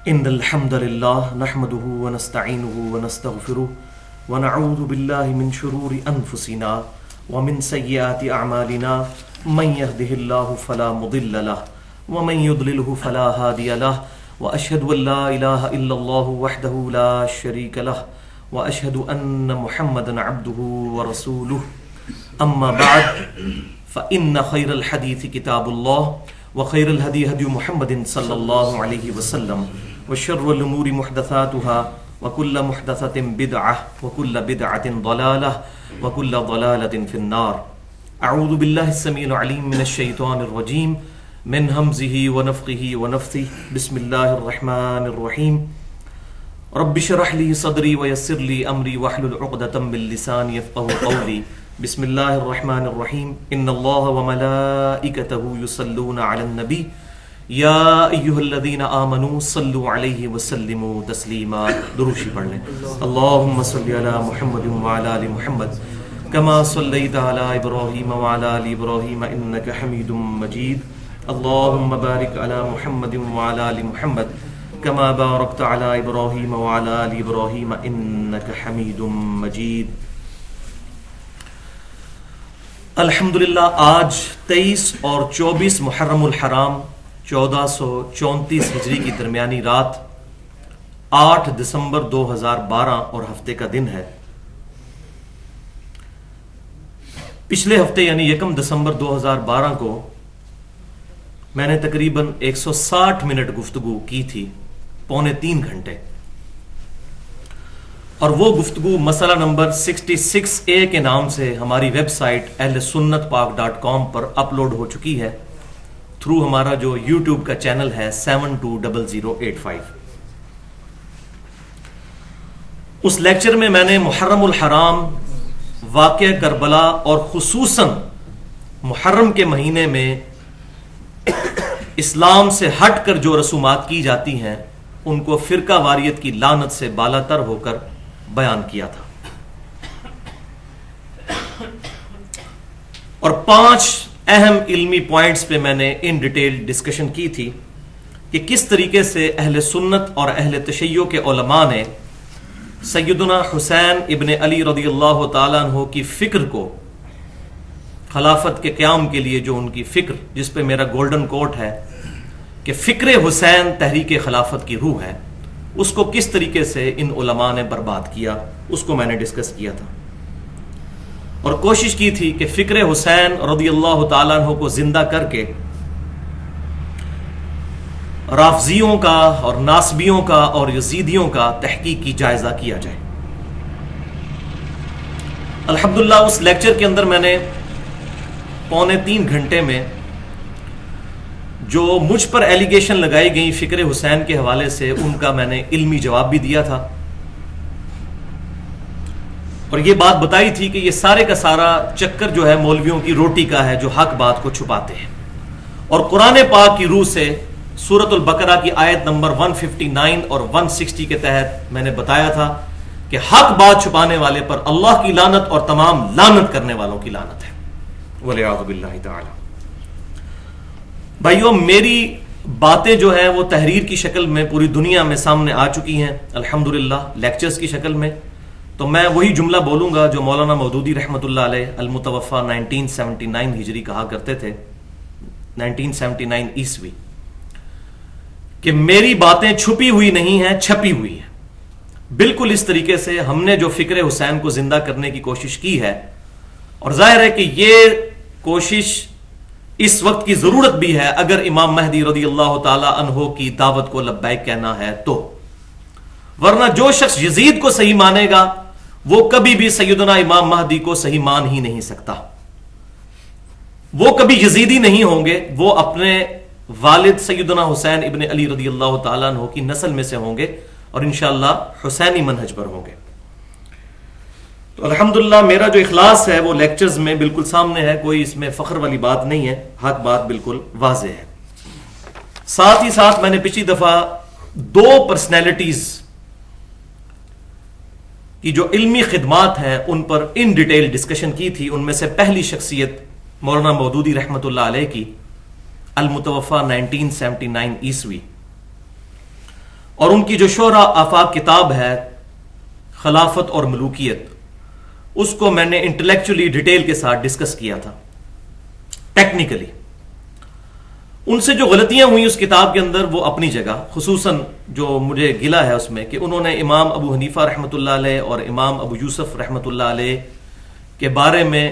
إن الحمد لله نحمده ونستعينه ونستغفره ونعوذ بالله من شرور أنفسنا ومن سيئات أعمالنا من يهده الله فلا مضل له ومن يضلله فلا هادي له وأشهد أن لا إله إلا الله وحده لا شريك له وأشهد أن محمدا عبده ورسوله أما بعد فإن خير الحديث كتاب الله وخير الهدي هدي محمد صلى الله عليه وسلم وشر الأمور محدثاتها وكل محدثة بدعة وكل بدعة ضلالة وكل ضلالة في النار. أعوذ بالله السميع العليم من الشيطان الرجيم من همزه ونفخه ونفثه. بسم الله الرحمن الرحيم. رب اشرح لي صدري ويسر لي أمري واحلل عقدة من لساني يفقهوا قولي. بسم الله الرحمن الرحيم. إن الله وملائكته يصلون على النبي یا ایھا الذین آمنوا صلوا علیہ وسلموا تسلیما. دروشی پڑھ لیں. اللہم صلی علی محمد وعلی آل محمد کما صلیت علی ابراہیم وعلی آل ابراہیم انک حمید مجید. اللہم بارک علی محمد وعلی آل محمد کما بارکت علی ابراہیم وعلی آل ابراہیم انک حمید مجید. الحمدللہ آج 23 اور 24 محرم الحرام 1434 ہجری کی درمیانی رات 8 دسمبر 2012 اور ہفتے کا دن ہے. پچھلے ہفتے یعنی 1 دسمبر 2012 کو میں نے تقریباً 160 منٹ گفتگو کی تھی، 2.25 گھنٹے، اور وہ گفتگو مسئلہ نمبر 66A کے نام سے ہماری ویب سائٹ اہلسنتپاک.com پر اپلوڈ ہو چکی ہے تھرو ہمارا جو یوٹیوب کا چینل ہے 720085. اس لیکچر میں نے محرم الحرام، واقعہ کربلا اور خصوصاً محرم کے مہینے میں اسلام سے ہٹ کر جو رسومات کی جاتی ہیں ان کو فرقہ واریت کی لعنت سے بالا تر ہو کر بیان کیا تھا، اور 5 اہم علمی پوائنٹس پہ میں نے ان ڈیٹیل ڈسکشن کی تھی کہ کس طریقے سے اہل سنت اور اہل تشیع کے علماء نے سیدنا حسین ابن علی رضی اللہ تعالیٰ عنہ کی فکر کو، خلافت کے قیام کے لیے جو ان کی فکر، جس پہ میرا گولڈن کوٹ ہے کہ فکر حسین تحریک خلافت کی روح ہے، اس کو کس طریقے سے ان علماء نے برباد کیا، اس کو میں نے ڈسکس کیا تھا، اور کوشش کی تھی کہ فکر حسین رضی اللہ تعالیٰ عنہ کو زندہ کر کے رافضیوں کا اور ناصبیوں کا اور یزیدیوں کا تحقیقی جائزہ کیا جائے. الحمدللہ اس لیکچر کے اندر میں نے 2.25 گھنٹے میں جو مجھ پر ایلیگیشن لگائی گئی فکر حسین کے حوالے سے ان کا میں نے علمی جواب بھی دیا تھا، اور یہ بات بتائی تھی کہ یہ سارے کا سارا چکر جو ہے مولویوں کی روٹی کا ہے جو حق بات کو چھپاتے ہیں. اور قرآن پاک کی روح سے سورۃ البقرہ کی آیت نمبر 159 اور 160 کے تحت میں نے بتایا تھا کہ حق بات چھپانے والے پر اللہ کی لعنت اور تمام لعنت کرنے والوں کی لعنت ہے، والعیاذ باللہ تعالی. بھائیو، میری باتیں جو ہیں وہ تحریر کی شکل میں پوری دنیا میں سامنے آ چکی ہیں الحمدللہ، لیکچرز کی شکل میں. تو میں وہی جملہ بولوں گا جو مولانا مودودی رحمۃ اللہ علیہ المتوفا 1979 ہجری کہا کرتے تھے، 1979 عیسوی، کہ میری باتیں چھپی ہوئی نہیں ہیں، چھپی ہوئی ہیں. بالکل اس طریقے سے ہم نے جو فکر حسین کو زندہ کرنے کی کوشش کی ہے، اور ظاہر ہے کہ یہ کوشش اس وقت کی ضرورت بھی ہے اگر امام مہدی رضی اللہ تعالی عنہ کی دعوت کو لبیک کہنا ہے تو، ورنہ جو شخص یزید کو صحیح مانے گا وہ کبھی بھی سیدنا امام مہدی کو صحیح مان ہی نہیں سکتا. وہ کبھی یزیدی نہیں ہوں گے، وہ اپنے والد سیدنا حسین ابن علی رضی اللہ تعالیٰ عنہ کی نسل میں سے ہوں گے، اور انشاءاللہ حسینی منہج پر ہوں گے. تو الحمدللہ میرا جو اخلاص ہے وہ لیکچرز میں بالکل سامنے ہے، کوئی اس میں فخر والی بات نہیں ہے، حق بات بالکل واضح ہے. ساتھ ہی ساتھ میں نے پچھلی دفعہ 2 پرسنالٹیز کی جو علمی خدمات ہیں ان پر ان ڈیٹیل ڈسکشن کی تھی. ان میں سے پہلی شخصیت مولانا مودودی رحمۃ اللہ علیہ کی المتوفا 1979 عیسوی، اور ان کی جو شعراء آفاق کتاب ہے خلافت اور ملوکیت، اس کو میں نے انٹلیکچولی ڈیٹیل کے ساتھ ڈسکس کیا تھا ٹیکنیکلی. ان سے جو غلطیاں ہوئی اس کتاب کے اندر وہ اپنی جگہ، خصوصاً جو مجھے گلا ہے اس میں کہ انہوں نے امام ابو حنیفہ رحمۃ اللہ علیہ اور امام ابو یوسف رحمۃ اللہ علیہ کے بارے میں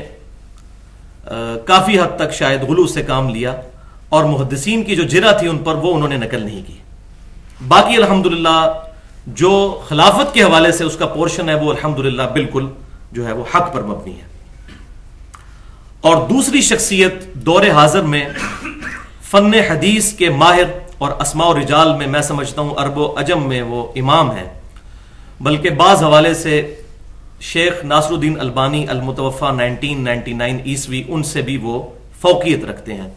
کافی حد تک شاید غلو سے کام لیا، اور محدثین کی جو جرح تھی ان پر وہ انہوں نے نقل نہیں کی. باقی الحمدللہ جو خلافت کے حوالے سے اس کا پورشن ہے وہ الحمدللہ بالکل جو ہے وہ حق پر مبنی ہے. اور دوسری شخصیت دور حاضر میں فن حدیث کے ماہر اور اسماء و رجال میں سمجھتا ہوں عرب و عجم میں وہ امام ہیں، بلکہ بعض حوالے سے شیخ ناصر الدین البانی المتوفا 1999 عیسوی ان سے بھی وہ فوقیت رکھتے ہیں.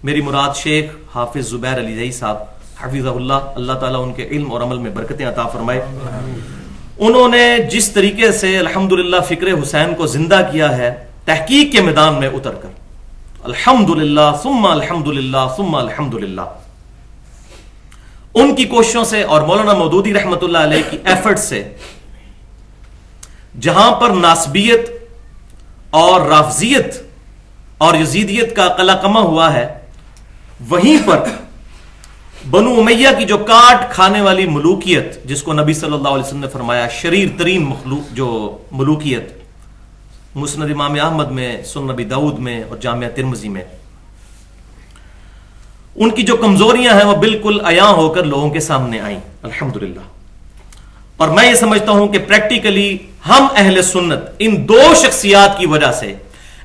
میری مراد شیخ حافظ زبیر علی زئی صاحب حفظہ اللہ، اللہ تعالیٰ ان کے علم اور عمل میں برکتیں عطا فرمائے. انہوں نے جس طریقے سے الحمدللہ فکر حسین کو زندہ کیا ہے تحقیق کے میدان میں اتر کر، الحمدللہ ثم الحمدللہ ثم الحمدللہ، ان کی کوششوں سے اور مولانا مودودی رحمۃ اللہ علیہ کی ایفرٹ سے جہاں پر ناسبیت اور رافضیت اور یزیدیت کا قلقمہ ہوا ہے، وہیں پر بنو امیہ کی جو کاٹ کھانے والی ملوکیت، جس کو نبی صلی اللہ علیہ وسلم نے فرمایا شریر ترین مخلوق جو ملوکیت، مسند امام احمد میں، سنن نبی داؤد میں اور جامعہ ترمذی میں، ان کی جو کمزوریاں ہیں وہ بالکل عیاں ہو کر لوگوں کے سامنے آئیں الحمدللہ. اور میں یہ سمجھتا ہوں کہ پریکٹیکلی ہم اہل سنت ان دو شخصیات کی وجہ سے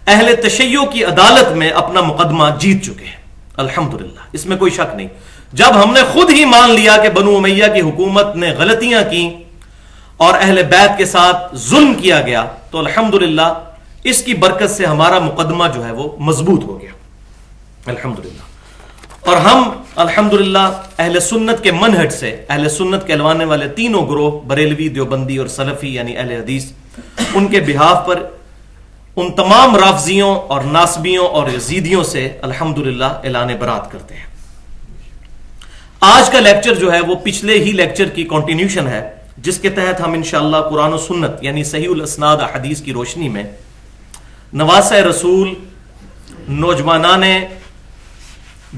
اہل تشیع کی عدالت میں اپنا مقدمہ جیت چکے ہیں الحمدللہ، اس میں کوئی شک نہیں. جب ہم نے خود ہی مان لیا کہ بنو امیہ کی حکومت نے غلطیاں کی اور اہل بیت کے ساتھ ظلم کیا گیا تو الحمدللہ اس کی برکت سے ہمارا مقدمہ جو ہے وہ مضبوط ہو گیا الحمدللہ. اور ہم الحمدللہ اہل سنت کے منہج سے، اہل سنت کہلوانے والے تینوں گروہ بریلوی، دیوبندی اور سلفی یعنی اہل حدیث، ان کے بہاف پر ان تمام رافضیوں اور ناسبیوں اور یزیدیوں سے الحمدللہ اعلان برات کرتے ہیں. آج کا لیکچر جو ہے وہ پچھلے ہی لیکچر کی کنٹینیوشن ہے، جس کے تحت ہم انشاءاللہ قرآن و سنت یعنی صحیح الاسناد احادیث کی روشنی میں نواسہ رسول، نوجوانان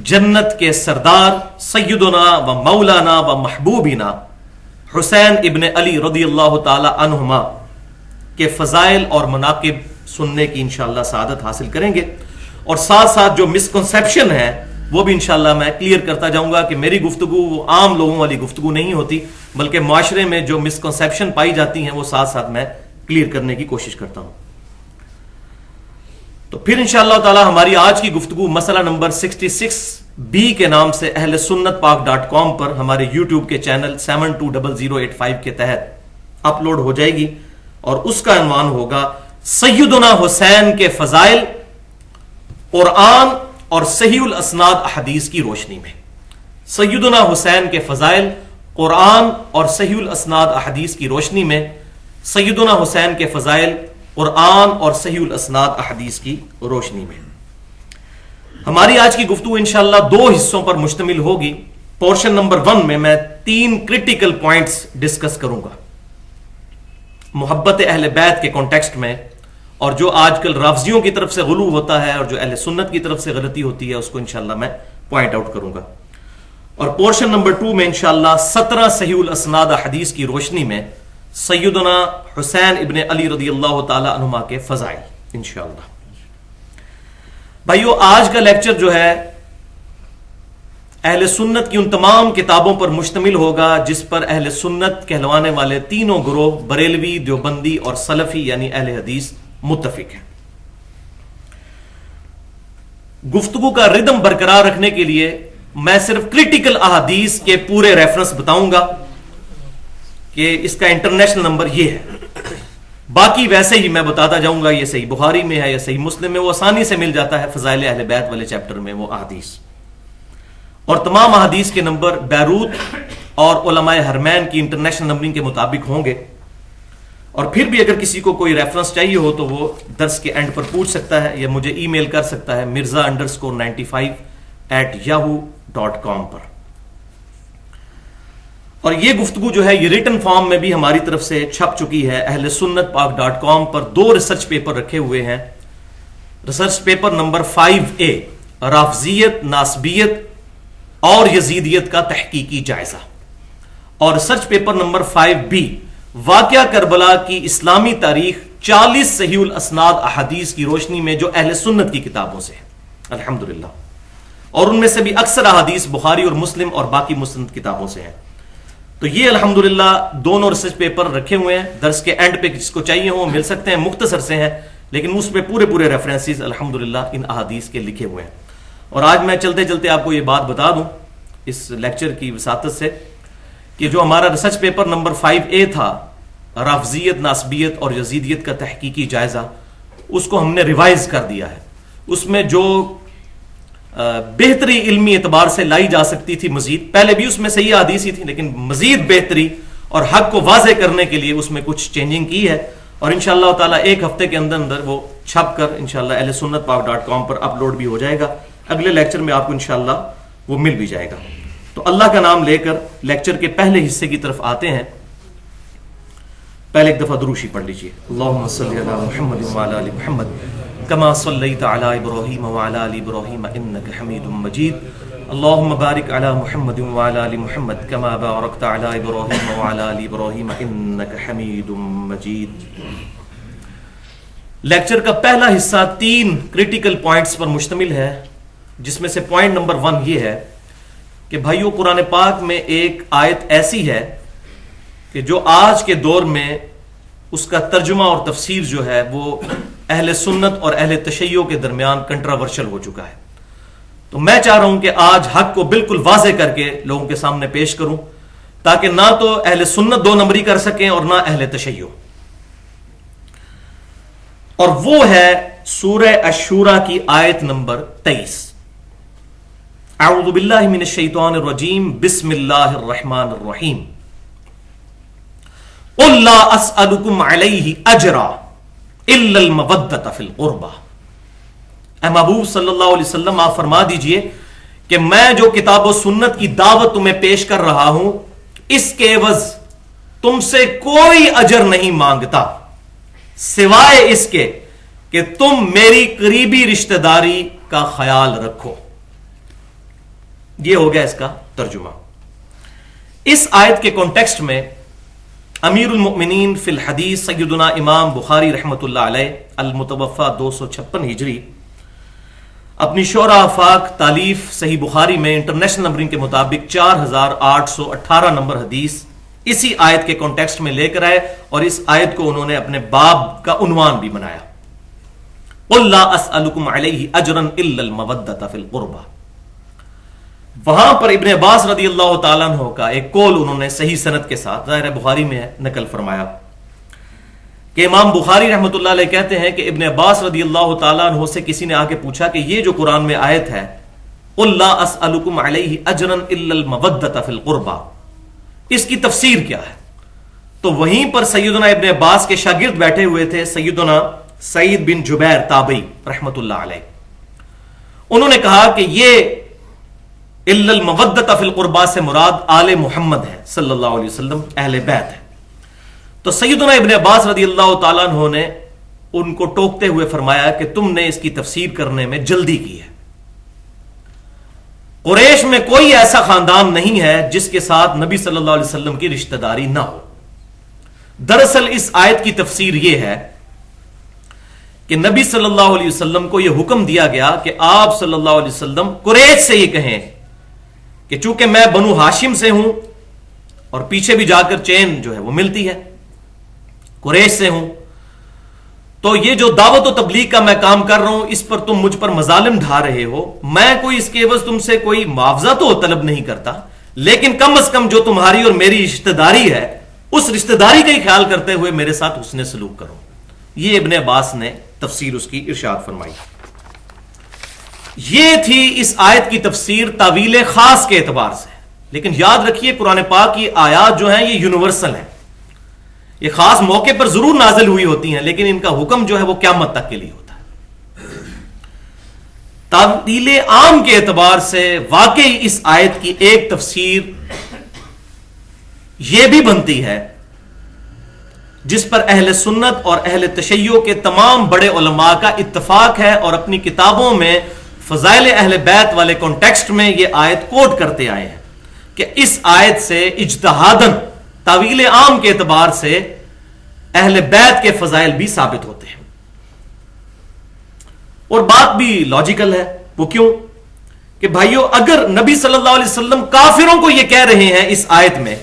جنت کے سردار سیدنا و مولانا و محبوبنا حسین ابن علی رضی اللہ تعالی عنہما کے فضائل اور مناقب سننے کی انشاءاللہ سعادت حاصل کریں گے. اور ساتھ ساتھ جو مسکنسیپشن ہے وہ بھی انشاءاللہ میں کلیئر کرتا جاؤں گا کہ میری گفتگو وہ عام لوگوں والی گفتگو نہیں ہوتی، بلکہ معاشرے میں جو مسکنسیپشن پائی جاتی ہیں وہ ساتھ ساتھ میں کلیئر کرنے کی کوشش کرتا ہوں. تو پھر انشاءاللہ تعالی ہماری آج کی گفتگو مسئلہ نمبر 66B کے نام سے اہل سنت پاک.com پر ہمارے یوٹیوب کے چینل 720085 کے تحت اپلوڈ ہو جائے گی، اور اس کا عنوان ہوگا سیدنا حسین کے فضائل قرآن اور صحیح الاسناد احادیث کی روشنی میں. سیدنا حسین کے فضائل قرآن اور صحیح الاسناد احادیث کی روشنی میں، سیدنا حسین کے فضائل قرآن اور صحیح الاسناد احادیث کی روشنی میں. ہماری آج کی گفتگو انشاءاللہ دو حصوں پر مشتمل ہوگی. پورشن نمبر 1 میں 3 کرٹیکل پوائنٹس ڈسکس کروں گا محبت اہل بیت کے کانٹیکسٹ میں، اور جو آج کل رافضیوں کی طرف سے غلو ہوتا ہے اور جو اہل سنت کی طرف سے غلطی ہوتی ہے اس کو انشاءاللہ میں پوائنٹ آؤٹ کروں گا. اور پورشن نمبر 2 میں انشاءاللہ 17 صحیح الاسناد حدیث کی روشنی میں سیدنا حسین ابن علی رضی اللہ تعالی عنہما کے فضائل انشاءاللہ. بھائیو، آج کا لیکچر جو ہے اہل سنت کی ان تمام کتابوں پر مشتمل ہوگا جس پر اہل سنت کہلوانے والے تینوں گروہ بریلوی، دیوبندی اور سلفی یعنی اہل حدیث متفق ہیں. گفتگو کا ردم برقرار رکھنے کے لیے میں صرف کریٹیکل احادیث کے پورے ریفرنس بتاؤں گا کہ اس کا انٹرنیشنل نمبر یہ ہے، باقی ویسے ہی میں بتاتا جاؤں گا یہ صحیح بخاری میں ہے یا صحیح مسلم میں، وہ آسانی سے مل جاتا ہے فضائل اہل بیت والے چیپٹر میں وہ احادیث. اور تمام احادیث کے نمبر بیروت اور علماء حرمین کی انٹرنیشنل نمبرنگ کے مطابق ہوں گے. اور پھر بھی اگر کسی کو کوئی ریفرنس چاہیے ہو تو وہ درس کے اینڈ پر پوچھ سکتا ہے یا مجھے ای میل کر سکتا ہے mirza_95@yahoo.com پر. اور یہ گفتگو جو ہے یہ ریٹن فارم میں بھی ہماری طرف سے چھپ چکی ہے. اہل سنت پاک .com پر 2 ریسرچ پیپر رکھے ہوئے ہیں. ریسرچ پیپر نمبر 5A رافضیت، ناسبیت اور یزیدیت کا تحقیقی جائزہ، اور ریسرچ پیپر نمبر 5B واقعہ کربلا کی اسلامی تاریخ 40 صحیح الاسناد احادیث کی روشنی میں جو اہل سنت کی کتابوں سے ہے الحمدللہ، اور ان میں سے بھی اکثر احادیث بخاری اور مسلم اور باقی مستند کتابوں سے ہیں. تو یہ الحمدللہ دونوں ریسرچ پیپر رکھے ہوئے ہیں. درس کے اینڈ پہ جس کو چاہیے ہو مل سکتے ہیں، مختصر سے ہیں لیکن اس پہ پورے ریفرنسز الحمدللہ ان احادیث کے لکھے ہوئے ہیں. اور آج میں چلتے چلتے آپ کو یہ بات بتا دوں اس لیکچر کی وساطت سے کہ جو ہمارا ریسرچ پیپر نمبر 5A تھا رافضیت، ناسبیت اور یزیدیت کا تحقیقی جائزہ، اس کو ہم نے ریوائز کر دیا ہے. اس میں جو بہتری علمی اعتبار سے لائی جا سکتی تھی مزید، پہلے بھی اس میں صحیح حدیث ہی تھی لیکن مزید بہتری اور حق کو واضح کرنے کے لیے اس میں کچھ چینجنگ کی ہے، اور انشاءاللہ تعالی ایک ہفتے کے اندر وہ چھپ کر انشاءاللہ اہل سنت پاک .com پر اپلوڈ بھی ہو جائے گا. اگلے لیکچر میں آپ کو انشاءاللہ وہ مل بھی جائے گا. تو اللہ کا نام لے کر لیکچر کے پہلے حصے کی طرف آتے ہیں. پہلے ایک دفعہ دروشی پڑھ لیجئے. اللہم صلی علی محمد وعلی آل محمد کما صلیت علی ابراہیم وعلی آل ابراہیم انک حمید مجید. اللہم بارک علی محمد وعلی آل محمد کما بارکت علی ابراہیم وعلی آل ابراہیم انک حمید مجید. لیکچر کا پہلا حصہ 3 کریٹیکل پوائنٹس پر مشتمل ہے، جس میں سے پوائنٹ نمبر 1 یہ ہے کہ بھائیو قرآن پاک میں ایک آیت ایسی ہے کہ جو آج کے دور میں اس کا ترجمہ اور تفسیر جو ہے وہ اہل سنت اور اہل تشیع کے درمیان کنٹراورشل ہو چکا ہے. تو میں چاہ رہا ہوں کہ آج حق کو بالکل واضح کر کے لوگوں کے سامنے پیش کروں تاکہ نہ تو اہل سنت 2 نمبری کر سکیں اور نہ اہل تشیع. اور وہ ہے سورہ الشورى کی آیت نمبر 23. اعوذ باللہ من الشیطان الرجیم بسم اللہ الرحمن الرحیم. قل لا اسألکم علیہ اجرا الا المودۃ فی القربى. اے محبوب صلی اللہ علیہ وسلم آپ فرما دیجئے کہ میں جو کتاب و سنت کی دعوت تمہیں پیش کر رہا ہوں اس کے عوض تم سے کوئی اجر نہیں مانگتا سوائے اس کے کہ تم میری قریبی رشتہ داری کا خیال رکھو. یہ ہو گیا اس کا ترجمہ. اس آیت کے کانٹیکسٹ میں امیر المؤمنین فی الحدیث سیدنا امام بخاری رحمۃ اللہ علیہ المتوفى 256 ہجری اپنی شورى آفاق تالیف صحیح بخاری میں انٹرنیشنل نمبرنگ کے مطابق 4818 نمبر حدیث اسی آیت کے کانٹیکسٹ میں لے کر آئے اور اس آیت کو انہوں نے اپنے باب کا عنوان بھی بنایا. قل لا اسألکم علیہ اجرا الا المودۃ فی القربى. وہاں پر ابن عباس رضی اللہ تعالیٰ عنہ کا ایک قول انہوں نے صحیح سند کے ساتھ ظاہر بخاری میں نقل فرمایا کہ امام بخاری رحمۃ اللہ علیہ کہتے ہیں کہ ابن عباس رضی اللہ تعالیٰ عنہ سے کسی نے آ کے پوچھا کہ یہ جو قرآن میں آیت ہے قل لا اسألکم علیہ اجرا الا المودۃ فی القربى، اس کی تفسیر کیا ہے؟ تو وہیں پر سیدنا ابن عباس کے شاگرد بیٹھے ہوئے تھے سیدنا سعید بن جبیر تابعی رحمۃ اللہ علیہ. انہوں نے کہا کہ یہ الا المودۃ فی القربى سے مراد آل محمد ہے صلی اللہ علیہ وسلم، اہل بیت ہے. تو سیدنا ابن عباس رضی اللہ تعالیٰ عنہ نے ان کو ٹوکتے ہوئے فرمایا کہ تم نے اس کی تفسیر کرنے میں جلدی کی ہے. قریش میں کوئی ایسا خاندان نہیں ہے جس کے ساتھ نبی صلی اللہ علیہ وسلم کی رشتہ داری نہ ہو. دراصل اس آیت کی تفسیر یہ ہے کہ نبی صلی اللہ علیہ وسلم کو یہ حکم دیا گیا کہ آپ صلی اللہ علیہ وسلم قریش سے یہ کہیں کہ چونکہ میں بنو ہاشم سے ہوں اور پیچھے بھی جا کر چین جو ہے وہ ملتی ہے، قریش سے ہوں، تو یہ جو دعوت و تبلیغ کا میں کام کر رہا ہوں اس پر تم مجھ پر مظالم ڈھا رہے ہو، میں کوئی اس کے عوض تم سے کوئی معاوضہ تو طلب نہیں کرتا، لیکن کم از کم جو تمہاری اور میری رشتہ داری ہے اس رشتہ داری کا ہی خیال کرتے ہوئے میرے ساتھ حسن سلوک کرو. یہ ابن عباس نے تفسیر اس کی ارشاد فرمائی. یہ تھی اس آیت کی تفسیر تعویل خاص کے اعتبار سے. لیکن یاد رکھیے قرآن پاک کی آیات جو ہیں یہ یونیورسل ہیں، یہ خاص موقع پر ضرور نازل ہوئی ہوتی ہیں لیکن ان کا حکم جو ہے وہ قیامت تک کے لیے ہوتا ہے. تعویل عام کے اعتبار سے واقعی اس آیت کی ایک تفسیر یہ بھی بنتی ہے جس پر اہل سنت اور اہل تشیع کے تمام بڑے علماء کا اتفاق ہے، اور اپنی کتابوں میں فضائل اہل بیت والے کانٹیکسٹ میں یہ آیت کوٹ کرتے آئے ہیں کہ اس آیت سے اجتہاداً تاویل عام کے اعتبار سے اہل بیت کے فضائل بھی ثابت ہوتے ہیں، اور بات بھی لاجیکل ہے۔ وہ کیوں کہ بھائیو، اگر نبی صلی اللہ علیہ وسلم کافروں کو یہ کہہ رہے ہیں اس آیت میں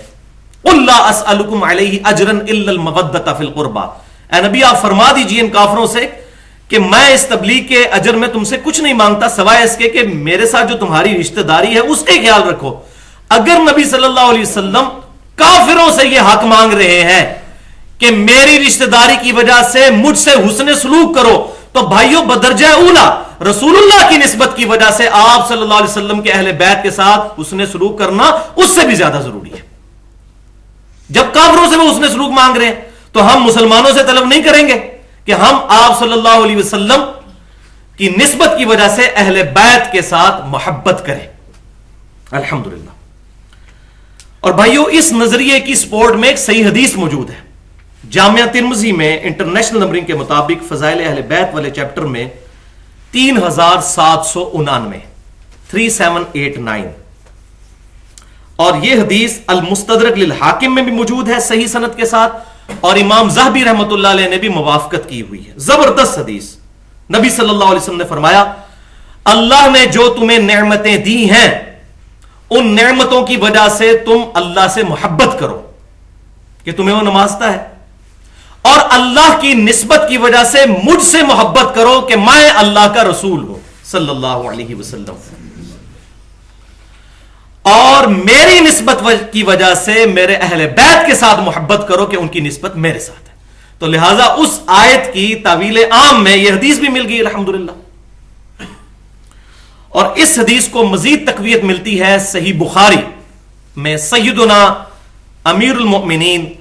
قُلْ لَا أَسْأَلُكُمْ عَلَيْهِ أَجْرًا إِلَّا الْمَوَدَّةَ فِي الْقُرْبَى، اے نبی آپ فرما دیجئے ان کافروں سے کہ میں اس تبلیغ کے اجر میں تم سے کچھ نہیں مانگتا سوائے اس کے کہ میرے ساتھ جو تمہاری رشتہ داری ہے اس کے خیال رکھو۔ اگر نبی صلی اللہ علیہ وسلم کافروں سے یہ حق مانگ رہے ہیں کہ میری رشتہ داری کی وجہ سے مجھ سے حسن سلوک کرو، تو بھائیو بدرجہ اولا رسول اللہ کی نسبت کی وجہ سے آپ صلی اللہ علیہ وسلم کے اہل بیت کے ساتھ حسن سلوک کرنا اس سے بھی زیادہ ضروری ہے۔ جب کافروں سے وہ حسن سلوک مانگ رہے ہیں تو ہم مسلمانوں سے طلب نہیں کریں گے کہ ہم آپ صلی اللہ علیہ وسلم کی نسبت کی وجہ سے اہل بیت کے ساتھ محبت کریں۔ الحمدللہ۔ اور بھائیو، اس نظریے کی سپورٹ میں ایک صحیح حدیث موجود ہے۔ جامعہ ترمذی میں انٹرنیشنل نمبرنگ کے مطابق فضائل اہل بیت والے چیپٹر میں 3799 3789، اور یہ حدیث المستدرک للحاکم میں بھی موجود ہے صحیح سند کے ساتھ، اور امام ذہبی رحمۃ اللہ علیہ نے بھی موافقت کی ہوئی ہے۔ زبردست حدیث۔ نبی صلی اللہ علیہ وسلم نے فرمایا، اللہ نے جو تمہیں نعمتیں دی ہیں ان نعمتوں کی وجہ سے تم اللہ سے محبت کرو کہ تمہیں وہ نوازتا ہے، اور اللہ کی نسبت کی وجہ سے مجھ سے محبت کرو کہ میں اللہ کا رسول ہوں صلی اللہ علیہ وسلم، اور میری نسبت کی وجہ سے میرے اہل بیت کے ساتھ محبت کرو کہ ان کی نسبت میرے ساتھ ہے۔ تو لہٰذا اس آیت کی تعویل عام میں یہ حدیث بھی مل گئی الحمدللہ، اور اس حدیث کو مزید تقویت ملتی ہے صحیح بخاری میں سیدنا امیر المؤمنین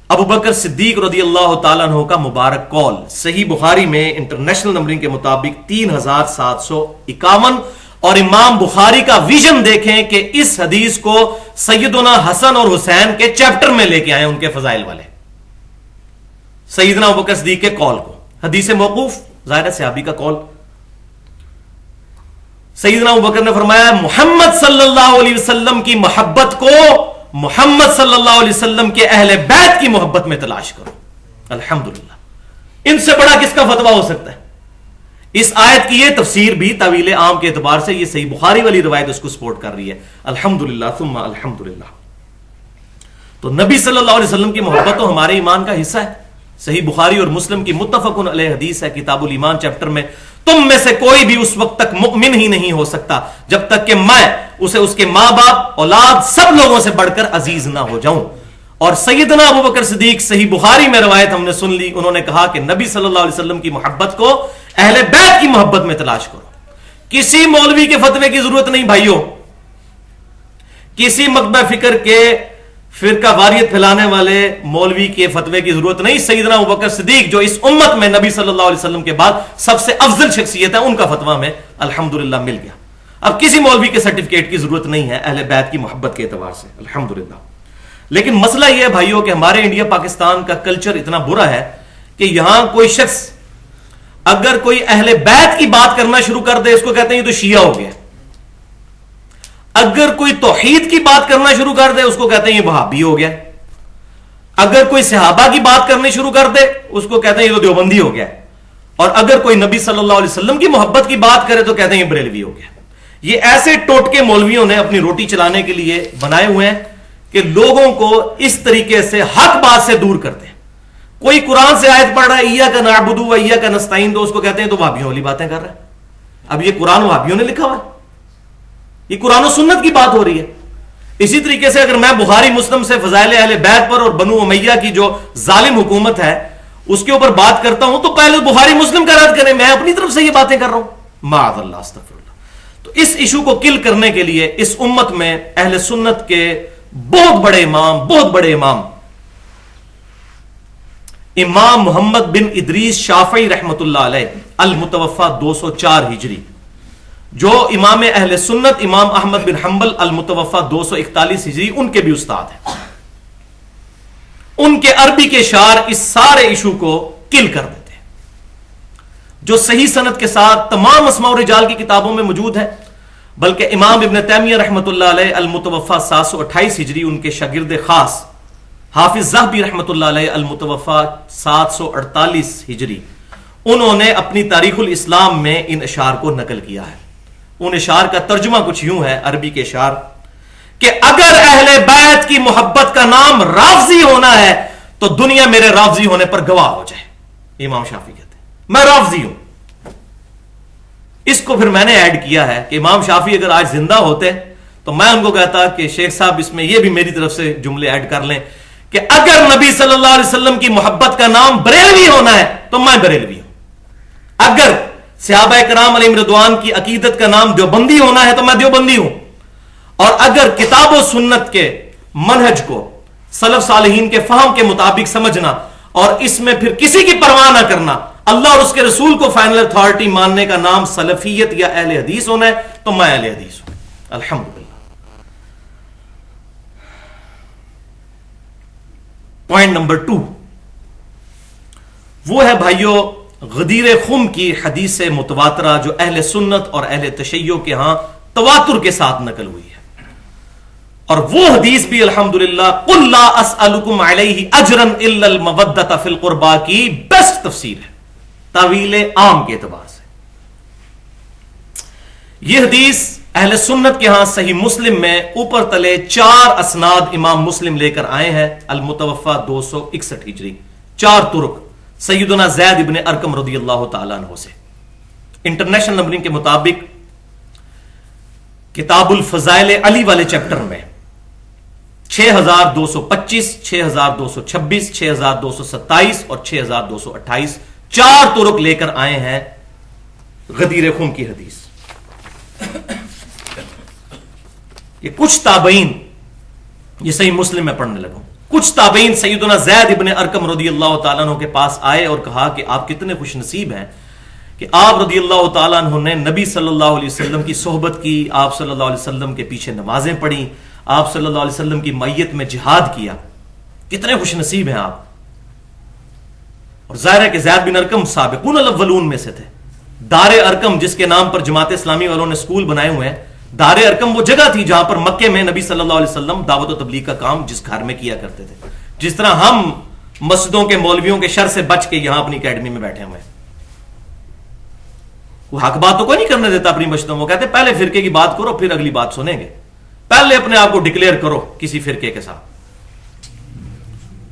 ابو بکر صدیق رضی اللہ تعالیٰ عنہ کا مبارک قول، صحیح بخاری میں انٹرنیشنل نمبرنگ کے مطابق 3751، اور امام بخاری کا ویژن دیکھیں کہ اس حدیث کو سیدنا حسن اور حسین کے چیپٹر میں لے کے آئے، ان کے فضائل والے سیدنا ابو بکر صدیق کے قول کو، حدیث موقوف ظاہر صحابی کا قول۔ سیدنا ابو بکر نے فرمایا، محمد صلی اللہ علیہ وسلم کی محبت کو محمد صلی اللہ علیہ وسلم کے اہل بیت کی محبت میں تلاش کرو۔ الحمدللہ، ان سے بڑا کس کا فتویٰ ہو سکتا ہے؟ اس آیت کی یہ تفسیر بھی طویل عام کے اعتبار سے یہ صحیح بخاری والی روایت اس کو سپورٹ کر رہی ہے۔ الحمدللہ ثم الحمدللہ۔ تو نبی صلی اللہ علیہ وسلم کی محبت تو ہمارے ایمان کا حصہ ہے۔ صحیح بخاری اور مسلم کی متفق علیہ حدیث ہے کتاب الایمان چیپٹر میں، تم میں سے کوئی بھی اس وقت تک مؤمن ہی نہیں ہو سکتا جب تک کہ میں اسے اس کے ماں باپ اولاد سب لوگوں سے بڑھ کر عزیز نہ ہو جاؤں۔ اور سیدنا ابو بکر صدیق صحیح بخاری میں روایت ہم نے سن لی، انہوں نے کہا کہ نبی صلی اللہ علیہ وسلم کی محبت کو اہل بیت کی محبت میں تلاش کرو۔ کسی مولوی کے فتوے کی ضرورت نہیں بھائیوں، کسی مکتبہ فکر کے فرقہ واریت پھیلانے والے مولوی کے فتوے کی ضرورت نہیں۔ سیدنا ابو بکر صدیق جو اس امت میں نبی صلی اللہ علیہ وسلم کے بعد سب سے افضل شخصیت ہے، ان کا فتویٰ میں الحمدللہ مل گیا۔ اب کسی مولوی کے سرٹیفکیٹ کی ضرورت نہیں ہے اہل بیت کی محبت کے اعتبار سے الحمدللہ۔ لیکن مسئلہ یہ ہے بھائیوں کہ ہمارے انڈیا پاکستان کا کلچر اتنا برا ہے کہ یہاں کوئی شخص اگر کوئی اہل بیت کی بات کرنا شروع کر دے اس کو کہتے ہیں یہ تو شیعہ ہو گیا، اگر کوئی توحید کی بات کرنا شروع کر دے اس کو کہتے ہیں یہ وہابی ہو گیا، اگر کوئی صحابہ کی بات کرنی شروع کر دے اس کو کہتے ہیں یہ تو دیوبندی ہو گیا، اور اگر کوئی نبی صلی اللہ علیہ وسلم کی محبت کی بات کرے تو کہتے ہیں یہ بریلوی ہو گیا۔ یہ ایسے ٹوٹکے مولویوں نے اپنی روٹی چلانے کے لیے بنائے ہوئے ہیں کہ لوگوں کو اس طریقے سے حق بات سے دور کرتے ہیں۔ کوئی قرآن سے آیت پڑھ رہا ہے ایاک نعبد و ایاک نستعین، تو اس کو کہتے ہیں تو وہابیوں والی باتیں کر رہا ہے۔ اب یہ قرآن وہابیوں نے لکھا ہوا ہے، یہ قرآن و سنت کی بات ہو رہی ہے۔ اسی طریقے سے اگر میں بخاری مسلم سے فضائل اہل بیت پر اور بنو امیہ کی جو ظالم حکومت ہے اس کے اوپر بات کرتا ہوں تو پہلے بخاری مسلم کا رد کریں، میں اپنی طرف سے یہ باتیں کر رہا ہوں، معاذ اللہ استغفر اللہ۔ تو اس ایشو کو کل کرنے کے لیے اس امت میں اہل سنت کے بہت بڑے امام امام محمد بن ادریس شافعی رحمت اللہ علیہ المتوفى 204 ہجری، جو امام اہل سنت امام احمد بن حنبل المتوفا 241 ہجری ان کے بھی استاد ہیں. ان کے عربی کے شعر اس سارے ایشو کو کل کر دیتے ہیں، جو صحیح سند کے ساتھ تمام اسماء و رجال کی کتابوں میں موجود ہے. بلکہ امام ابن تیمیہ رحمۃ اللہ علیہ المتوفا 728 ہجری ان کے شاگرد خاص حافظ ذہبی رحمۃ اللہ علیہ المتوفا 748 ہجری انہوں نے اپنی تاریخ الاسلام میں ان اشعار کو نقل کیا ہے. ان اشعار کا ترجمہ کچھ یوں ہے، عربی کے اشعار، کہ اگر اہل بیت کی محبت کا نام رافضی ہونا ہے تو دنیا میرے رافضی ہونے پر گواہ ہو جائے. امام شافعی کہتے ہیں میں رافضی ہوں. اس کو پھر میں نے ایڈ کیا ہے کہ امام شافعی اگر آج زندہ ہوتے تو میں ان کو کہتا کہ شیخ صاحب اس میں یہ بھی میری طرف سے جملے ایڈ کر لیں کہ اگر نبی صلی اللہ علیہ وسلم کی محبت کا نام بریلوی ہونا ہے تو میں بریلوی ہوں. اگر صحابہ کرام علیہم رضوان کی عقیدت کا نام دیوبندی ہونا ہے تو میں دیوبندی ہوں. اور اگر کتاب و سنت کے منہج کو سلف صالحین کے فہم کے مطابق سمجھنا اور اس میں پھر کسی کی پرواہ نہ کرنا، اللہ اور اس کے رسول کو فائنل اتھارٹی ماننے کا نام سلفیت یا اہل حدیث ہونا ہے تو میں اہل حدیث ہوں الحمدللہ. پوائنٹ نمبر 2 وہ ہے بھائیو غدیر خم کی حدیث متواترہ جو اہل سنت اور اہل تشیع کے ہاں تواتر کے ساتھ نقل ہوئی ہے. اور وہ حدیث بھی الحمدللہ قل لا اسألکم علیہ اجرا الا المودۃ فی القربى کی بیسٹ تفسیر ہے تعویل عام کے اعتبار سے. یہ حدیث اہل سنت کے ہاں صحیح مسلم میں اوپر تلے 4 اسناد امام مسلم لے کر آئے ہیں المتوفا 261 ہجری، 4 طرق سیدنا زید ابن ارقم رضی اللہ تعالیٰ عنہ سے. انٹرنیشنل نمبرنگ کے مطابق کتاب الفضائل علی والے چیپٹر میں 6225 6226 6227 اور 6228 4 طرق لے کر آئے ہیں غدیر خم کی حدیث. یہ کچھ تابعین، یہ صحیح مسلم میں پڑھنے لگا، کچھ تابعین سیدنا زید ابن ارقم رضی اللہ تعالیٰ عنہ کے پاس آئے اور کہا کہ آپ کتنے خوش نصیب ہیں کہ آپ رضی اللہ تعالیٰ عنہ نے نبی صلی اللہ علیہ وسلم کی صحبت کی، آپ صلی اللہ علیہ وسلم کے پیچھے نمازیں پڑھی، آپ صلی اللہ علیہ وسلم کی میت میں جہاد کیا، کتنے خوش نصیب ہیں آپ. اور ظاہر ہے کہ زید بن ارقم سابقون الاولون میں سے تھے. دار ارقم جس کے نام پر جماعت اسلامی والوں نے سکول بنائے ہوئے ہیں، دار ارقم وہ جگہ تھی جہاں پر مکے میں نبی صلی اللہ علیہ وسلم دعوت و تبلیغ کا کام جس گھر میں کیا کرتے تھے. جس طرح ہم مسجدوں کے مولویوں کے شر سے بچ کے یہاں اپنی اکیڈمی میں بیٹھے ہوئے ہیں. وہ حق بات تو کوئی نہیں کرنے دیتا اپنی مسجدوں میں، کہتے پہلے فرقے کی بات کرو پھر اگلی بات سنیں گے، پہلے اپنے آپ کو ڈکلیئر کرو کسی فرقے کے ساتھ.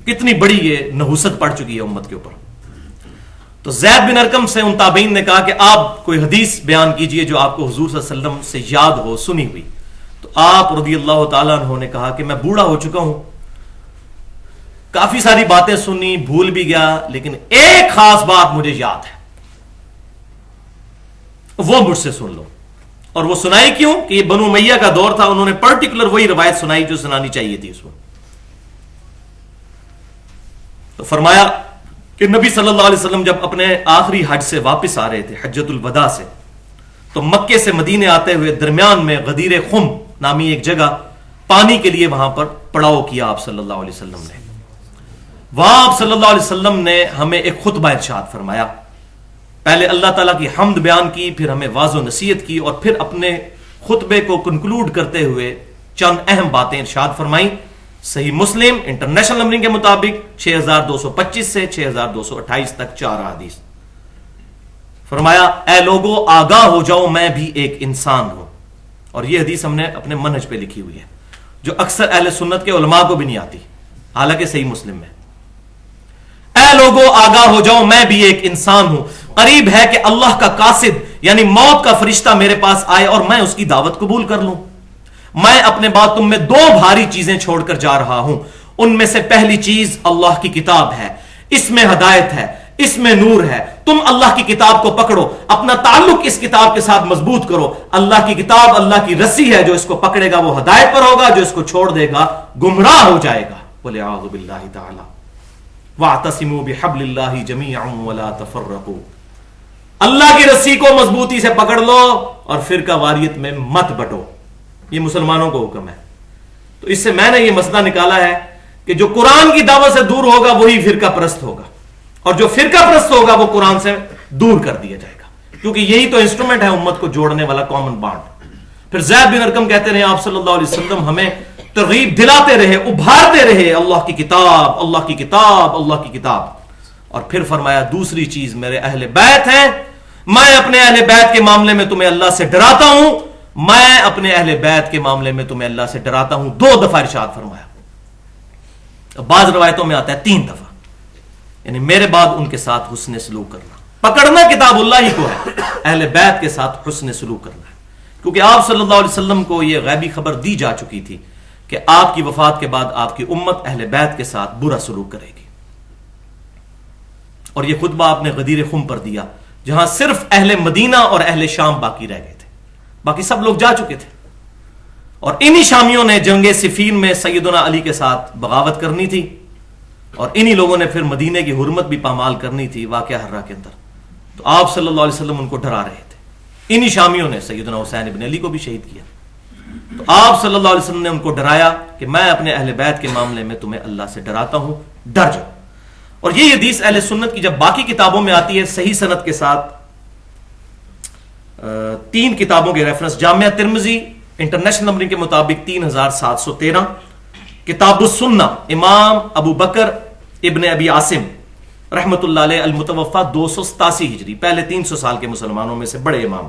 کتنی بڑی یہ نحوست پڑ چکی ہے امت کے اوپر. تو زید بن ارقم سے ان تابعین نے کہا کہ آپ کوئی حدیث بیان کیجئے جو آپ کو حضور صلی اللہ علیہ وسلم سے یاد ہو، سنی ہوئی. تو آپ رضی اللہ تعالیٰ عنہ نے کہا کہ میں بوڑھا ہو چکا ہوں، کافی ساری باتیں سنی، بھول بھی گیا، لیکن ایک خاص بات مجھے یاد ہے، وہ مجھ سے سن لو. اور وہ سنائی کیوں کہ یہ بنو امیہ کا دور تھا، انہوں نے پرٹیکولر وہی روایت سنائی جو سنانی چاہیے تھی اس وقت. تو فرمایا کہ نبی صلی اللہ علیہ وسلم جب اپنے آخری حج سے واپس آ رہے تھے، حجۃ الوداع سے، تو مکے سے مدینے آتے ہوئے درمیان میں غدیر خم نامی ایک جگہ پانی کے لیے وہاں پر پڑاؤ کیا آپ صلی اللہ علیہ وسلم نے. وہاں آپ صلی اللہ علیہ وسلم نے ہمیں ایک خطبہ ارشاد فرمایا. پہلے اللہ تعالیٰ کی حمد بیان کی، پھر ہمیں واعظ و نصیحت کی، اور پھر اپنے خطبے کو کنکلوڈ کرتے ہوئے چند اہم باتیں ارشاد فرمائیں. صحیح مسلم انٹرنیشنل نمبرنگ کے مطابق 6225 سے 6228 تک 4 حدیث. فرمایا اے لوگو آگاہ ہو جاؤ میں بھی ایک انسان ہوں. اور یہ حدیث ہم نے اپنے منہج پہ لکھی ہوئی ہے جو اکثر اہل سنت کے علماء کو بھی نہیں آتی، حالانکہ صحیح مسلم میں. اے لوگو آگاہ ہو جاؤ میں بھی ایک انسان ہوں، قریب ہے کہ اللہ کا قاصد یعنی موت کا فرشتہ میرے پاس آئے اور میں اس کی دعوت قبول کر لوں. میں اپنے بعد تم میں 2 بھاری چیزیں چھوڑ کر جا رہا ہوں. ان میں سے پہلی چیز اللہ کی کتاب ہے، اس میں ہدایت ہے، اس میں نور ہے. تم اللہ کی کتاب کو پکڑو، اپنا تعلق اس کتاب کے ساتھ مضبوط کرو. اللہ کی کتاب اللہ کی رسی ہے، جو اس کو پکڑے گا وہ ہدایت پر ہوگا، جو اس کو چھوڑ دے گا گمراہ ہو جائے گا. وَلِعَاذُ بِاللَّهِ تَعَالَى وَاعْتَصِمُوا بِحَبْلِ اللَّهِ جَمِيعًا وَلَا تَفَرَّقُوا. اللہ کی رسی کو مضبوطی سے پکڑ لو اور فرقہ واریت میں مت بٹو. یہ مسلمانوں کو حکم ہے. تو اس سے میں نے یہ مسئلہ نکالا ہے کہ جو قرآن کی دعوت سے دور ہوگا وہی فرقہ پرست ہوگا، اور جو فرقہ پرست ہوگا وہ قرآن سے دور کر دیا جائے گا، کیونکہ یہی تو انسٹرومنٹ ہے امت کو جوڑنے والا، کامن بانڈ. پھر زید بن ارقم کہتے رہے آپ صلی اللہ علیہ وسلم ہمیں ترغیب دلاتے رہے، ابھارتے رہے، اللہ کی کتاب، اللہ کی کتاب، اللہ کی کتاب. اور پھر فرمایا دوسری چیز میرے اہل بیت ہیں، میں اپنے اہل بیت کے معاملے میں تمہیں اللہ سے ڈراتا ہوں، میں اپنے اہل بیت کے معاملے میں تمہیں اللہ سے ڈراتا ہوں. 2 دفعہ ارشاد فرمایا. بعض روایتوں میں آتا ہے 3 دفعہ، یعنی میرے بعد ان کے ساتھ حسن سلوک کرنا. پکڑنا کتاب اللہ ہی کو ہے، اہل بیت کے ساتھ حسن سلوک کرنا ہے، کیونکہ آپ صلی اللہ علیہ وسلم کو یہ غیبی خبر دی جا چکی تھی کہ آپ کی وفات کے بعد آپ کی امت اہل بیت کے ساتھ برا سلوک کرے گی. اور یہ خطبہ آپ نے غدیر خم پر دیا جہاں صرف اہل مدینہ اور اہل شام باقی رہ گئے تھے، باقی سب لوگ جا چکے تھے. اور انہی شامیوں نے جنگ صفین میں سیدنا علی کے ساتھ بغاوت کرنی تھی، اور انہی لوگوں نے پھر مدینے کی حرمت بھی پامال کرنی تھی واقعہ حرہ کے اندر. تو آپ صلی اللہ علیہ وسلم ان کو ڈرا رہے تھے. انہی شامیوں نے سیدنا حسین ابن علی کو بھی شہید کیا. تو آپ صلی اللہ علیہ وسلم نے ان کو ڈرایا کہ میں اپنے اہل بیت کے معاملے میں تمہیں اللہ سے ڈراتا ہوں، ڈر جاؤ. اور یہ حدیث اہل سنت کی جب باقی کتابوں میں آتی ہے صحیح سند کے ساتھ، 3 کتابوں کے ریفرنس، جامعہ ترمذی انٹرنیشنل نمبرنگ کے مطابق 3713، کتاب السنہ امام ابو بکر ابن ابی عاصم رحمت اللہ علیہ المتوفى 287 ہجری، پہلے 300 سال کے مسلمانوں میں سے بڑے امام،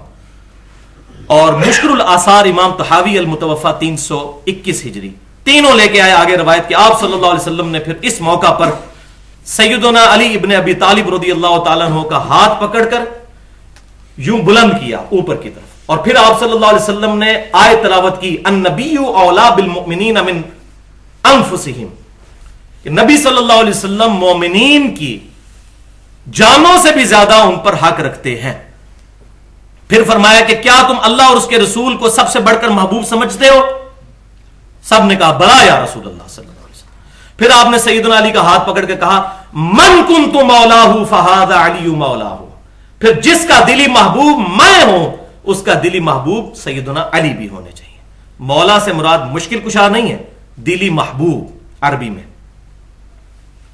اور مشکل الاثار امام طحاوی المتوفى 321 ہجری. تینوں لے کے آئے آگے روایت کہ آپ صلی اللہ علیہ وسلم نے پھر اس موقع پر سیدنا علی ابن ابی طالب رضی اللہ تعالیٰ عنہ کا ہاتھ پکڑ کر یوں بلند کیا اوپر کی طرف، اور پھر آپ صلی اللہ علیہ وسلم نے آیت تلاوت کی النبی اولا بالمؤمنین من انفسہم، کہ نبی صلی اللہ علیہ وسلم مومنین کی جانوں سے بھی زیادہ ان پر حق رکھتے ہیں. پھر فرمایا کہ کیا تم اللہ اور اس کے رسول کو سب سے بڑھ کر محبوب سمجھتے ہو؟ سب نے کہا بلا یا رسول اللہ صلی اللہ علیہ وسلم. پھر آپ نے سیدنا علی کا ہاتھ پکڑ کے کہا من کنت مولاہ فہذا علی مولاہ، پھر جس کا دلی محبوب میں ہوں اس کا دلی محبوب سیدنا علی بھی ہونے چاہیے. مولا سے مراد مشکل کشا نہیں ہے، دلی محبوب عربی میں،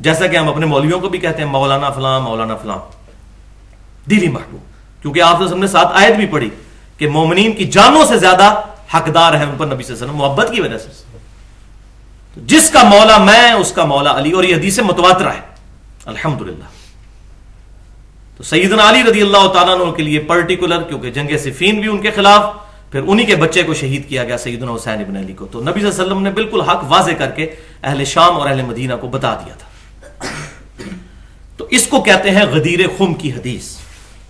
جیسا کہ ہم اپنے مولویوں کو بھی کہتے ہیں مولانا فلاں مولانا فلاں، دلی محبوب، کیونکہ آپ نے سامنے ساتھ آیت بھی پڑھی کہ مومنین کی جانوں سے زیادہ حقدار ہے ان پر نبی صلی اللہ علیہ وسلم محبت کی وجہ سے. جس کا مولا میں اس کا مولا علی، اور یہ حدیث متواترہ ہے الحمدللہ. تو سیدنا علی رضی اللہ تعالیٰ عنہ کے لیے پرٹیکولر، کیونکہ جنگ صفین بھی ان کے خلاف، پھر انہی کے بچے کو شہید کیا گیا سیدنا حسین ابن علی کو. تو نبی صلی اللہ علیہ وسلم نے بالکل حق واضح کر کے اہل شام اور اہل مدینہ کو بتا دیا تھا. تو اس کو کہتے ہیں غدیر خم کی حدیث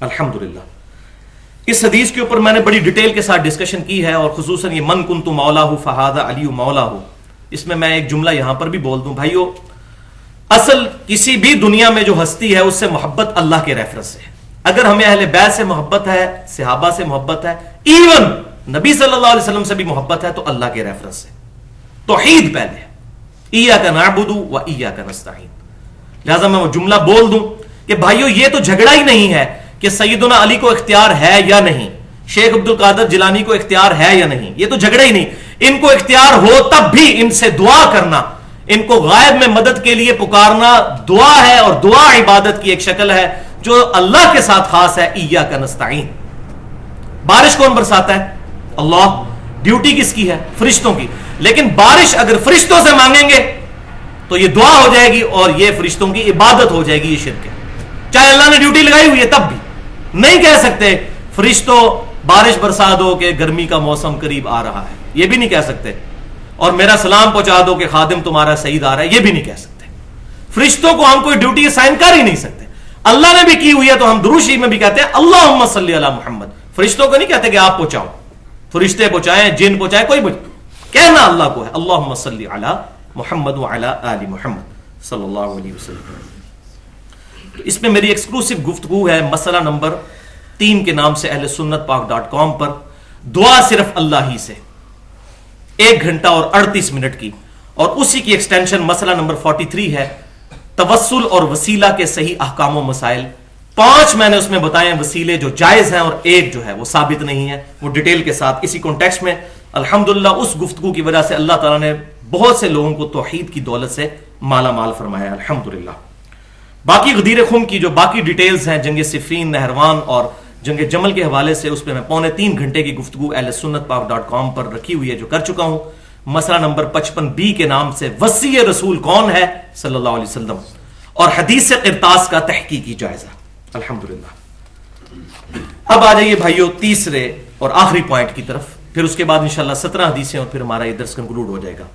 الحمدللہ. اس حدیث کے اوپر میں نے بڑی ڈیٹیل کے ساتھ ڈسکشن کی ہے، اور خصوصاً یہ من کنت مولاہ فہذا علی مولاہ، اس میں ایک جملہ یہاں پر بھی بول دوں بھائیو، اصل کسی بھی دنیا میں جو ہستی ہے اس سے محبت اللہ کے ریفرنس سے ہے. اگر ہمیں اہل بیت سے محبت ہے، صحابہ سے محبت ہے، ایون نبی صلی اللہ علیہ وسلم سے بھی محبت ہے، تو اللہ کے ریفرنس سے. توحید پہلے ہے، ایاک نعبد و ایاک نستعین. لہذا میں وہ جملہ بول دوں کہ بھائیو یہ تو جھگڑا ہی نہیں ہے کہ سیدنا علی کو اختیار ہے یا نہیں، شیخ عبد القادر جیلانی کو اختیار ہے یا نہیں، یہ تو جھگڑا ہی نہیں. ان کو اختیار ہو تب بھی ان سے دعا کرنا، ان کو غائب میں مدد کے لیے پکارنا دعا ہے، اور دعا عبادت کی ایک شکل ہے جو اللہ کے ساتھ خاص ہے. ایاک نستعین. بارش کون برساتا ہے؟ اللہ. ڈیوٹی کس کی ہے؟ فرشتوں کی. لیکن بارش اگر فرشتوں سے مانگیں گے تو یہ دعا ہو جائے گی اور یہ فرشتوں کی عبادت ہو جائے گی، یہ شرک ہے. چاہے اللہ نے ڈیوٹی لگائی ہوئی ہے تب بھی نہیں کہہ سکتے فرشتوں بارش برسا دو کہ گرمی کا موسم قریب آ رہا ہے، یہ بھی نہیں کہہ سکتے. اور میرا سلام پہنچا دو کہ خادم تمہارا سعید آ رہا ہے، یہ بھی نہیں کہہ سکتے. فرشتوں کو ہم کوئی ڈیوٹی اسائن کر ہی نہیں سکتے. اللہ نے بھی کی ہوئی ہے تو ہم درود شریف میں بھی کہتے ہیں اللہم صلی علی محمد. فرشتوں کو نہیں کہتے کہ آپ پہنچاؤ، فرشتے پہنچائیں، جن پہنچائیں، کوئی کہنا اللہ کو ہے اللہم صلی علی محمد وعلی آل محمد صلی اللہ علیہ وسلم. اس میں میری ایکسکلوسیو گفتگو ہے مسئلہ نمبر 3 کے نام سے اہل سنت پاک.com پر، دعا صرف اللہ ہی سے، 1 گھنٹہ اور 38 منٹ کی. اور اسی کی ایکسٹینشن مسئلہ نمبر 43 ہے توسل اور وسیلہ کے صحیح احکام و مسائل، 5 میں نے اس میں بتائے ہیں وسیلے جو جائز ہیں اور ایک جو ہے وہ ثابت نہیں ہے. وہ ڈیٹیل کے ساتھ اسی کانٹیکسٹ میں الحمدللہ اس گفتگو کی وجہ سے اللہ تعالیٰ نے بہت سے لوگوں کو توحید کی دولت سے مالا مال فرمایا الحمدللہ. باقی غدیر خم کی جو باقی ڈیٹیلز ہیں جنگ صفین، نہروان اور جنگ جمل کے حوالے سے، اس پہ میں 2.25 گھنٹے کی گفتگو اہل سنت پاک.com پر رکھی ہوئی ہے جو کر چکا ہوں. مسئلہ نمبر 55B کے نام سے وصی رسول کون ہے صلی اللہ علیہ وسلم اور حدیث قرطاس کا تحقیقی جائزہ الحمدللہ. اب آ جائیے بھائیو تیسرے اور آخری پوائنٹ کی طرف، پھر اس کے بعد انشاءاللہ 17 حدیثیں اور پھر ہمارا یہ درس کنکلوڈ ہو جائے گا.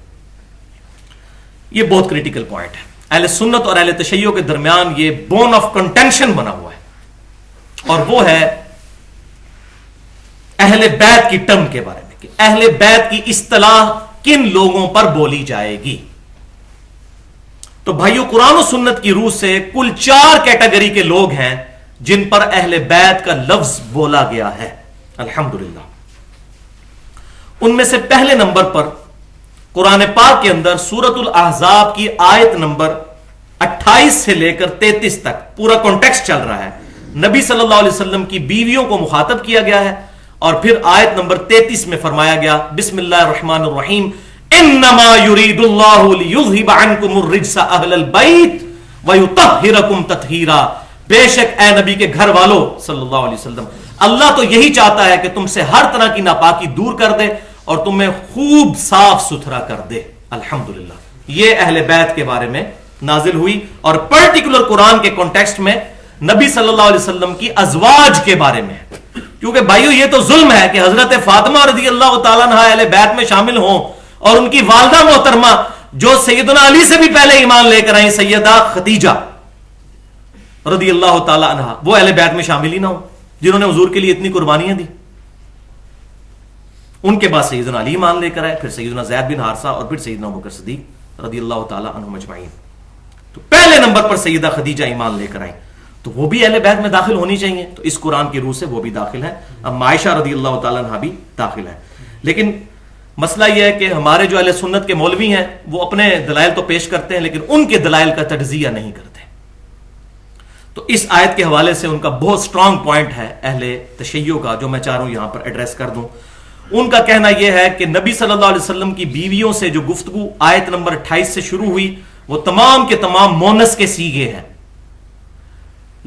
یہ بہت کریٹیکل پوائنٹ ہے. اہل سنت اور اہل تشیع کے درمیان یہ بون آف کنٹینشن بنا ہوا ہے اور وہ ہے اہل بیت کی ٹرم کے بارے میں کہ اہل بیت کی اصطلاح کن لوگوں پر بولی جائے گی. تو بھائیو قرآن و سنت کی روح سے کل 4 کیٹیگری کے لوگ ہیں جن پر اہل بیت کا لفظ بولا گیا ہے الحمدللہ. ان میں سے پہلے نمبر پر قرآن پاک کے اندر سورۃ الاحزاب کی آیت نمبر 28 سے لے کر 33 تک پورا کانٹیکسٹ چل رہا ہے. نبی صلی اللہ علیہ وسلم کی بیویوں کو مخاطب کیا گیا ہے اور پھر آیت نمبر 33 میں فرمایا گیا بسم اللہ الرحمن الرحیم انما یرید اللہ لیذھب عنکم الرجس اہل البیت ویطہرکم تطہیرا. بے شک اے نبی کے گھر والو صلی اللہ علیہ وسلم، اللہ تو یہی چاہتا ہے کہ تم سے ہر طرح کی ناپاکی دور کر دے اور تمہیں خوب صاف ستھرا کر دے الحمدللہ. یہ اہل بیت کے بارے میں نازل ہوئی اور پرٹیکولر قرآن کے کانٹیکسٹ میں نبی صلی اللہ علیہ وسلم کی ازواج کے بارے میں، کیونکہ بھائیو یہ تو ظلم ہے کہ حضرت فاطمہ رضی اللہ تعالیٰ عنہ اہل بیت میں شامل ہوں اور ان کی والدہ محترمہ جو سیدنا علی سے بھی پہلے ایمان لے کر آئیں سیدہ خدیجہ رضی اللہ تعالیٰ عنہ، وہ اہل بیت میں شامل ہی نہ ہوں جنہوں نے حضور کے لیے اتنی قربانیاں دی. ان کے بعد سیدنا علی ایمان لے کر آئے، پھر سیدنا زید بن حارثہ اور پھر سیدنا ابوبکر صدیق رضی اللہ تعالیٰ عنہم اجمعین. تو پہلے نمبر پر سیدہ خدیجہ ایمان لے کر آئیں تو وہ بھی اہل بیت میں داخل ہونی چاہیے. تو اس قرآن کی روح سے وہ بھی داخل ہیں. اب عائشہ رضی اللہ تعالیٰ عنہ بھی داخل ہے. لیکن مسئلہ یہ ہے کہ ہمارے جو اہل سنت کے مولوی ہیں وہ اپنے دلائل تو پیش کرتے ہیں لیکن ان کے دلائل کا تجزیہ نہیں کرتے. تو اس آیت کے حوالے سے ان کا بہت سٹرونگ پوائنٹ ہے اہل تشیع کا جو میں چاہ رہا ہوں یہاں پر ایڈریس کر دوں. ان کا کہنا یہ ہے کہ نبی صلی اللہ علیہ وسلم کی بیویوں سے جو گفتگو آیت نمبر 28 سے شروع ہوئی وہ تمام کے تمام مونس کے سیغے ہیں،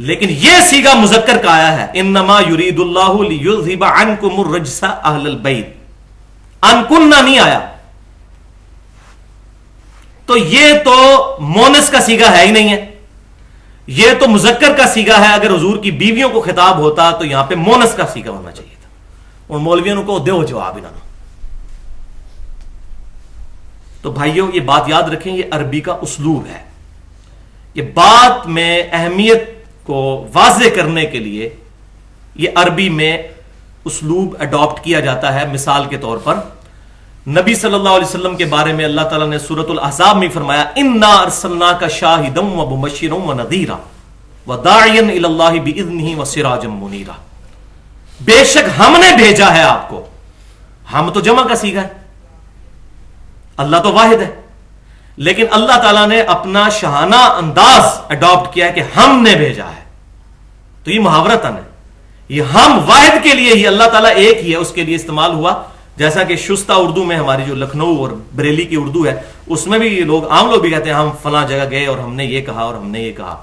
لیکن یہ سیغہ مذکر کا آیا ہے انما یرید اللہ لیذھب عنکم الرجس اہل البیت. ان کننا نہیں آیا، تو یہ تو مونس کا سیغہ ہے ہی نہیں ہے، یہ تو مذکر کا سیغہ ہے. اگر حضور کی بیویوں کو خطاب ہوتا تو یہاں پہ مونس کا سیغہ ہونا چاہیے تھا. اور مولویوں کو دو جواب انہوں. تو بھائیوں یہ بات یاد رکھیں، یہ عربی کا اسلوب ہے. یہ بات میں اہمیت کو واضح کرنے کے لیے یہ عربی میں اسلوب اڈاپٹ کیا جاتا ہے. مثال کے طور پر نبی صلی اللہ علیہ وسلم کے بارے میں اللہ تعالیٰ نے سورۃ الاحزاب میں فرمایا انا ارسلناک شاہدا ومبشرا ونذیرا وداعیا الی اللہ باذنہ وسراجا منیرا. بے شک ہم نے بھیجا ہے آپ کو. ہم تو جمع کا صیغہ ہے، اللہ تو واحد ہے، لیکن اللہ تعالیٰ نے اپنا شاہانہ انداز اڈاپٹ کیا ہے کہ ہم نے بھیجا ہے. تو یہ محاورتاً ہے، یہ ہم واحد کے لیے ہی، اللہ تعالیٰ ایک ہی ہے اس کے لیے استعمال ہوا. جیسا کہ شستہ اردو میں ہماری جو لکھنؤ اور بریلی کی اردو ہے اس میں بھی لوگ عام لوگ بھی کہتے ہیں ہم فلاں جگہ گئے اور ہم نے یہ کہا اور ہم نے یہ کہا.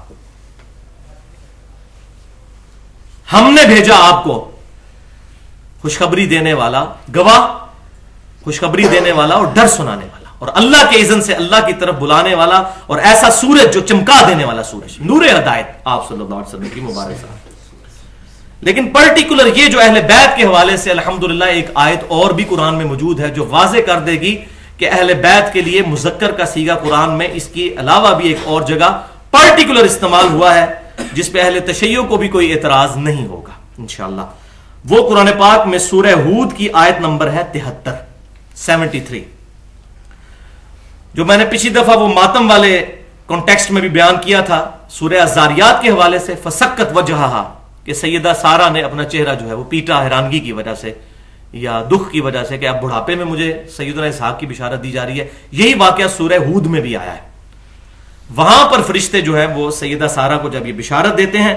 ہم نے بھیجا آپ کو خوشخبری دینے والا، گواہ، خوشخبری دینے والا اور ڈر سنانے والا اور اللہ کے اذن سے اللہ کی طرف بلانے والا اور ایسا سورج جو چمکا دینے والا سورج، نور ہدایت آپ صلی اللہ علیہ وسلم کی مبارک ساتھ. لیکن پرٹیکولر یہ جو اہل بیت کے حوالے سے الحمدللہ ایک آیت اور بھی قرآن میں موجود ہے جو واضح کر دے گی کہ اہل بیت کے لیے مذکر کا صیغہ قرآن میں اس کی علاوہ بھی ایک اور جگہ پرٹیکولر استعمال ہوا ہے جس پہ اہل تشیع کو بھی کوئی اعتراض نہیں ہوگا انشاءاللہ. وہ قرآن پاک میں سورہ ہود کی آیت نمبر ہے 73 جو میں نے پچھلی دفعہ وہ ماتم والے کانٹیکسٹ میں بھی بیان کیا تھا. سورہ الزاریات کے حوالے سے فسکت وجہہا کہ سیدہ سارہ نے اپنا چہرہ جو ہے وہ پیٹا حیرانگی کی وجہ سے یا دکھ کی وجہ سے کہ اب بڑھاپے میں مجھے سیدنا اسحاق کی بشارت دی جا رہی ہے. یہی واقعہ سورہ ہود میں بھی آیا ہے. وہاں پر فرشتے جو ہیں وہ سیدہ سارہ کو جب یہ بشارت دیتے ہیں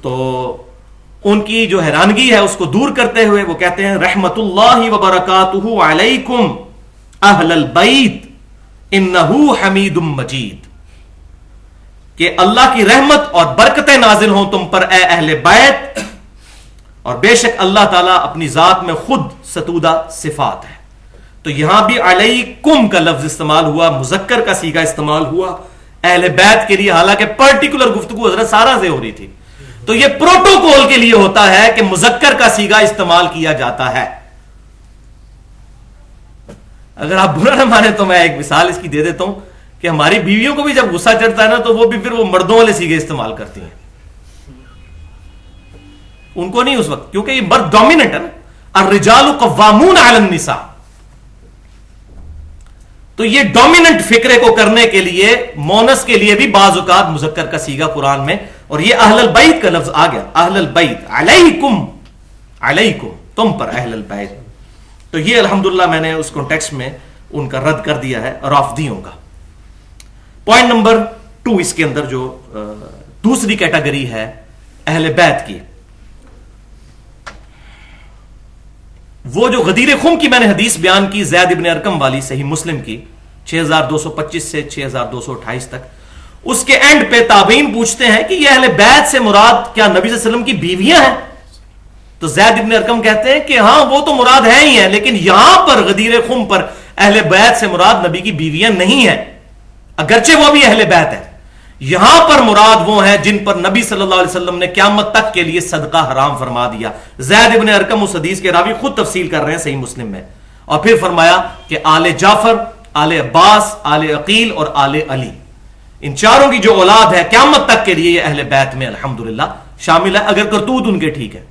تو ان کی جو حیرانگی ہے اس کو دور کرتے ہوئے وہ کہتے ہیں رحمت اللہ وبرکاتہ علیکم اہل البیت انہ حمید مجید، کہ اللہ کی رحمت اور برکتیں نازل ہوں تم پر اے اہل بیت، اور بے شک اللہ تعالیٰ اپنی ذات میں خود ستودہ صفات ہے۔ تو یہاں بھی علیکم کا لفظ استعمال ہوا، مذکر کا صیغہ استعمال ہوا اہل بیت کے لیے، حالانکہ پرٹیکولر گفتگو حضرت سارہ سے ہو رہی تھی۔ تو یہ پروٹوکول کے لیے ہوتا ہے کہ مذکر کا صیغہ استعمال کیا جاتا ہے۔ اگر آپ برا نہ مانے تو میں ایک مثال اس کی دے دیتا ہوں کہ ہماری بیویوں کو بھی جب غصہ چڑھتا ہے نا تو وہ بھی پھر وہ مردوں والے صیغے استعمال کرتی ہیں، ان کو نہیں اس وقت، کیونکہ یہ مرد ڈومیننٹ ہے نا، الرجال قوامون علی النساء۔ تو یہ ڈومیننٹ فکرے کو کرنے کے لیے مونس کے لیے بھی بعض اوقات مذکر کا صیغہ قرآن میں، اور یہ اہل البیت کا لفظ آ گیا، اہل البیت علیکم، علیکم تم پر اہل البیت۔ تو یہ الحمدللہ میں نے اس کانٹیکسٹ میں ان کا رد کر دیا ہے رافضیوں کا۔ پوائنٹ نمبر 2 اس کے اندر جو دوسری کیٹیگری ہے اہل بیت کی، وہ جو غدیر خم کی میں نے حدیث بیان کی زید ابن ارقم والی صحیح مسلم کی 6225 سے 6228 تک، اس کے اینڈ پہ تابعین پوچھتے ہیں کہ یہ اہل بیت سے مراد کیا نبی صلی اللہ علیہ وسلم کی بیویاں ہیں؟ تو زید ابن ارقم کہتے ہیں کہ ہاں وہ تو مراد ہیں ہی ہیں، لیکن یہاں پر غدیر خم پر اہل بیت سے مراد نبی کی بیویاں نہیں ہیں، اگرچہ وہ بھی اہل بیت ہے۔ یہاں پر مراد وہ ہیں جن پر نبی صلی اللہ علیہ وسلم نے قیامت تک کے لیے صدقہ حرام فرما دیا۔ زید ابن ارقم اس حدیث کے راوی خود تفصیل کر رہے ہیں صحیح مسلم میں، اور پھر فرمایا کہ آل جعفر، آل عباس، آل عقیل اور آل علی، ان چاروں کی جو اولاد ہے قیامت تک کے لیے یہ اہل بیت میں الحمدللہ شامل ہے، اگر کرتوت ان کے ٹھیک ہے،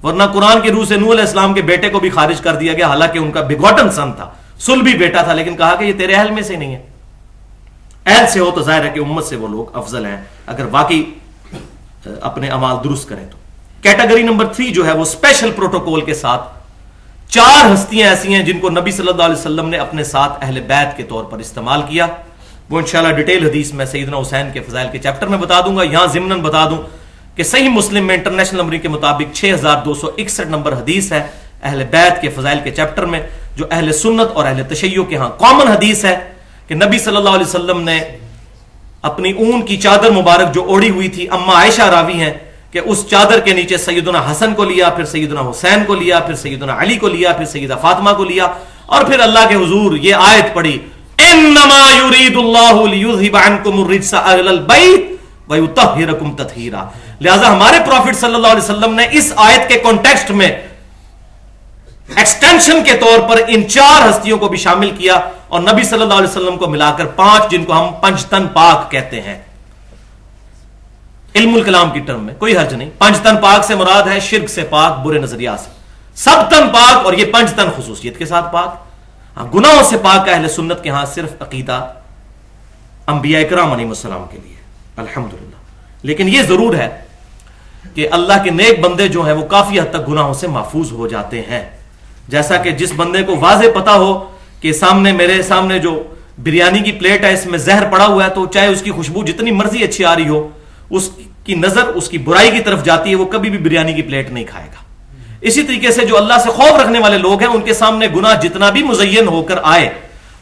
ورنہ قرآن کی روح سے نوح علیہ السلام کے بیٹے کو بھی خارج کر دیا گیا، حالانکہ ان کا بگوٹن سن تھا، صلبی بیٹا تھا، لیکن کہا کہ یہ تیرے اہل میں سے نہیں ہے۔ اہل سے ہو تو ظاہر ہے کہ امت سے وہ لوگ افضل ہیں اگر واقعی اپنے اعمال درست کریں تو۔ کیٹیگری نمبر 3 جو ہے وہ اسپیشل پروٹوکول کے ساتھ 4 ہستیاں ایسی ہیں جن کو نبی صلی اللہ علیہ وسلم نے اپنے ساتھ اہل بیت کے طور پر استعمال کیا، وہ انشاءاللہ ڈیٹیل حدیث میں سیدنا حسین کے فضائل کے چیپٹر میں بتا دوں گا۔ یہاں ضمناً بتا دوں کہ صحیح مسلم میں انٹرنیشنل نمبرنگ کے مطابق 6261 نمبر حدیث ہے اہل بیت کے فضائل کے چیپٹر میں، جو اہل سنت اور اہل تشیع کے ہاں کامن حدیث ہے کہ نبی صلی اللہ علیہ وسلم نے اپنی اون کی چادر مبارک جو اوڑھی ہوئی تھی، اما عائشہ راوی ہیں کہ اس چادر کے نیچے سیدنا حسن کو لیا، پھر سیدنا حسین کو لیا، پھر سیدنا علی کو لیا، پھر سیدہ فاطمہ کو لیا، اور پھر اللہ کے حضور یہ آیت پڑھی انما یرید اللہ لیذھب عنکم الرجس اہل البیت ویطہرکم تطہیرا۔ لہذا ہمارے پروفٹ صلی اللہ علیہ وسلم نے اس آیت کے کانٹیکسٹ میں ایکسٹینشن کے طور پر ان 4 ہستیوں کو بھی شامل کیا، اور نبی صلی اللہ علیہ وسلم کو ملا کر 5 جن کو ہم پنجتن پاک کہتے ہیں علم الکلام کی ٹرم میں، کوئی حرج نہیں۔ پنجتن پاک سے مراد ہے شرک سے پاک، برے نظریات سے، سب تن پاک، اور یہ پنجتن خصوصیت کے ساتھ پاک۔ ہاں گناہوں سے پاک اہل سنت کے ہاں صرف عقیدہ انبیاء کرام علیہ السلام کے لیے الحمدللہ، لیکن یہ ضرور ہے کہ اللہ کے نیک بندے جو ہیں وہ کافی حد تک گناہوں سے محفوظ ہو جاتے ہیں، جیسا کہ جس بندے کو واضح پتا ہو کہ میرے سامنے جو بریانی کی پلیٹ ہے اس میں زہر پڑا ہوا ہے، تو چاہے اس کی خوشبو جتنی مرضی اچھی آ رہی ہو، اس کی نظر اس کی برائی کی طرف جاتی ہے، وہ کبھی بھی بریانی کی پلیٹ نہیں کھائے گا۔ اسی طریقے سے جو اللہ سے خوف رکھنے والے لوگ ہیں ان کے سامنے گناہ جتنا بھی مزین ہو کر آئے،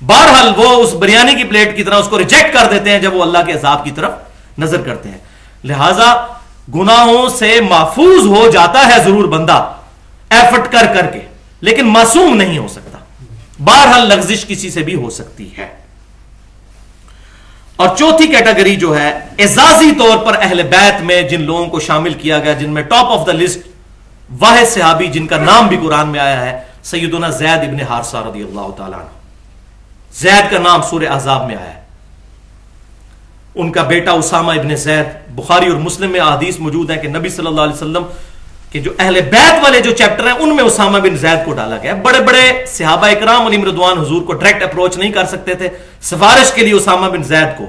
بہرحال وہ اس بریانی کی پلیٹ کی طرح اس کو ریجیکٹ کر دیتے ہیں جب وہ اللہ کے عذاب کی طرف نظر کرتے ہیں۔ لہذا گناہوں سے محفوظ ہو جاتا ہے ضرور بندہ ایفرٹ کر کر کے، لیکن معصوم نہیں ہو سکتا، بہرحال لغزش کسی سے بھی ہو سکتی ہے۔ اور چوتھی کیٹیگری جو ہے اعزازی طور پر اہل بیت میں جن لوگوں کو شامل کیا گیا، جن میں ٹاپ آف دا لسٹ واحد صحابی جن کا نام بھی قرآن میں آیا ہے، سیدنا زید ابن حارثہ رضی اللہ تعالیٰ عنہ۔ زید کا نام سورہ احزاب میں آیا ہے، ان کا بیٹا اسامہ ابن زید، بخاری اور مسلم میں احادیث موجود ہیں کہ نبی صلی اللہ علیہ وسلم کہ جو اہل بیت والے جو چیپٹر ہیں ان میں اسامہ بن زید کو ڈالا گیا ہے۔ بڑے بڑے صحابہ اکرام علیہم رضوان حضور کو ڈائریکٹ اپروچ نہیں کر سکتے تھے، سفارش کے لیے اسامہ بن زید کو،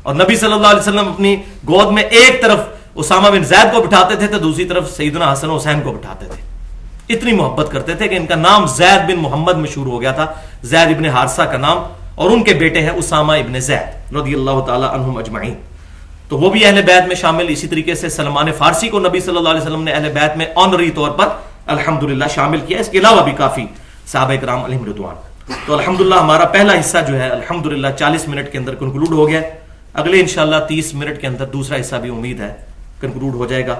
اور نبی صلی اللہ علیہ وسلم اپنی گود میں ایک طرف اسامہ بن زید کو بٹھاتے تھے تو دوسری طرف سیدنا حسن و حسین کو بٹھاتے تھے، اتنی محبت کرتے تھے کہ ان کا نام زید بن محمد مشہور ہو گیا تھا، زید ابن حارثہ کا نام، اور ان کے بیٹے ہیں اسامہ ابن زید رضی اللہ تعالی عنہم اجمعین۔ تو وہ بھی اہل بیت میں شامل. اسی طریقے سے سلمان فارسی کو نبی صلی اللہ علیہ وسلم نے اہل بیت میں آنری طور پر الحمدللہ شامل کیا. اس کے علاوہ بھی کافی صحابہ کرام علیہم رضوان. تو الحمدللہ ہمارا پہلا حصہ جو ہے الحمدللہ 40 منٹ کے اندر کنکلوڈ ہو گیا. اگلے انشاءاللہ 30 منٹ کے اندر دوسرا حصہ بھی امید ہے کنکلوڈ ہو جائے گا.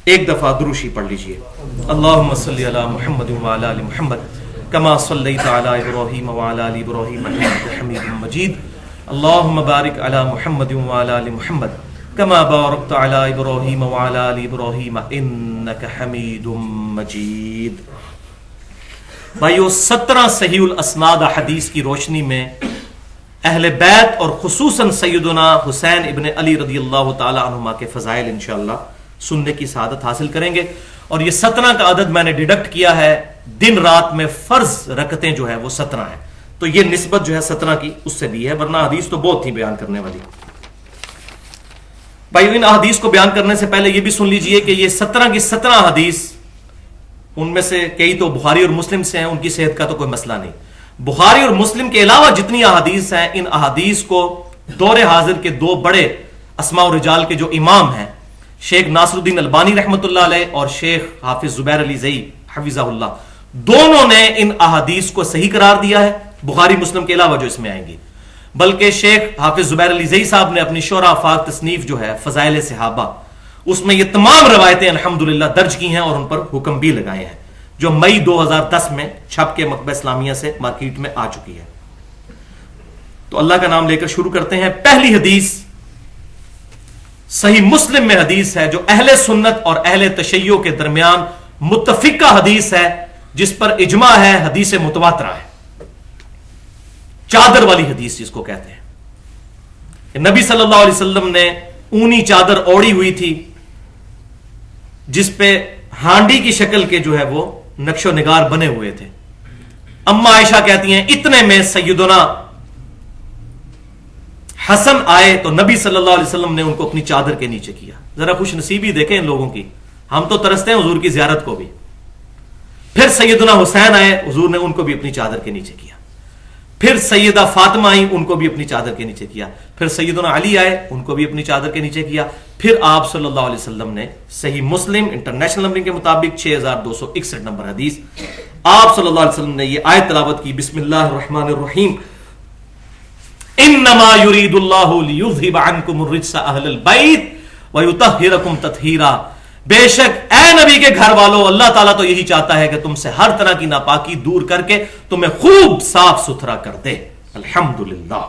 ایک دفعہ دروشی پڑھ لیجئے. اللہم صلی علی محمد وعلی آل محمد کما صلیت علی ابراہیم وعلی آل ابراہیم انک حمید مجید. اللہم بارک علی محمد وعلی آل محمد کما بارکت علی ابراہیم وعلی آل ابراہیم انک حمید مجید. بھائیو 17 صحیح الاسناد حدیث کی روشنی میں اہل بیت اور خصوصاً سیدنا حسین ابن علی رضی اللہ تعالی عنہما کے فضائل انشاءاللہ سننے کی سعادت حاصل کریں گے. اور یہ 17 کا عدد میں نے ڈیڈکٹ کیا ہے, دن رات میں فرض رکعتیں جو ہے وہ 17 ہیں, تو یہ نسبت جو ہے 17 کی اس سے بھی ہے, ورنہ حدیث تو بہت تھی بیان کرنے والی. بھائی ان حدیث کو بیان کرنے سے پہلے یہ بھی سن لیجئے کہ یہ 17 کی 17 حدیث, ان میں سے کئی تو بخاری اور مسلم سے ہیں, ان کی صحت کا تو کوئی مسئلہ نہیں. بخاری اور مسلم کے علاوہ جتنی احادیث ہیں, ان احادیث کو دور حاضر کے دو بڑے اسماء و رجال کے جو امام ہیں, شیخ ناصر الدین البانی رحمۃ اللہ علیہ اور شیخ حافظ زبیر علی زئی حفظہ اللہ, دونوں نے ان احادیث کو صحیح قرار دیا ہے, بخاری مسلم کے علاوہ جو اس میں آئیں گی. بلکہ شیخ حافظ زبیر علی زئی صاحب نے اپنی شعراء افاق تصنیف جو ہے فضائل صحابہ, اس میں یہ تمام روایتیں الحمدللہ درج کی ہیں اور ان پر حکم بھی لگائے ہیں, جو مئی 2010 میں چھپ کے مکتبہ اسلامیہ سے مارکیٹ میں آ چکی ہے. تو اللہ کا نام لے کر شروع کرتے ہیں. پہلی حدیث صحیح مسلم میں حدیث ہے جو اہل سنت اور اہل تشیع کے درمیان متفقہ حدیث ہے, جس پر اجماع ہے, حدیث متواترہ ہے. چادر والی حدیث جس کو کہتے ہیں. نبی صلی اللہ علیہ وسلم نے اونی چادر اوڑی ہوئی تھی جس پہ ہانڈی کی شکل کے جو ہے وہ نقش و نگار بنے ہوئے تھے. اما عائشہ کہتی ہیں اتنے میں سیدنا حسن آئے تو نبی صلی اللہ علیہ وسلم نے ان کو اپنی چادر کے نیچے کیا. ذرا خوش نصیبی دیکھیں ان لوگوں کی, ہم تو ترستے ہیں حضور کی زیارت کو بھی. پھر سیدنا حسین آئے, حضور نے ان کو بھی اپنی چادر کے نیچے کیا. پھر سیدہ فاطمہ آئی, ان کو بھی اپنی چادر کے نیچے کیا. پھر سیدنا علی آئے, ان کو بھی اپنی چادر کے نیچے کیا. پھر آپ صلی اللہ علیہ وسلم نے صحیح مسلم انٹرنیشنل نمبرنگ کے مطابق 6261 نمبر حدیث, آپ صلی اللہ علیہ وسلم نے یہ آیت تلاوت کی, بسم اللہ الرحمن الرحیم, انما یرید اللہ لیذھب عنکم الرجس اہل البیت ویطہرکم تطہیرا. بے شک اے نبی کے گھر والوں, اللہ تعالیٰ تو یہی چاہتا ہے کہ تم سے ہر طرح کی ناپاکی دور کر کے تمہیں خوب صاف ستھرا کر دے. الحمدللہ.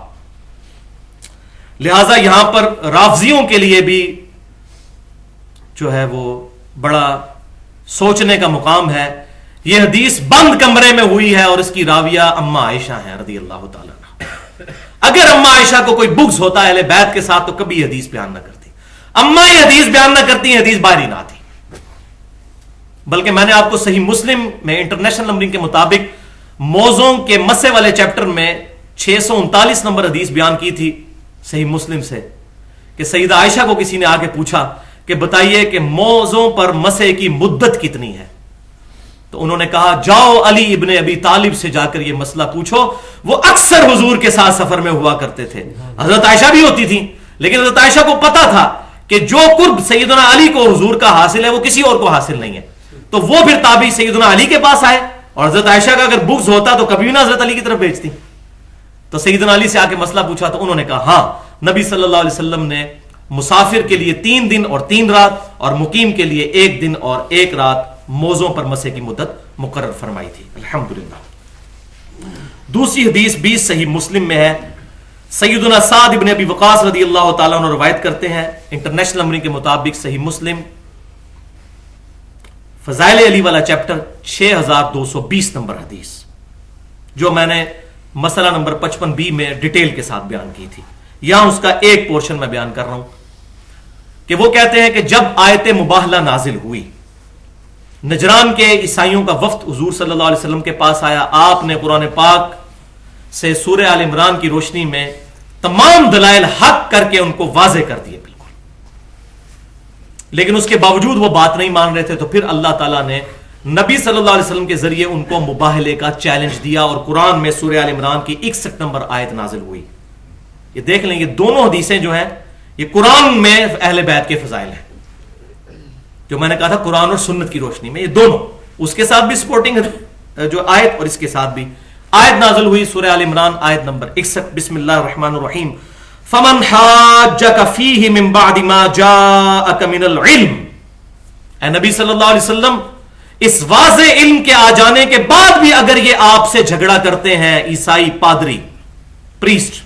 لہذا یہاں پر رافضیوں کے لیے بھی جو ہے وہ بڑا سوچنے کا مقام ہے. یہ حدیث بند کمرے میں ہوئی ہے اور اس کی راویہ اما عائشہ ہیں رضی اللہ تعالیٰ عنہا. اگر اما عائشہ کو کوئی بغض ہوتا ہے اہل بیت کے ساتھ تو کبھی حدیث بیان نہ کرتی. اما یہ حدیث بیان نہ کرتی, حدیث باہر ہی نہ آتی. بلکہ میں نے آپ کو صحیح مسلم میں انٹرنیشنل نمبرنگ کے مطابق موضوع کے مسے والے چیپٹر میں 639 نمبر حدیث بیان کی تھی صحیح مسلم سے, کہ سیدہ عائشہ کو کسی نے آ کے پوچھا کہ بتائیے کہ موضوع پر مسے کی مدت کتنی ہے, تو انہوں نے کہا جاؤ علی ابن ابی طالب سے جا کر یہ مسئلہ پوچھو, وہ اکثر حضور کے ساتھ سفر میں ہوا کرتے تھے. حضرت عائشہ بھی ہوتی تھی, لیکن حضرت عائشہ کو پتا تھا کہ جو قرب سیدنا علی کو حضور کا حاصل ہے وہ کسی اور کو حاصل نہیں ہے, تو وہ پھر تابعی سیدنا علی کے پاس آئے, اور حضرت عائشہ کا اگر بغض ہوتا تو کبھی نہ حضرت علی کی طرف بھیجتی. تو سیدنا علی سے آ کے مسئلہ پوچھا تو انہوں نے کہا ہاں, نبی صلی اللہ علیہ وسلم نے مسافر کے لیے 3 دن اور 3 رات اور مقیم کے لیے 1 دن اور 1 رات موضوع پر مسے کی مدت مقرر فرمائی تھی. الحمدللہ. دوسری حدیث بھی صحیح مسلم میں ہے. سیدنا سعد ابن ابی وقاص رضی اللہ تعالیٰ عنہ روایت کرتے ہیں انٹرنیشنل نمبرنگ کے مطابق صحیح مسلم فضائل علی والا چیپٹر 6220 نمبر حدیث, جو میں نے مسئلہ نمبر 55B میں ڈیٹیل کے ساتھ بیان کی تھی. یہاں اس کا ایک پورشن میں بیان کر رہا ہوں کہ وہ کہتے ہیں کہ جب آیت مباہلہ نازل ہوئی, نجران کے عیسائیوں کا وفد حضور صلی اللہ علیہ وسلم کے پاس آیا, آپ نے قرآن پاک سے سورہ آل عمران کی روشنی میں تمام دلائل حق کر کے ان کو واضح کر دیے بالکل, لیکن اس کے باوجود وہ بات نہیں مان رہے تھے. تو پھر اللہ تعالیٰ نے نبی صلی اللہ علیہ وسلم کے ذریعے ان کو مباہلے کا چیلنج دیا, اور قرآن میں سورہ آل عمران کی 61 نمبر آیت نازل ہوئی. یہ دیکھ لیں, یہ دونوں حدیثیں جو ہیں یہ قرآن میں اہل بیت کے فضائل ہیں، جو میں نے کہا تھا قرآن اور سنت کی روشنی میں، یہ دونوں، اس کے ساتھ بھی سپورٹنگ جو آیت اور اس کے ساتھ بھی آیت نازل ہوئی سورہ آل عمران آیت نمبر 61، بسم اللہ الرحمن الرحیم، فمن حاجک فیہ من بعد ما جاءک من العلم، اے نبی صلی اللہ علیہ وسلم اس واضح علم کے آ جانے کے بعد بھی اگر یہ آپ سے جھگڑا کرتے ہیں عیسائی پادری پریسٹ،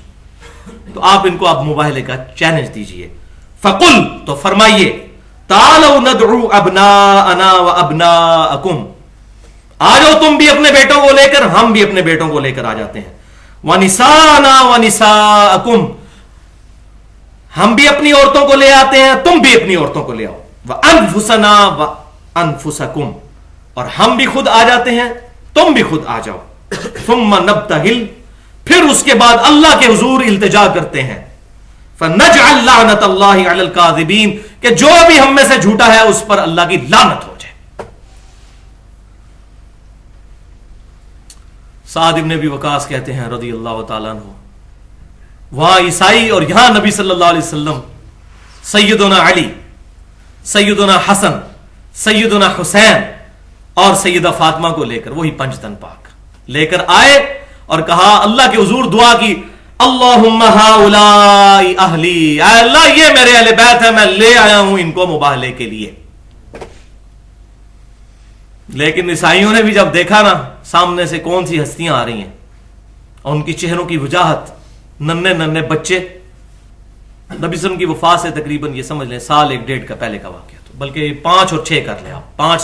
تو آپ ان کو آپ مباہلے کا چیلنج دیجئے، فقل تو فرمائیے، تعالوا ندعو ابناءنا وابناءکم، آ جاؤ تم بھی اپنے بیٹوں کو لے کر، ہم بھی اپنے بیٹوں کو لے کر آ جاتے ہیں، ونساءنا ونساءکم، ہم بھی اپنی عورتوں کو لے آتے ہیں، تم بھی اپنی عورتوں کو لے آؤ، وانفسنا وانفسکم، اور ہم بھی خود آ جاتے ہیں، تم بھی خود آ جاؤ، ثم نبتہل، پھر اس کے بعد اللہ کے حضور التجا کرتے ہیں، فنجعل لعنت اللہ علی الکاذبین، کہ جو بھی ہم میں سے جھوٹا ہے اس پر اللہ کی لعنت ہو جائے۔ سعد ابن ابی وقاص کہتے ہیں رضی اللہ تعالیٰ عنہ، وہاں عیسائی اور یہاں نبی صلی اللہ علیہ وسلم سیدنا علی، سیدنا حسن، سیدنا حسین اور سیدہ فاطمہ کو لے کر، وہی پنج تن پاک لے کر آئے اور کہا، اللہ کے حضور دعا کی، اللہم ہؤلاء اہلی، اے اللہ یہ میرے اہل بیت ہے، میں لے آیا ہوں ان کو مباہلے کے لیے۔ لیکن عیسائیوں نے بھی جب دیکھا نا سامنے سے کون سی ہستیاں آ رہی ہیں اور ان کی چہروں کی وجاہت، ننھے ننھے بچے، نبی صلی اللہ علیہ وسلم کی وفات سے تقریباً یہ سمجھ لیں سال ایک ڈیڑھ کا پہلے کا واقعہ، تو بلکہ 5 اور 6 کر لیں آپ، 6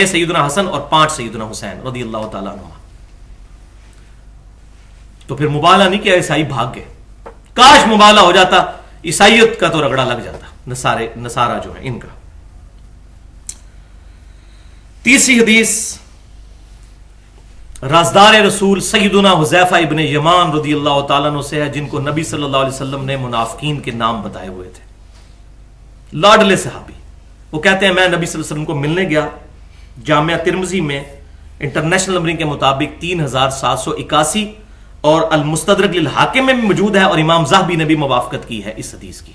سیدنا حسن اور 5 سیدنا حسین رضی اللہ تعالیٰ عنہ۔ تو پھر مبالغہ نہیں کیا، عیسائی بھاگ گئے، کاش مبالغہ ہو جاتا، عیسائیت کا تو رگڑا لگ جاتا، نصارہ جو ہے ان کا۔ تیسری حدیث رازدار رسول سیدنا حذیفہ ابن یمان رضی اللہ تعالیٰ عنہ سے ہے، جن کو نبی صلی اللہ علیہ وسلم نے منافقین کے نام بتائے ہوئے تھے، لاڈلے صحابی۔ وہ کہتے ہیں میں نبی صلی اللہ علیہ وسلم کو ملنے گیا، جامعہ ترمذی میں انٹرنیشنل نمبرنگ کے مطابق 3781 اور المستدرک للحاکم میں بھی موجود ہے، اور امام ذہبی نے بھی موافقت کی ہے اس حدیث کی،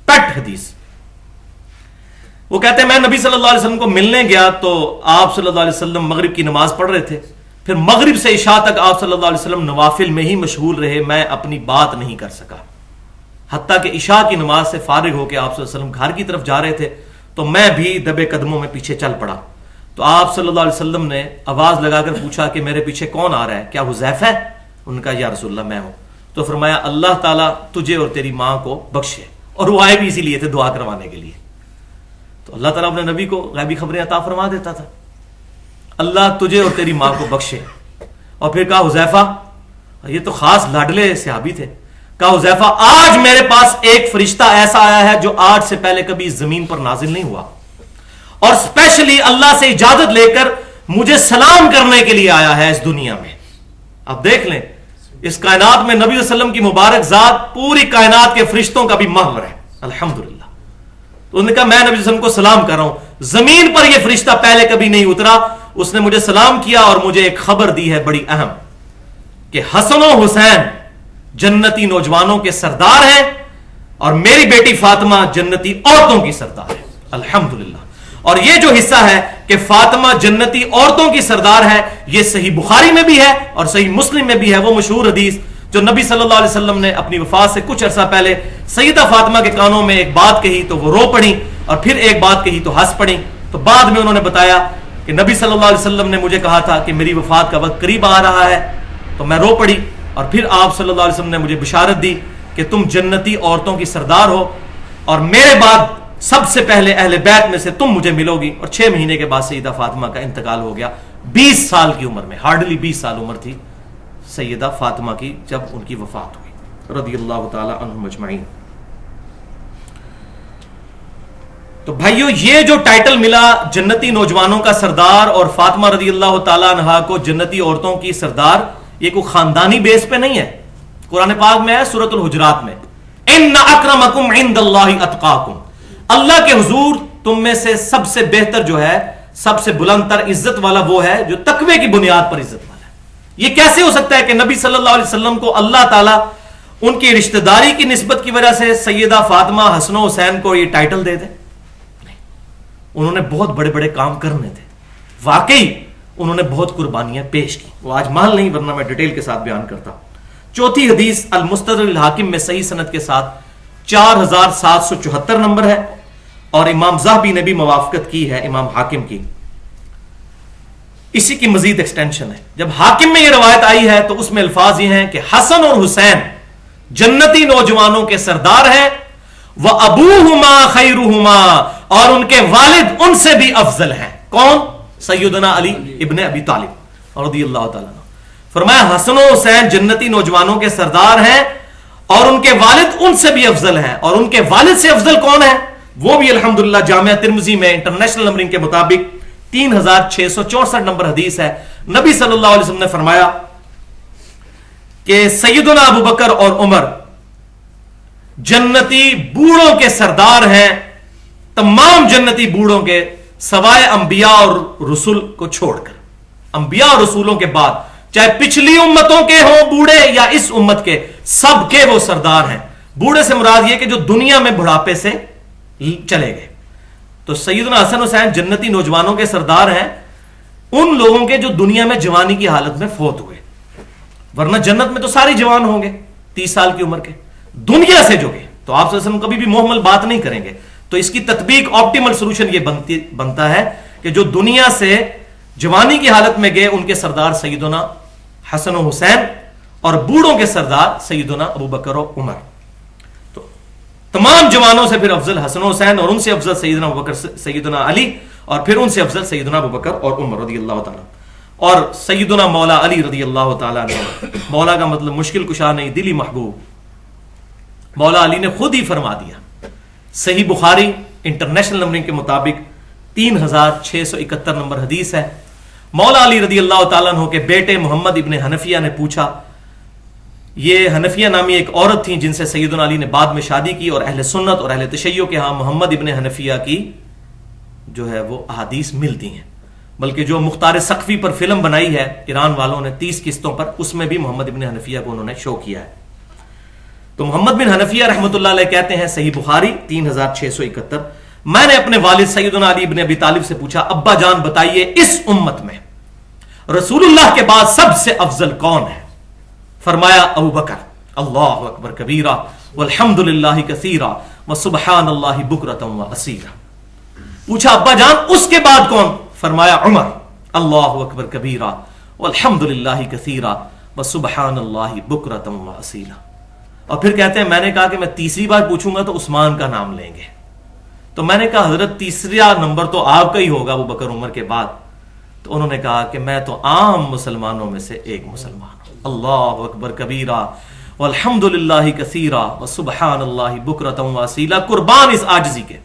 پیٹ حدیث۔ وہ کہتے ہیں میں نبی صلی اللہ علیہ وسلم کو ملنے گیا تو آپ صلی اللہ علیہ وسلم مغرب کی نماز پڑھ رہے تھے، پھر مغرب سے عشاء تک آپ صلی اللہ علیہ وسلم نوافل میں ہی مشغول رہے، میں اپنی بات نہیں کر سکا، حتیٰ کہ عشاء کی نماز سے فارغ ہو کے آپ صلی اللہ علیہ وسلم گھر کی طرف جا رہے تھے تو میں بھی دبے قدموں میں پیچھے چل پڑا۔ تو آپ صلی اللہ علیہ وسلم نے آواز لگا کر پوچھا کہ میرے پیچھے کون آ رہا ہے، کیا حذیفہ ہے؟ ان کا یا رسول اللہ میں ہوں۔ تو فرمایا اللہ تعالیٰ تجھے اور تیری ماں کو بخشے، اور وہ آئے بھی اسی لیے تھے، دعا کروانے کے لیے۔ تو اللہ تعالیٰ اپنے نبی کو غیبی خبریں عطا فرما دیتا تھا، اللہ تجھے اور تیری ماں کو بخشے۔ اور پھر کہا حذیفہ، یہ تو خاص لاڈلے صحابی تھے، کہا حذیفہ آج میرے پاس ایک فرشتہ ایسا آیا ہے جو آج سے پہلے کبھی زمین پر نازل نہیں ہوا، اور اسپیشلی اللہ سے اجازت لے کر مجھے سلام کرنے کے لیے آیا ہے اس دنیا میں۔ اب دیکھ لیں اس کائنات میں نبی صلی اللہ علیہ وسلم کی مبارک ذات پوری کائنات کے فرشتوں کا بھی محور ہے، الحمدللہ۔ تو انہوں نے کہا میں نبی صلی اللہ علیہ وسلم کو سلام کر رہا ہوں، زمین پر یہ فرشتہ پہلے کبھی نہیں اترا، اس نے مجھے سلام کیا اور مجھے ایک خبر دی ہے بڑی اہم، کہ حسن و حسین جنتی نوجوانوں کے سردار ہیں اور میری بیٹی فاطمہ جنتی عورتوں کی سردار ہے، الحمدللہ۔ اور یہ جو حصہ ہے کہ فاطمہ جنتی عورتوں کی سردار ہے، یہ صحیح بخاری میں بھی ہے اور صحیح مسلم میں بھی ہے، وہ مشہور حدیث جو نبی صلی اللہ علیہ وسلم نے اپنی وفات سے کچھ عرصہ پہلے سیدہ فاطمہ کے کانوں میں ایک بات کہی تو وہ رو پڑی، اور پھر ایک بات کہی تو ہنس پڑی۔ تو بعد میں انہوں نے بتایا کہ نبی صلی اللہ علیہ وسلم نے مجھے کہا تھا کہ میری وفات کا وقت قریب آ رہا ہے، تو میں رو پڑی، اور پھر آپ صلی اللہ علیہ وسلم نے مجھے بشارت دی کہ تم جنتی عورتوں کی سردار ہو، اور میرے بعد سب سے پہلے اہل بیت میں سے تم مجھے ملو گی۔ اور 6 مہینے کے بعد سیدہ فاطمہ کا انتقال ہو گیا، 20 سال کی عمر میں، ہارڈلی 20 سال عمر تھی سیدہ فاطمہ کی جب ان کی وفات ہوئی رضی اللہ تعالی عنہم اجمعین۔ تو بھائیو یہ جو ٹائٹل ملا جنتی نوجوانوں کا سردار اور فاطمہ رضی اللہ تعالی عنہا کو جنتی عورتوں کی سردار، یہ کوئی خاندانی بیس پہ نہیں ہے، قرآن پاک میں ہے سورۃ الحجرات میں، ان اکرمکم عند اللہ اتقاکم، اللہ کے حضور تم میں سے سب سے بہتر جو ہے، سب سے بلند تر عزت والا وہ ہے جو تقوی کی بنیاد پر عزت والا ہے۔ یہ کیسے ہو سکتا ہے کہ نبی صلی اللہ علیہ وسلم کو اللہ تعالیٰ ان کی رشتہ داری کی نسبت کی وجہ سے سیدہ فاطمہ حسن و حسین کو یہ ٹائٹل دے دیں؟ نہیں، انہوں نے بہت بڑے بڑے کام کرنے تھے، واقعی انہوں نے بہت قربانیاں پیش کی، وہ آج مال نہیں ورنہ میں ڈیٹیل کے ساتھ بیان کرتا ہوں۔ چوتھی حدیث المستدرک الحاکم میں صحیح سند کے ساتھ 4774 نمبر ہے، اور امام ذہبی نے بھی موافقت کی ہے امام حاکم کی، اسی کی مزید ایکسٹینشن ہے۔ جب حاکم میں یہ روایت آئی ہے تو اس میں الفاظ یہ ہیں کہ حسن اور حسین جنتی نوجوانوں کے سردار ہیں، وَأَبُوهُمَا خَيْرُهُمَا، اور ان کے والد ان سے بھی افضل ہیں۔ کون؟ سیدنا علی ابن ابی طالب رضی اللہ تعالیٰ عنہ۔ فرمایا حسن و حسین جنتی نوجوانوں کے سردار ہیں اور ان کے والد ان سے بھی افضل ہیں، اور ان کے والد سے افضل کون ہے؟ وہ بھی الحمدللہ جامعہ ترمذی میں انٹرنیشنل نمبرنگ کے مطابق 3664 نمبر حدیث ہے۔ نبی صلی اللہ علیہ وسلم نے فرمایا کہ سیدنا ابو بکر اور عمر جنتی بوڑھوں کے سردار ہیں، تمام جنتی بوڑھوں کے سوائے انبیاء اور رسول کو چھوڑ کر۔ انبیاء اور رسولوں کے بعد چاہے پچھلی امتوں کے ہوں بوڑھے یا اس امت کے، سب کے وہ سردار ہیں۔ بوڑھے سے مراد یہ کہ جو دنیا میں بڑھاپے سے چلے گئے، تو سیدنا حسن حسین جنتی نوجوانوں کے سردار ہیں، ان لوگوں کے جو دنیا میں جوانی کی حالت میں فوت ہوئے، ورنہ جنت میں تو سارے جوان ہوں گے 30 سال کی عمر کے، دنیا سے جو گئے تو آپ صلی اللہ علیہ وسلم کبھی بھی محمل بات نہیں کریں گے۔ تو اس کی تطبیق آپٹیمل سولوشن یہ بنتا ہے کہ جو دنیا سے جوانی کی حالت میں گئے ان کے سردار سیدنا حسن و حسین، اور بوڑھوں کے سردار سیدنا ابو بکر و عمر۔ تو تمام جوانوں سے پھر افضل حسن و حسین، اور ان سے افضل سیدنا ابو بکر سیدنا علی، اور پھر ان سے افضل سیدنا ابو بکر اور عمر رضی اللہ تعالیٰ۔ اور سیدنا مولا علی رضی اللہ تعالیٰ عنہ، مولا کا مطلب مشکل کشا نہیں، دلی محبوب، مولا علی نے خود ہی فرما دیا، صحیح بخاری انٹرنیشنل نمبرنگ کے مطابق 3671 نمبر حدیث ہے۔ مولا علی رضی اللہ تعالیٰ عنہ کے بیٹے محمد ابن حنفیہ نے پوچھا، یہ حنفیہ نامی ایک عورت تھیں جن سے سیدنا علی نے بعد میں شادی کی، اور اہل سنت اور اہل تشیع کے ہاں محمد ابن حنفیہ کی جو ہے وہ احادیث ملتی ہیں، بلکہ جو مختار سقفی پر فلم بنائی ہے ایران والوں نے 30 قسطوں پر، اس میں بھی محمد ابن حنفیہ کو انہوں نے شو کیا ہے۔ تو محمد بن حنفیہ رحمۃ اللہ علیہ کہتے ہیں، صحیح بخاری 3671، میں نے اپنے والد سیدنا علی ابن ابی طالب سے پوچھا، ابا جان بتائیے اس امت میں رسول اللہ کے بعد سب سے افضل کون ہے؟ فرمایا ابو بکر، اللہ اکبر کبیرہ والحمد للہ کثیرہ وسبحان اللہ بکرۃ واصیلا۔ پوچھا ابا جان اس کے بعد کون؟ فرمایا عمر، اللہ اکبر کبیرہ والحمد للہ کثیرہ وسبحان اللہ بکرۃ واصیلا۔ اور پھر کہتے ہیں میں نے کہا کہ میں تیسری بار پوچھوں گا تو عثمان کا نام لیں گے، تو میں نے کہا حضرت تیسرا نمبر تو آپ کا ہی ہوگا ابو بکر عمر کے بعد، تو انہوں نے کہا کہ میں تو عام مسلمانوں میں سے ایک مسلمان ہوں۔ اللہ اکبر کبیرہ والحمد للہ کثیرہ وسبحان اللہ بکرۃ واصیلا، قربان اس عاجزی کے۔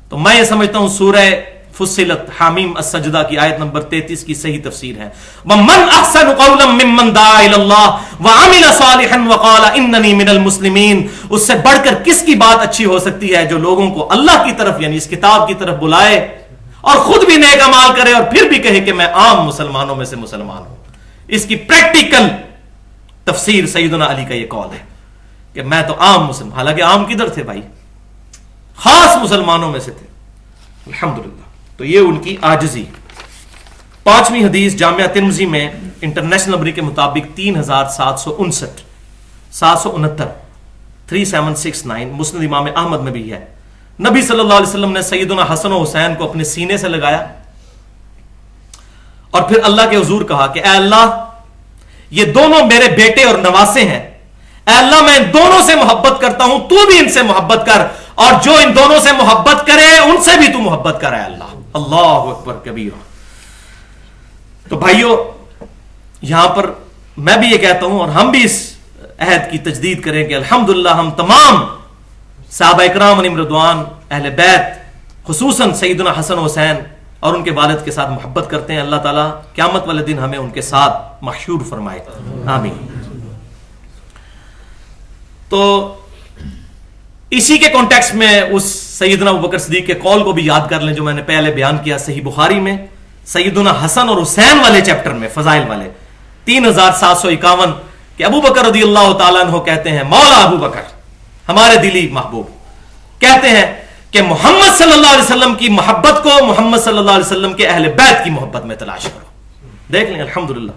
تو میں یہ سمجھتا ہوں سورہ فصلت حامیم السجدہ کی آیت نمبر 33 کی صحیح تفسیر ہے، وَمَنْ أَحْسَنُ قَوْلًا مِّمَّنْ دَعَا إِلَى اللَّهِ وَعَمِلَ صَالِحًا وَقَالَ إِنَّنِي مِنَ الْمُسْلِمِينَ۔ اس سے بڑھ کر کس کی بات اچھی ہو سکتی ہے جو لوگوں کو اللہ کی طرف یعنی اس کتاب کی طرف بلائے اور خود بھی نیک اعمال کرے اور پھر بھی کہے کہ میں عام مسلمانوں میں سے مسلمان ہوں۔ اس کی پریکٹیکل تفسیر سیدنا علی کا یہ قول ہے کہ میں تو عام مسلمان، حالانکہ عام کدھر تھے بھائی، خاص مسلمانوں میں سے تھے، الحمدللہ۔ تو یہ ان کی عاجزی۔ پانچویں حدیث جامعہ ترمذی میں انٹرنیشنل نمبر کے مطابق 3759 3769 مسند امام احمد میں بھی ہے۔ نبی صلی اللہ علیہ وسلم نے سیدنا حسن و حسین کو اپنے سینے سے لگایا اور پھر اللہ کے حضور کہا کہ اے اللہ یہ دونوں میرے بیٹے اور نواسے ہیں، اے اللہ میں ان دونوں سے محبت کرتا ہوں، تو بھی ان سے محبت کر، اور جو ان دونوں سے محبت کرے ان سے بھی تو محبت کر اے اللہ۔ اللہ اکبر کبیرہ۔ تو بھائیو یہاں پر میں بھی یہ کہتا ہوں اور ہم بھی اس عہد کی تجدید کریں کہ الحمدللہ ہم تمام صحابہ اکرام علیہم رضوان، اہل بیت، خصوصاً سیدنا حسن و حسین اور ان کے والد کے ساتھ محبت کرتے ہیں۔ اللہ تعالیٰ قیامت والے دن ہمیں ان کے ساتھ محشور فرمائے، آمین۔ تو اسی کے کانٹیکسٹ میں اس سیدنا ابوبکر صدیق کے قول کو بھی یاد کر لیں جو میں نے پہلے بیان کیا، صحیح بخاری میں سیدنا حسن اور حسین والے چیپٹر میں، فضائل والے 3751 کہ ابو بکر رضی اللہ تعالیٰ عنہ کہتے ہیں، مولا ابو بکر ہمارے دلی محبوب کہتے ہیں کہ محمد صلی اللہ علیہ وسلم کی محبت کو محمد صلی اللہ علیہ وسلم کے اہل بیت کی محبت میں تلاش کرو. دیکھ لیں الحمدللہ.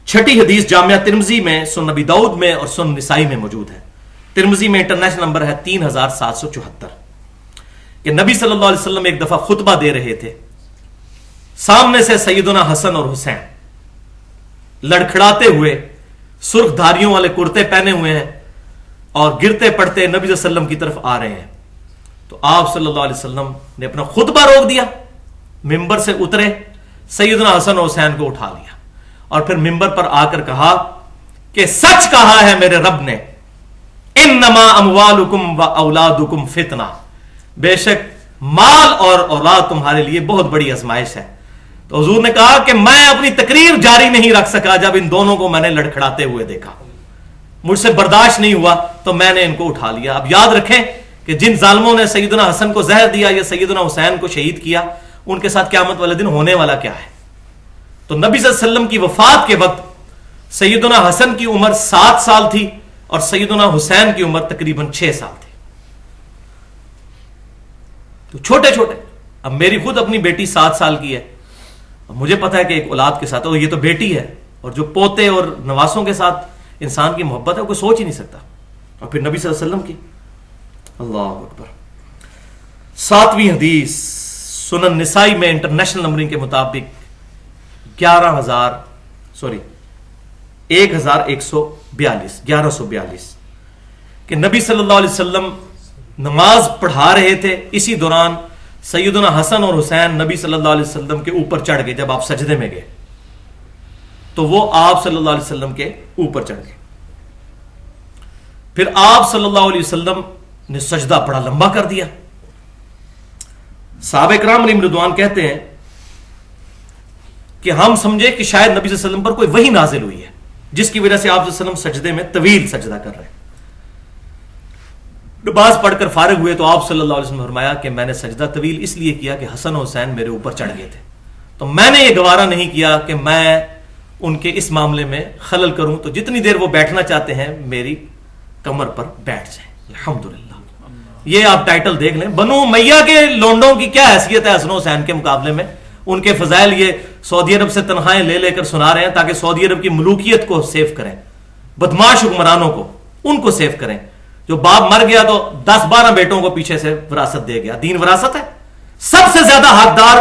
چھٹی حدیث جامعہ ترمذی میں، سنن نبی داؤد میں اور سنن نسائی میں موجود ہے. ترمذی میں انٹرنیشنل نمبر ہے 3774 کہ نبی صلی اللہ علیہ وسلم ایک دفعہ خطبہ دے رہے تھے. سامنے سے سیدنا حسن اور حسین لڑکھڑاتے ہوئے سرخ دھاریوں والے کرتے پہنے ہوئے ہیں اور گرتے پڑتے نبی صلی اللہ علیہ وسلم کی طرف آ رہے ہیں. تو آپ صلی اللہ علیہ وسلم نے اپنا خطبہ روک دیا، ممبر سے اترے، سیدنا حسن اور حسین کو اٹھا لیا اور پھر ممبر پر آ کر کہا کہ سچ کہا ہے میرے رب نے، انما اموالکم و اولادکم فتنہ، بے شک مال اور اولاد تمہارے لیے بہت بڑی آزمائش ہے. تو حضور نے کہا کہ میں اپنی تقریر جاری نہیں رکھ سکا جب ان دونوں کو میں نے لڑکھڑاتے ہوئے دیکھا، مجھ سے برداشت نہیں ہوا تو میں نے ان کو اٹھا لیا. اب یاد رکھیں کہ جن ظالموں نے سیدنا حسن کو زہر دیا یا سیدنا حسین کو شہید کیا، ان کے ساتھ قیامت والے دن ہونے والا کیا ہے. تو نبی صلی اللہ علیہ وسلم کی وفات کے وقت سیدنا حسن کی عمر 7 سال تھی اور سیدنا حسین کی عمر تقریباً 6 سال تھی. تو چھوٹے چھوٹے. اب میری خود اپنی بیٹی 7 سال کی ہے، مجھے پتا ہے کہ ایک اولاد کے ساتھ، یہ تو بیٹی ہے، اور جو پوتے اور نواسوں کے ساتھ انسان کی محبت ہے وہ کوئی سوچ ہی نہیں سکتا. اور پھر نبی صلی اللہ علیہ وسلم کی، اللہ اکبر. 7ویں حدیث سنن نسائی میں انٹرنیشنل نمبرنگ کے مطابق 1142 کہ نبی صلی اللہ علیہ وسلم نماز پڑھا رہے تھے. اسی دوران سیدنا حسن اور حسین نبی صلی اللہ علیہ وسلم کے اوپر چڑھ گئے. جب آپ سجدے میں گئے تو وہ آپ صلی اللہ علیہ وسلم کے اوپر چڑھ گئے. پھر آپ صلی اللہ علیہ وسلم نے سجدہ بڑا لمبا کر دیا. صحابہ کرام علیہم رضوان کہتے ہیں کہ ہم سمجھے کہ شاید نبی صلی اللہ علیہ وسلم پر کوئی وحی نازل ہوئی ہے جس کی وجہ سے آپ صلی اللہ علیہ وسلم سجدے میں طویل سجدہ کر رہے ہیں. نماز پڑھ کر فارغ ہوئے تو آپ صلی اللہ علیہ وسلم نے فرمایا کہ میں نے سجدہ طویل اس لیے کیا کہ حسن و حسین میرے اوپر چڑھ گئے تھے، تو میں نے یہ گوارا نہیں کیا کہ میں ان کے اس معاملے میں خلل کروں، تو جتنی دیر وہ بیٹھنا چاہتے ہیں میری کمر پر بیٹھ جائیں. الحمدللہ. یہ آپ ٹائٹل دیکھ لیں، بنو امیہ کے لونڈوں کی کیا حیثیت ہے حسن و حسین کے مقابلے میں. ان کے فضائل یہ سعودی عرب سے تنخواہیں لے لے کر سنا رہے ہیں تاکہ سعودی عرب کی ملوکیت کو سیو کریں، بدماش حکمرانوں کو ان کو سیو کریں. جو باپ مر گیا تو 10-12 بیٹوں کو پیچھے سے وراثت دے گیا. دین وراثت ہے. سب سے زیادہ حقدار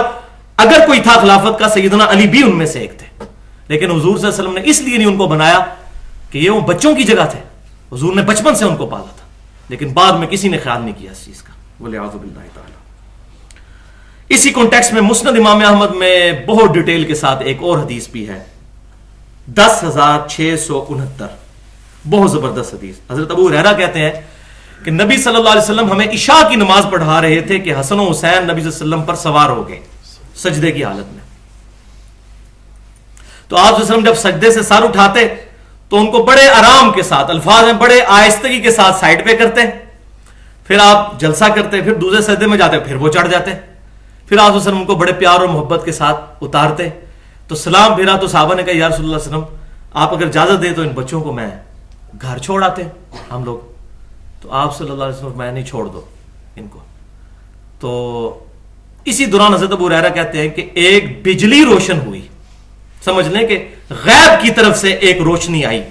اگر کوئی تھا خلافت کا سیدنا علی بھی ان میں سے ایک تھے، لیکن حضور صلی اللہ علیہ وسلم نے اس لیے نہیں ان کو بنایا کہ یہ وہ بچوں کی جگہ تھے. حضور نے بچپن سے ان کو پالا تھا، لیکن بعد میں کسی نے خیال نہیں کیا اس چیز کا. وَلِعَاذُ بِاللَّهِ تعالی. اسی کانٹیکسٹ میں مسند امام احمد میں بہت ڈیٹیل کے ساتھ ایک اور حدیث بھی ہے، 10,669. بہت زبردست حدیث. حضرت ابو ہریرہ کہتے ہیں کہ نبی صلی اللہ علیہ وسلم ہمیں عشاء کی نماز پڑھا رہے تھے کہ حسن و حسین نبی صلی اللہ علیہ وسلم پر سوار ہو گئے سجدے کی حالت میں. تو آپ صلی اللہ علیہ وسلم جب سجدے سے سر اٹھاتے تو ان کو بڑے آرام کے ساتھ، الفاظ میں بڑے آہستگی کے ساتھ سائڈ پہ کرتے، پھر آپ جلسہ کرتے، پھر دوسرے سجدے میں جاتے، پھر وہ چڑھ جاتے، پھر آپ صلی اللہ علیہ وسلم ان کو بڑے پیار اور محبت کے ساتھ اتارتے. تو سلام پھرا تو صحابہ نے کہا یا رسول اللہ صلی اللہ علیہ وسلم آپ اگر اجازت دیں تو ان بچوں کو میں گھر چھوڑ آتے ہم لوگ. تو آپ صلی اللہ علیہ وسلم میں نہیں، چھوڑ دو ان کو. تو اسی دوران حضرت ابو ہریرہ کہتے ہیں کہ ایک بجلی روشن ہوئی، سمجھ لیں کہ غیب کی طرف سے ایک روشنی آئی،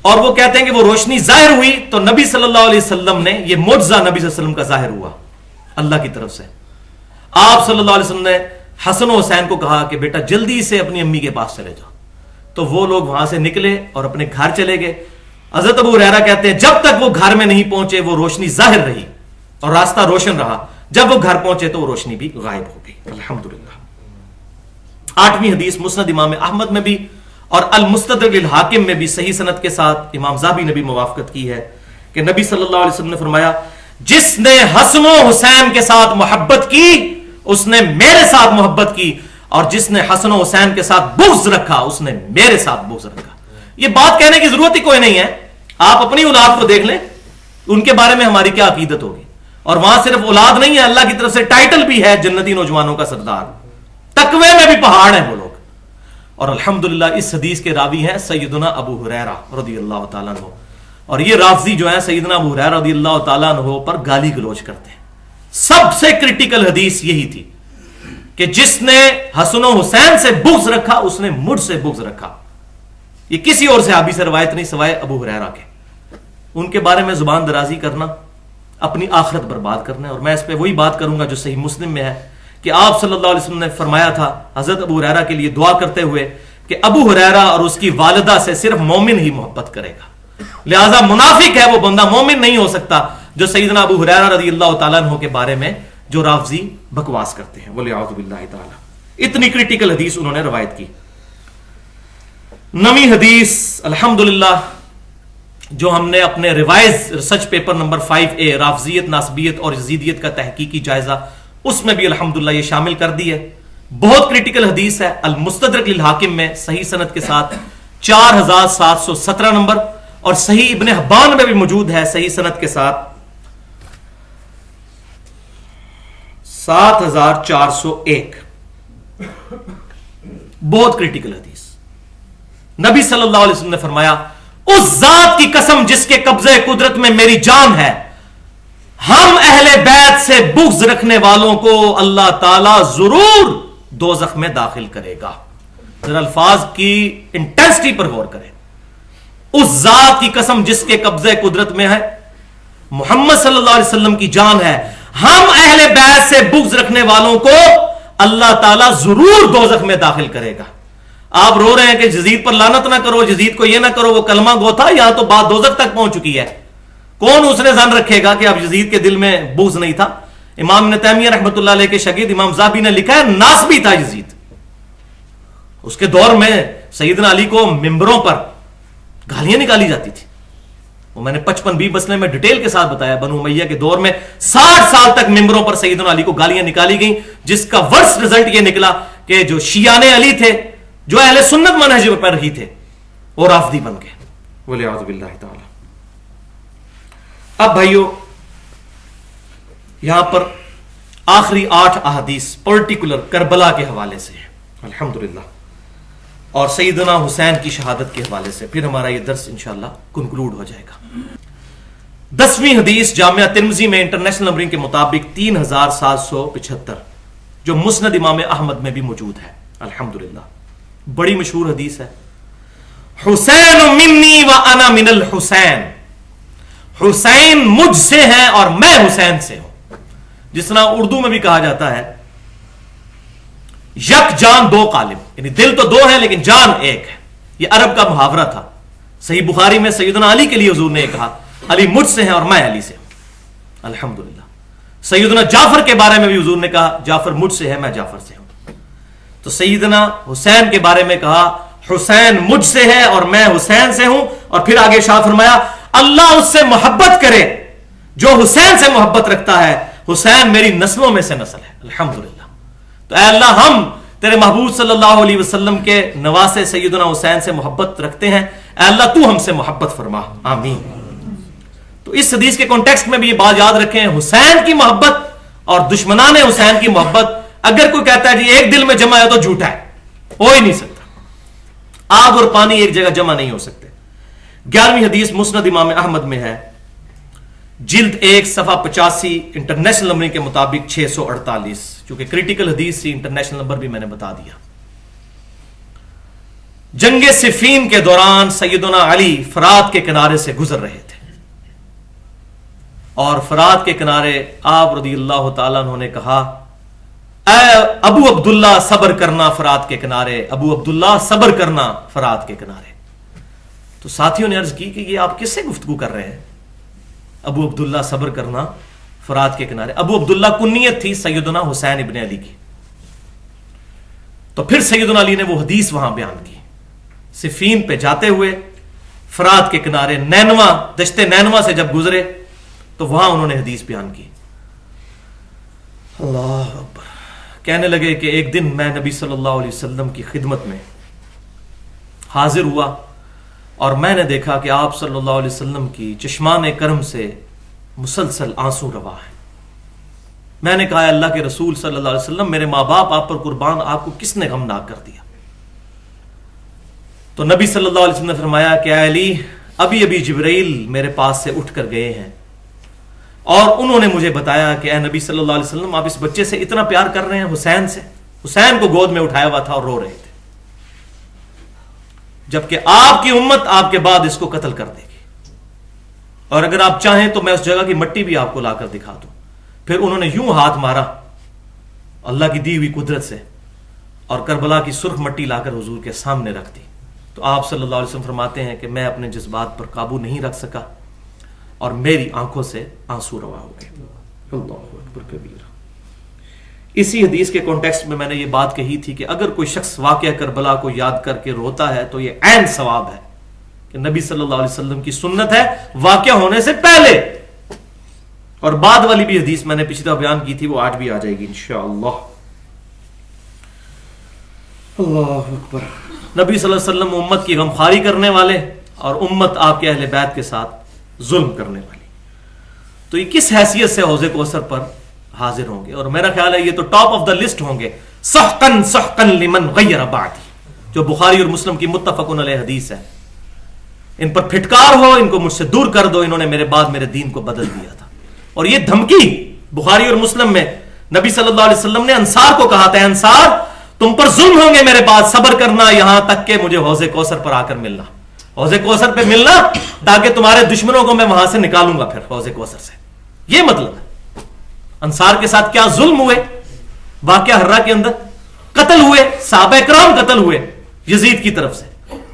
اور وہ کہتے ہیں کہ وہ روشنی ظاہر ہوئی تو نبی صلی اللہ علیہ وسلم نے، یہ معجزہ نبی صلی اللہ علیہ وسلم کا ظاہر ہوا اللہ کی طرف سے. آپ صلی اللہ علیہ وسلم نے حسن و حسین کو کہا کہ بیٹا جلدی سے اپنی امی کے پاس چلے جاؤ. تو وہ لوگ وہاں سے نکلے اور اپنے گھر چلے گئے. حضرت ابو ہریرہ کہتے ہیں جب تک وہ گھر میں نہیں پہنچے وہ روشنی ظاہر رہی اور راستہ روشن رہا. جب وہ گھر پہنچے تو وہ روشنی بھی غائب ہو گئی. الحمدللہ. 8ویں حدیث مسند امام احمد میں بھی اور المستدرک للحاکم میں بھی صحیح سند کے ساتھ امام ذہبی نے بھی موافقت کی ہے کہ نبی صلی اللہ علیہ وسلم نے فرمایا جس نے حسن و حسین کے ساتھ محبت کی اس نے میرے ساتھ محبت کی، اور جس نے حسن و حسین کے ساتھ بغض رکھا اس نے میرے ساتھ بغض رکھا. یہ بات کہنے کی ضرورت ہی کوئی نہیں ہے. آپ اپنی اولاد کو دیکھ لیں، ان کے بارے میں ہماری کیا عقیدت ہوگی. اور وہاں صرف اولاد نہیں ہے، اللہ کی طرف سے ٹائٹل بھی ہے جنتی نوجوانوں کا سردار. تقوی میں بھی پہاڑ ہیں وہ لوگ. اور الحمدللہ اس حدیث کے راوی ہیں سیدنا ابو ہریرہ رضی اللہ تعالیٰ عنہ. اور یہ رافضی جو ہیں سیدنا ابو ہریرہ رضی اللہ تعالیٰ عنہ پر گالی گلوچ کرتے ہیں. سب سے کرٹیکل حدیث یہی تھی کہ جس نے حسن و حسین سے بغض رکھا اس نے مجھ سے بغض رکھا. یہ کسی اور صحابی سے روایت نہیں سوائے ابو ہریرہ کے. ان کے بارے میں زبان درازی کرنا اپنی آخرت برباد کرنا ہے. اور میں اس پہ وہی بات کروں گا جو صحیح مسلم میں ہے کہ آپ صلی اللہ علیہ وسلم نے فرمایا تھا حضرت ابو ہریرہ کے لیے دعا کرتے ہوئے کہ ابو ہریرہ اور اس کی والدہ سے صرف مومن ہی محبت کرے گا. لہذا منافق ہے وہ بندہ، مومن نہیں ہو سکتا جو سیدنا ابو ہریرہ رضی اللہ تعالیٰ عنہ کے بارے میں جو رافضی بکواس کرتے ہیں. وَلِعَوْذُ بِاللَّهِ تعالی. اتنی کرٹیکل حدیث انہوں نے روایت کی. نویں حدیث الحمدللہ جو ہم نے اپنے revise research paper number 5A رافضیت، ناسبیت اور یزیدیت کا تحقیقی جائزہ، اس میں بھی الحمدللہ یہ شامل کر دی ہے. بہت کرٹیکل حدیث ہے. المستدرک للحاکم میں صحیح سند کے ساتھ 4717 نمبر، اور صحیح ابن حبان میں بھی موجود ہے صحیح سند کے ساتھ 7401. بہت کرٹیکل حدیث. نبی صلی اللہ علیہ وسلم نے فرمایا اس ذات کی قسم جس کے قبضے قدرت میں میری جان ہے، ہم اہل بیت سے بغض رکھنے والوں کو اللہ تعالی ضرور دوزخ میں داخل کرے گا. ذرا الفاظ کی انٹینسٹی پر غور کریں. اس ذات کی قسم جس کے قبضے قدرت میں ہے، محمد صلی اللہ علیہ وسلم کی جان ہے، ہم اہل بیت سے بغض رکھنے والوں کو اللہ تعالیٰ ضرور دوزخ میں داخل کرے گا. آپ رو رہے ہیں کہ یزید پر لعنت نہ کرو، یزید کو یہ نہ کرو، وہ کلمہ گو تھا، یہاں تو بات دوزخ تک پہنچ چکی ہے. کون اس نے ظن رکھے گا کہ اب یزید کے دل میں بغض نہیں تھا؟ امام ابن تیمیہ رحمۃ اللہ علیہ کے شاگرد امام ذہبی نے لکھا ہے ناسبی تھا یزید. اس کے دور میں سیدنا علی کو ممبروں پر گالیاں نکالی جاتی تھی. وہ میں نے 55 مسئلے میں ڈیٹیل کے ساتھ بتایا. بنو امیہ کے دور میں 60 سال تک ممبروں پر سیدنا علی کو گالیاں نکالی گئیں، جس کا ورس رزلٹ یہ نکلا کہ جو شیعان علی تھے، جو اہل سنت منہج پر رہی تھے، وہ رافضی بن گئے. وَلِعَوْذُ بِاللَّهِ تعالی. اب بھائیو یہاں پر آخری 8 احادیث پرٹیکولر کربلا کے حوالے سے ہیں الحمدللہ، اور سیدنا حسین کی شہادت کے حوالے سے، پھر ہمارا یہ درس انشاءاللہ کنکلوڈ ہو جائے گا. 10ویں حدیث جامعہ ترمذی میں انٹرنیشنل نمبرنگ کے مطابق 3775 جو مسند امام احمد میں بھی موجود ہے الحمدللہ. بڑی مشہور حدیث ہے. حسین منی و انا من الحسین، حسین مجھ سے ہیں اور میں حسین سے ہوں. جس طرح اردو میں بھی کہا جاتا ہے یک جان دو قالب، یعنی دل تو 2 ہیں لیکن جان ایک ہے. یہ عرب کا محاورہ تھا. صحیح بخاری میں سیدنا علی کے لیے حضور نے کہا علی مجھ سے ہیں اور میں علی سے ہوں الحمدللہ. سیدنا جعفر کے بارے میں بھی حضور نے کہا جعفر مجھ سے ہے، میں جعفر سے ہوں. تو سیدنا حسین کے بارے میں کہا حسین مجھ سے ہے اور میں حسین سے ہوں. اور پھر آگے شاہ فرمایا اللہ اس سے محبت کرے جو حسین سے محبت رکھتا ہے، حسین میری نسلوں میں سے نسل ہے الحمدللہ. تو اے اللہ ہم تیرے محبوب صلی اللہ علیہ وسلم کے نواسے سیدنا حسین سے محبت رکھتے ہیں، اے اللہ تو ہم سے محبت فرما، آمین. تو اس حدیث کے کانٹیکسٹ میں بھی یہ بات یاد رکھیں، حسین کی محبت اور دشمنان حسین کی محبت اگر کوئی کہتا ہے جی ایک دل میں جمع ہے تو جھوٹا ہے، ہو ہی نہیں سکتا. آگ اور پانی ایک جگہ جمع نہیں ہو سکتے. 11ویں حدیث مسند امام احمد میں ہے، جلد 1 صفحہ 85 انٹرنیشنل نمبر کے مطابق 648. چونکہ کریٹیکل حدیث سی انٹرنیشنل نمبر بھی میں نے بتا دیا. جنگ صفین کے دوران سیدنا علی فرات کے کنارے سے گزر رہے تھے، اور فرات کے کنارے آپ رضی اللہ تعالیٰ عنہ نے کہا اے ابو عبداللہ صبر کرنا فرات کے کنارے، ابو عبداللہ صبر کرنا فرات کے کنارے. تو ساتھیوں نے عرض کی کہ یہ آپ کس سے گفتگو کر رہے ہیں؟ ابو عبداللہ صبر کرنا فرات کے کنارے. ابو عبداللہ کنیت تھی سیدنا حسین ابن علی کی. تو پھر سیدنا علی نے وہ حدیث وہاں بیان کی. صفین پہ جاتے ہوئے فرات کے کنارے نینوا، دشت نینوا سے جب گزرے تو وہاں انہوں نے حدیث بیان کی. اللہ اکبر. کہنے لگے کہ ایک دن میں نبی صلی اللہ علیہ وسلم کی خدمت میں حاضر ہوا اور میں نے دیکھا کہ آپ صلی اللہ علیہ وسلم کی چشمان کرم سے مسلسل آنسو روا ہے. میں نے کہا اللہ کے رسول صلی اللہ علیہ وسلم میرے ماں باپ آپ پر قربان، آپ کو کس نے غمناک کر دیا؟ تو نبی صلی اللہ علیہ وسلم نے فرمایا کہ اے علی، ابھی ابھی جبرائیل میرے پاس سے اٹھ کر گئے ہیں اور انہوں نے مجھے بتایا کہ اے نبی صلی اللہ علیہ وسلم، آپ اس بچے سے اتنا پیار کر رہے ہیں، حسین سے، حسین کو گود میں اٹھایا ہوا تھا اور رو رہے تھے، جبکہ آپ کی امت آپ کے بعد اس کو قتل کر دے گی، اور اگر آپ چاہیں تو میں اس جگہ کی مٹی بھی آپ کو لا کر دکھا دوں۔ پھر انہوں نے یوں ہاتھ مارا اللہ کی دی ہوئی قدرت سے اور کربلا کی سرخ مٹی لا کر حضور کے سامنے رکھ دی۔ تو آپ صلی اللہ علیہ وسلم فرماتے ہیں کہ میں اپنے جذبات پر قابو نہیں رکھ سکا اور میری آنکھوں سے آنسو روا ہو گئے۔ اللہ اکبر کبیرہ۔ اسی حدیث کے کانٹیکسٹ میں نے یہ بات کہی تھی کہ اگر کوئی شخص واقعہ کربلا کو یاد کر کے روتا ہے تو یہ عین ثواب ہے کہ نبی صلی اللہ علیہ وسلم کی سنت ہے واقعہ ہونے سے پہلے۔ اور بعد والی بھی حدیث میں نے پچھلی دفعہ بیان کی تھی، وہ آج بھی آ جائے گی انشاءاللہ۔ اللہ اکبر۔ نبی صلی اللہ علیہ وسلم امت کی غمخواری کرنے والے اور امت آپ کے اہل بیت کے ساتھ ظلم کرنے والی، تو یہ کس حیثیت سے حوض کوثر پر حاضر ہوں گے؟ اور میرا خیال ہے یہ تو ٹاپ آف دا لسٹ ہوں گے، سحقن سحقن لمن غیر بعدی، جو بخاری اور مسلم کی متفقن علیہ حدیث ہے۔ ان پر پھٹکار ہو، ان کو مجھ سے دور کر دو، انہوں نے میرے بعد میرے دین کو بدل دیا تھا۔ اور یہ دھمکی بخاری اور مسلم میں نبی صلی اللہ علیہ وسلم نے انصار کو کہا تھا، انصار تم پر ظلم ہوں گے میرے بعد، صبر کرنا یہاں تک کہ مجھے حوض کوثر پر آ کر ملنا، حوض کوثر پہ ملنا تاکہ تمہارے دشمنوں کو میں وہاں سے نکالوں گا پھر حوض کوثر سے۔ یہ مطلب ہے انصار کے ساتھ کیا ظلم ہوئے، واقعہ حرہ کے اندر قتل ہوئے، صحابہ کرام قتل ہوئے یزید کی طرف سے،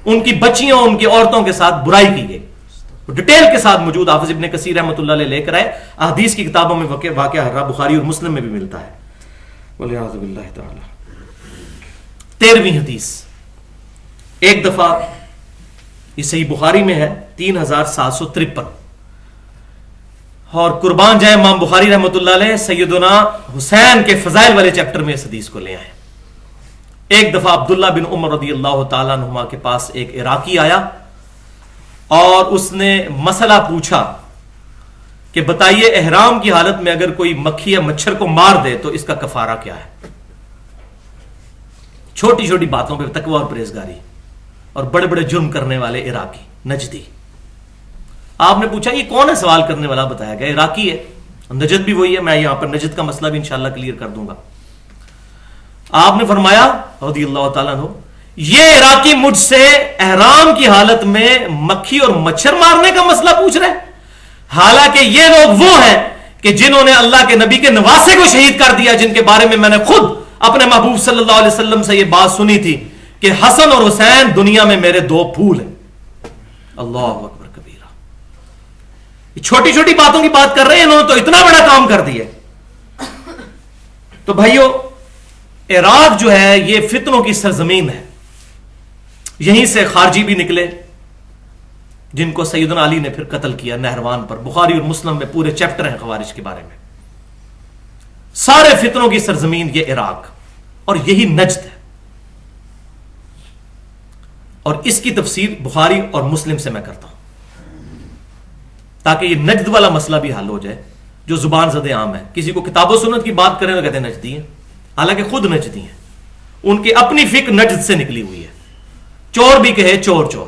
ان کی بچیوں ان کی عورتوں کے ساتھ برائی کی گئی، ڈیٹیل کے ساتھ موجود حافظ ابن کثیر رحمۃ اللہ علیہ لے کر آئے، احادیث کی کتابوں میں واقعہ حرہ بخاری اور مسلم میں بھی ملتا ہے۔ والعیاذ باللہ تعالی۔ 13ویں حدیث، ایک دفعہ یہ صحیح بخاری میں ہے 3753، اور قربان جائے امام بخاری رحمۃ اللہ علیہ سیدنا حسین کے فضائل والے چیپٹر میں اس حدیث کو لے آئے۔ ایک دفعہ عبداللہ بن عمر رضی اللہ تعالیٰ عنہما کے پاس ایک عراقی آیا اور اس نے مسئلہ پوچھا کہ بتائیے احرام کی حالت میں اگر کوئی مکھی یا مچھر کو مار دے تو اس کا کفارہ کیا ہے؟ چھوٹی چھوٹی باتوں پہ تقوی اور پرہیزگاری، اور بڑے بڑے جرم کرنے والے عراقی نجدی۔ آپ نے پوچھا یہ کون ہے سوال کرنے والا؟ بتایا گیا عراقی ہے، نجد بھی وہی ہے، میں یہاں پر نجد کا مسئلہ بھی انشاءاللہ کلیئر کر دوں گا۔ آپ نے فرمایا رضی اللہ تعالیٰ عنہ، یہ عراقی مجھ سے احرام کی حالت میں مکھی اور مچھر مارنے کا مسئلہ پوچھ رہے، حالانکہ یہ لوگ وہ ہیں کہ جنہوں نے اللہ کے نبی کے نواسے کو شہید کر دیا، جن کے بارے میں میں نے خود اپنے محبوب صلی اللہ علیہ وسلم سے یہ بات سنی تھی کہ حسن اور حسین دنیا میں میرے دو پھول ہیں۔ اللہ اکبر کبیرہ۔ یہ چھوٹی چھوٹی باتوں کی بات کر رہے ہیں، انہوں نے تو اتنا بڑا کام کر دیا۔ تو بھائیو، عراق جو ہے یہ فتنوں کی سرزمین ہے، یہیں سے خارجی بھی نکلے جن کو سیدنا علی نے پھر قتل کیا نہروان پر۔ بخاری اور مسلم میں پورے چیپٹر ہیں خوارج کے بارے میں۔ سارے فتنوں کی سرزمین یہ عراق، اور یہی نجد ہے، اور اس کی تفسیر بخاری اور مسلم سے میں کرتا ہوں تاکہ یہ نجد والا مسئلہ بھی حل ہو جائے جو زبان زد عام ہے۔ کسی کو کتاب و سنت کی بات کریں تو کہتے ہیں نجدی ہیں، حالانکہ خود نجدی ہیں، ان کی اپنی فکر نجد سے نکلی ہوئی ہے۔ چور بھی کہے چور چور۔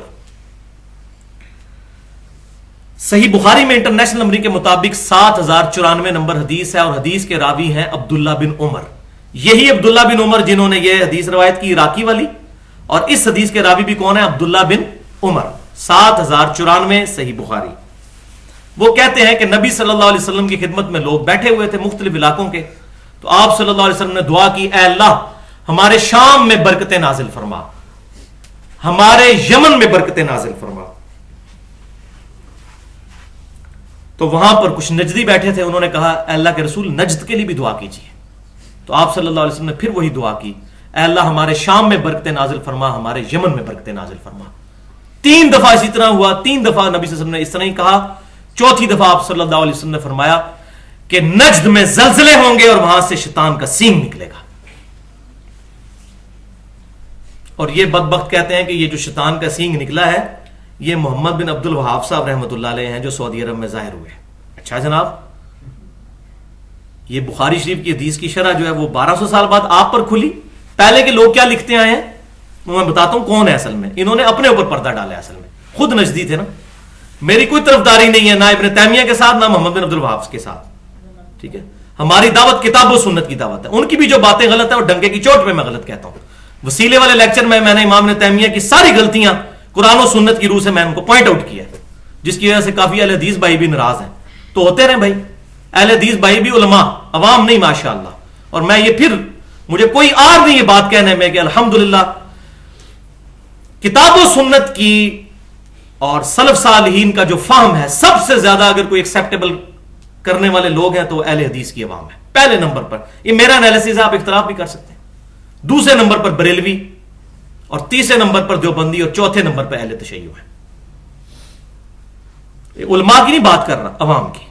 صحیح بخاری میں انٹرنیشنل نمبرنگ کے مطابق 7094 نمبر حدیث ہے، اور حدیث کے راوی ہیں عبداللہ بن عمر۔ یہی عبداللہ بن عمر جنہوں نے یہ حدیث روایت کی عراقی والی، اور اس حدیث کے راوی بھی کون ہے؟ عبداللہ بن عمر۔ 7094 صحیح بخاری۔ وہ کہتے ہیں کہ نبی صلی اللہ علیہ وسلم کی خدمت میں لوگ بیٹھے ہوئے تھے مختلف علاقوں کے، تو آپ صلی اللہ علیہ وسلم نے دعا کی، اے اللہ ہمارے شام میں برکتیں نازل فرما، ہمارے یمن میں برکتیں نازل فرما۔ تو وہاں پر کچھ نجدی بیٹھے تھے، انہوں نے کہا اے اللہ کے رسول نجد کے لیے بھی دعا کیجیے۔ تو آپ صلی اللہ علیہ وسلم نے پھر وہی دعا کی، اے اللہ ہمارے شام میں برکتیں نازل فرما، ہمارے یمن میں برکتیں نازل فرما۔ 3 دفعہ اسی طرح ہوا، 3 دفعہ نبی صلی اللہ علیہ وسلم نے اس طرح ہی کہا۔ چوتھی دفعہ آپ صلی اللہ علیہ وسلم نے فرمایا کہ نجد میں زلزلے ہوں گے اور وہاں سے شیطان کا سینگ نکلے گا۔ اور یہ بدبخت کہتے ہیں کہ یہ جو شیطان کا سینگ نکلا ہے یہ محمد بن عبد الوہاب صاحب رحمۃ اللہ علیہ ہیں جو سعودی عرب میں ظاہر ہوئے۔ اچھا جناب، یہ بخاری شریف کی حدیث کی شرح جو ہے وہ 1200 سال بعد آپ پر کھلی۔ پہلے کے لوگ کیا لکھتے آئے ہیں میں بتاتا ہوں کون ہے اصل میں. انہوں نے اپنے اوپر پردہ ڈالا ہے اصل میں, خود نجدی تھے نا. میری کوئی طرفداری نہیں ہے نہ ابن تیمیہ کے ساتھ نہ محمد بن عبد الوہاب کے ساتھ, ٹھیک ہے. ہماری دعوت کتاب و سنت کی دعوت ہے. ان کی بھی جو باتیں غلط ہیں وہ ڈنکے کی چوٹ پہ میں غلط کہتا ہوں. وسیلے والے لیکچر میں نے امام ابن تیمیہ کی ساری غلطیاں قرآن و سنت کی روح سے میں ان کو پوائنٹ آؤٹ کیا, جس کی وجہ سے کافی اہل حدیث بھائی بھی ناراض ہیں. تو ہوتے رہے بھائی, اہل حدیث بھائی بھی علماء, عوام نہیں ماشاءاللہ. اور میں یہ پھر مجھے کوئی آر نہیں یہ بات کہنے میں کہ الحمدللہ کتاب و سنت کی اور سلف صالحین کا جو فہم ہے, سب سے زیادہ اگر کوئی ایکسیپٹیبل کرنے والے لوگ ہیں تو اہل حدیث کی عوام ہے پہلے نمبر پر. یہ میرا انالیسس ہے, آپ اختلاف بھی کر سکتے ہیں. دوسرے نمبر پر بریلوی, اور تیسرے نمبر پر دیوبندی, اور چوتھے نمبر پر اہل تشیع ہے. علماء کی نہیں بات کر رہا, عوام کی.